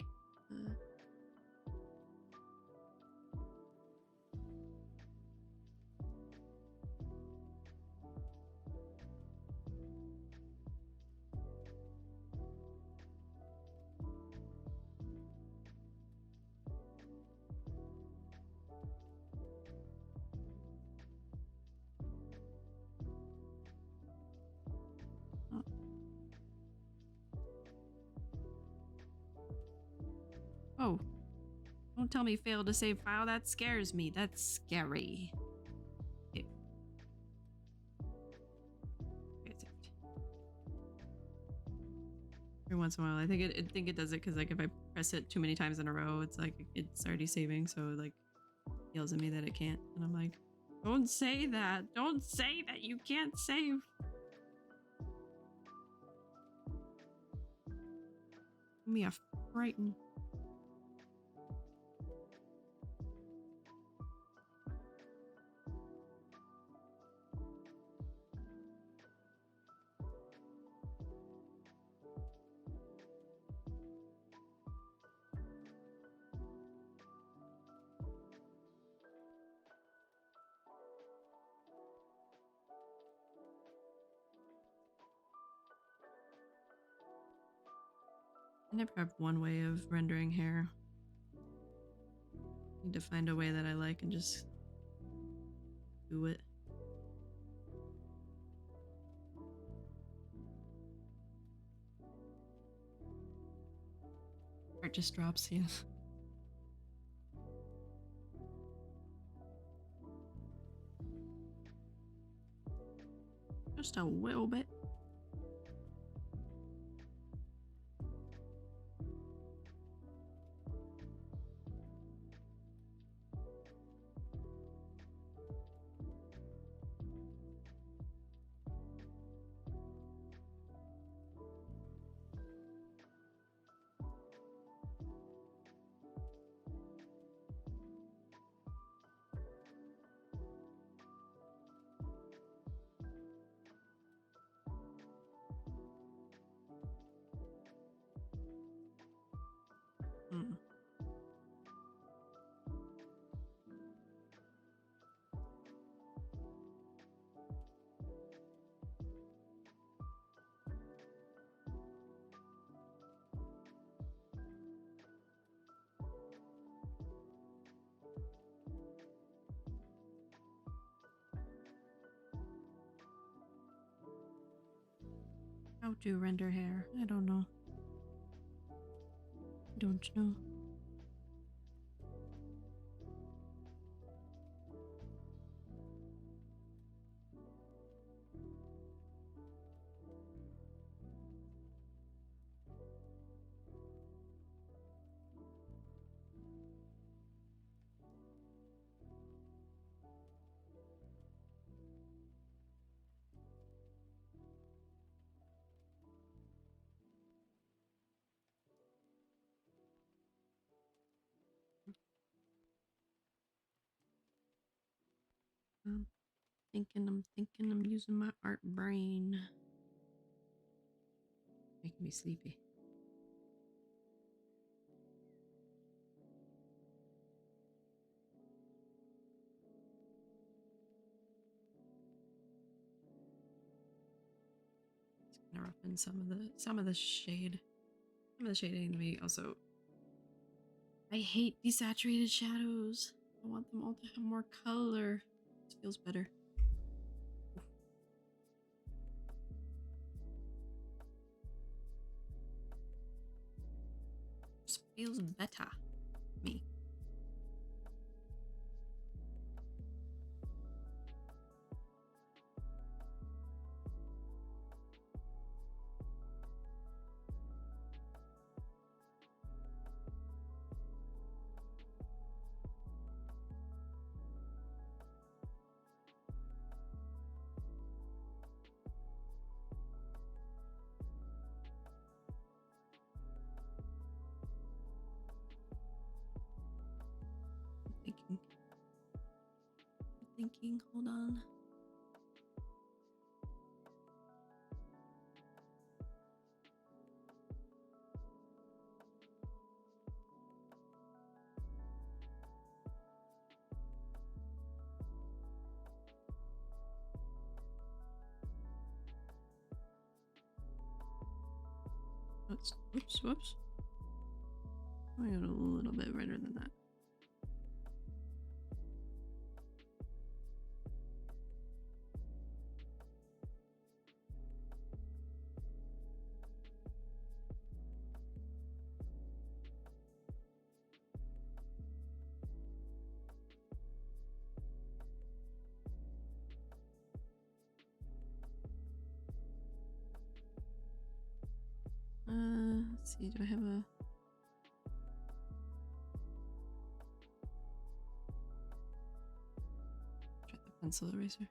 Oh. Don't tell me failed to save file. That scares me. That's scary. Okay. Every once in a while, I think it does it because like if I press it too many times in a row, it's like it's already saving, so it like yells at me that it can't, and I'm like, don't say that. Don't say that you can't save. Give me a frighten. I never have one way of rendering hair. Need to find a way that I like and just do it. Heart just drops, yeah. Just a little bit. Hmm. How to render hair? I don't know. Don't know. I'm thinking I'm using my art brain. Making me sleepy. It's gonna roughen some of the shade. Some of the shading to me also. I hate desaturated shadows. I want them all to have more color. This feels better. This feels better. Me. Thinking, hold on. Whoops. I got a little bit redder than that. Let's see, do I have a... Try the pencil eraser.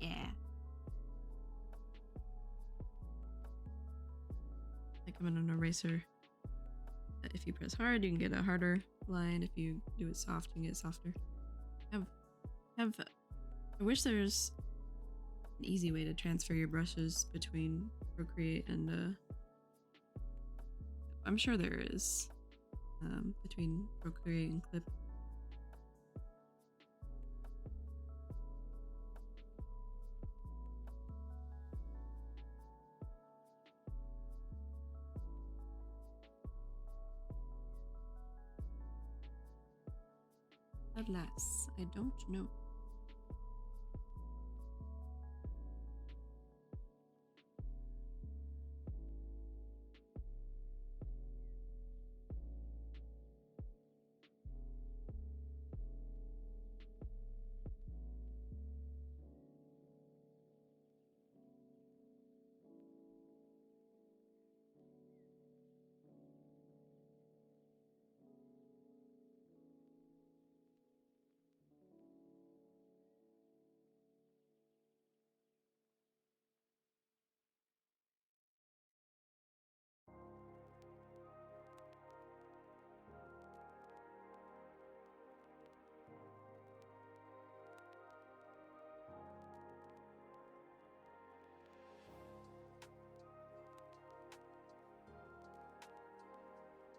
Yeah. Like I'm in an eraser. If you press hard, you can get a harder line. If you do it soft, you can get softer. I wish there's an easy way to transfer your brushes between Procreate and I'm sure there is between Procreate and Clip. Alas, I don't know.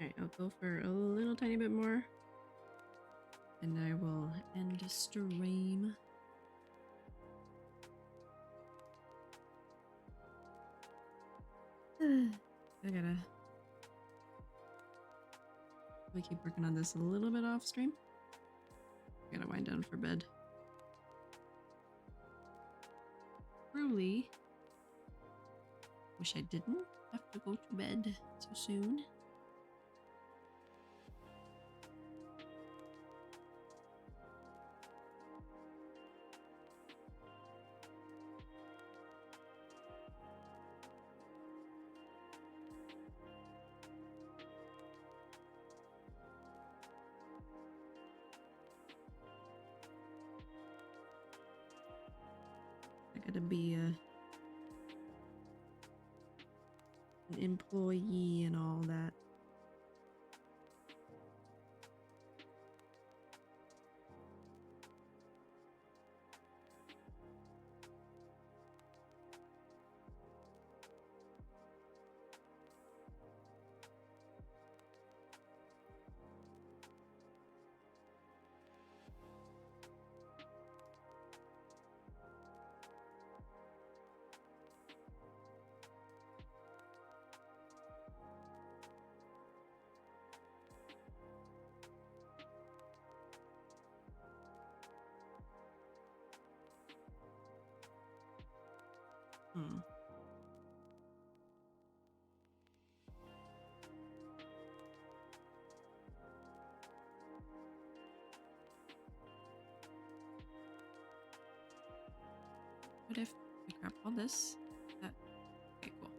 Alright, I'll go for a little tiny bit more. And I will end stream. We keep working on this a little bit off stream. I gotta wind down for bed. Truly wish I didn't have to go to bed so soon. I gotta be an employee and all that. What if I grab all this? That okay, cool.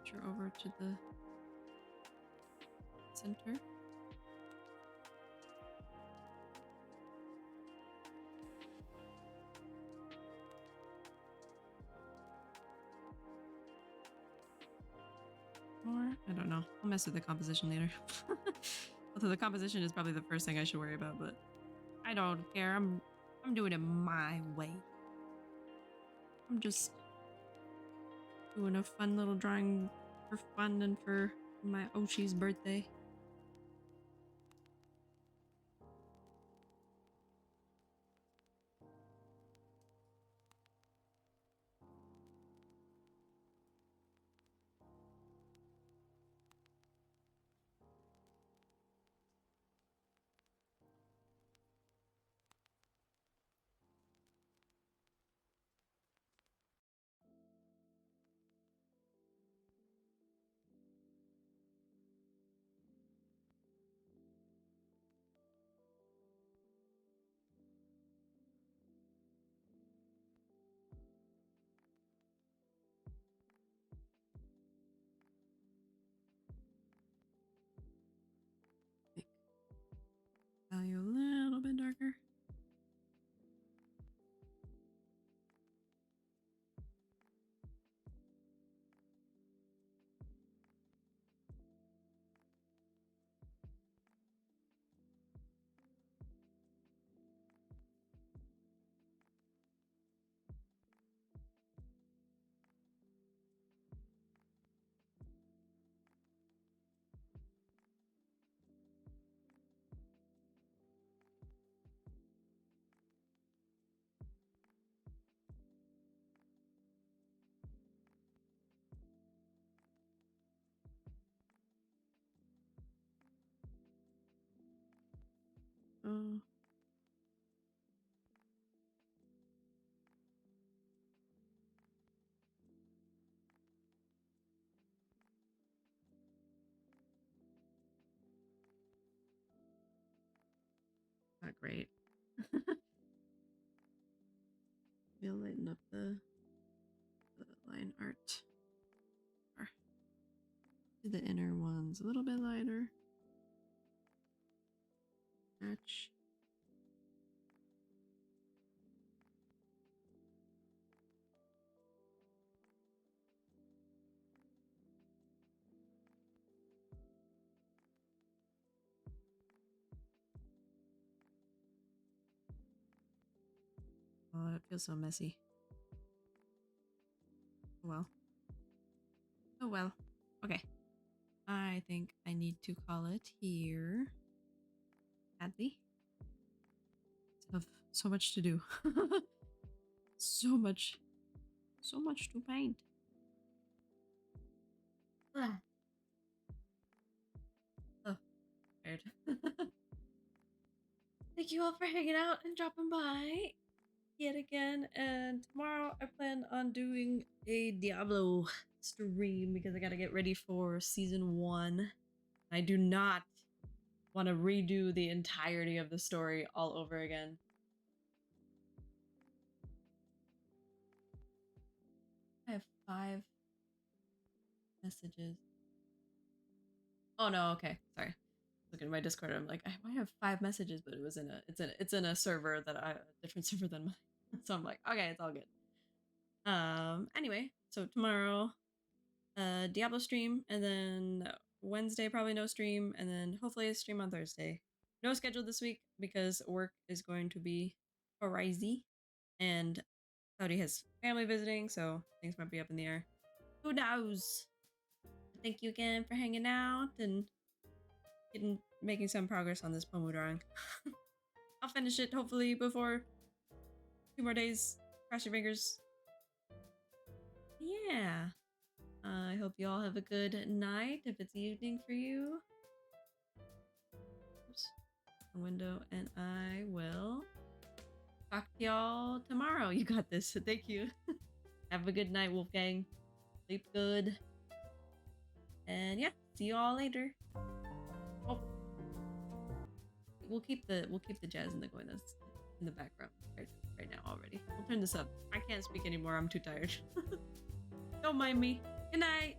Sure, over to the center. Or I don't know. I'll mess with the composition later. Although the composition is probably the first thing I should worry about, but I don't care. I'm doing it my way. I'm just doing a fun little drawing for fun and for my Oshi's birthday. Oh. Not great. We'll lighten up the line art. Do the inner ones a little bit lighter. Match. Oh, it feels so messy. Oh well. Oh well. Okay. I think I need to call it here. Sadly. I have so much to do. So much. So much to paint. Ah. Oh, tired. Thank you all for hanging out and dropping by yet again. And tomorrow I plan on doing a Diablo stream because I gotta get ready for season 1. I do not want to redo the entirety of the story all over again. I have 5 messages. Oh no, okay, sorry. Looking at my Discord, I'm like, I might have 5 messages, but it was in a it's in a server that a different server than mine. So I'm like, okay, it's all good. Anyway, so tomorrow, Diablo stream, and then Wednesday probably no stream, and then hopefully a stream on Thursday. No schedule this week because work is going to be crazy, and Cloudy has family visiting, so things might be up in the air. Who knows? Thank you again for hanging out and making some progress on this Pomu drawing. I'll finish it hopefully before 2 more days. Cross your fingers. Yeah. I hope you all have a good night if it's evening for you. Oops. Window, and I will talk to y'all tomorrow. You got this. Thank you. Have a good night, Wolfgang. Sleep good. And yeah, see you all later. Oh, we'll keep the jazz going that's in the background right now already. We'll turn this up. I can't speak anymore. I'm too tired. Don't mind me. Good night.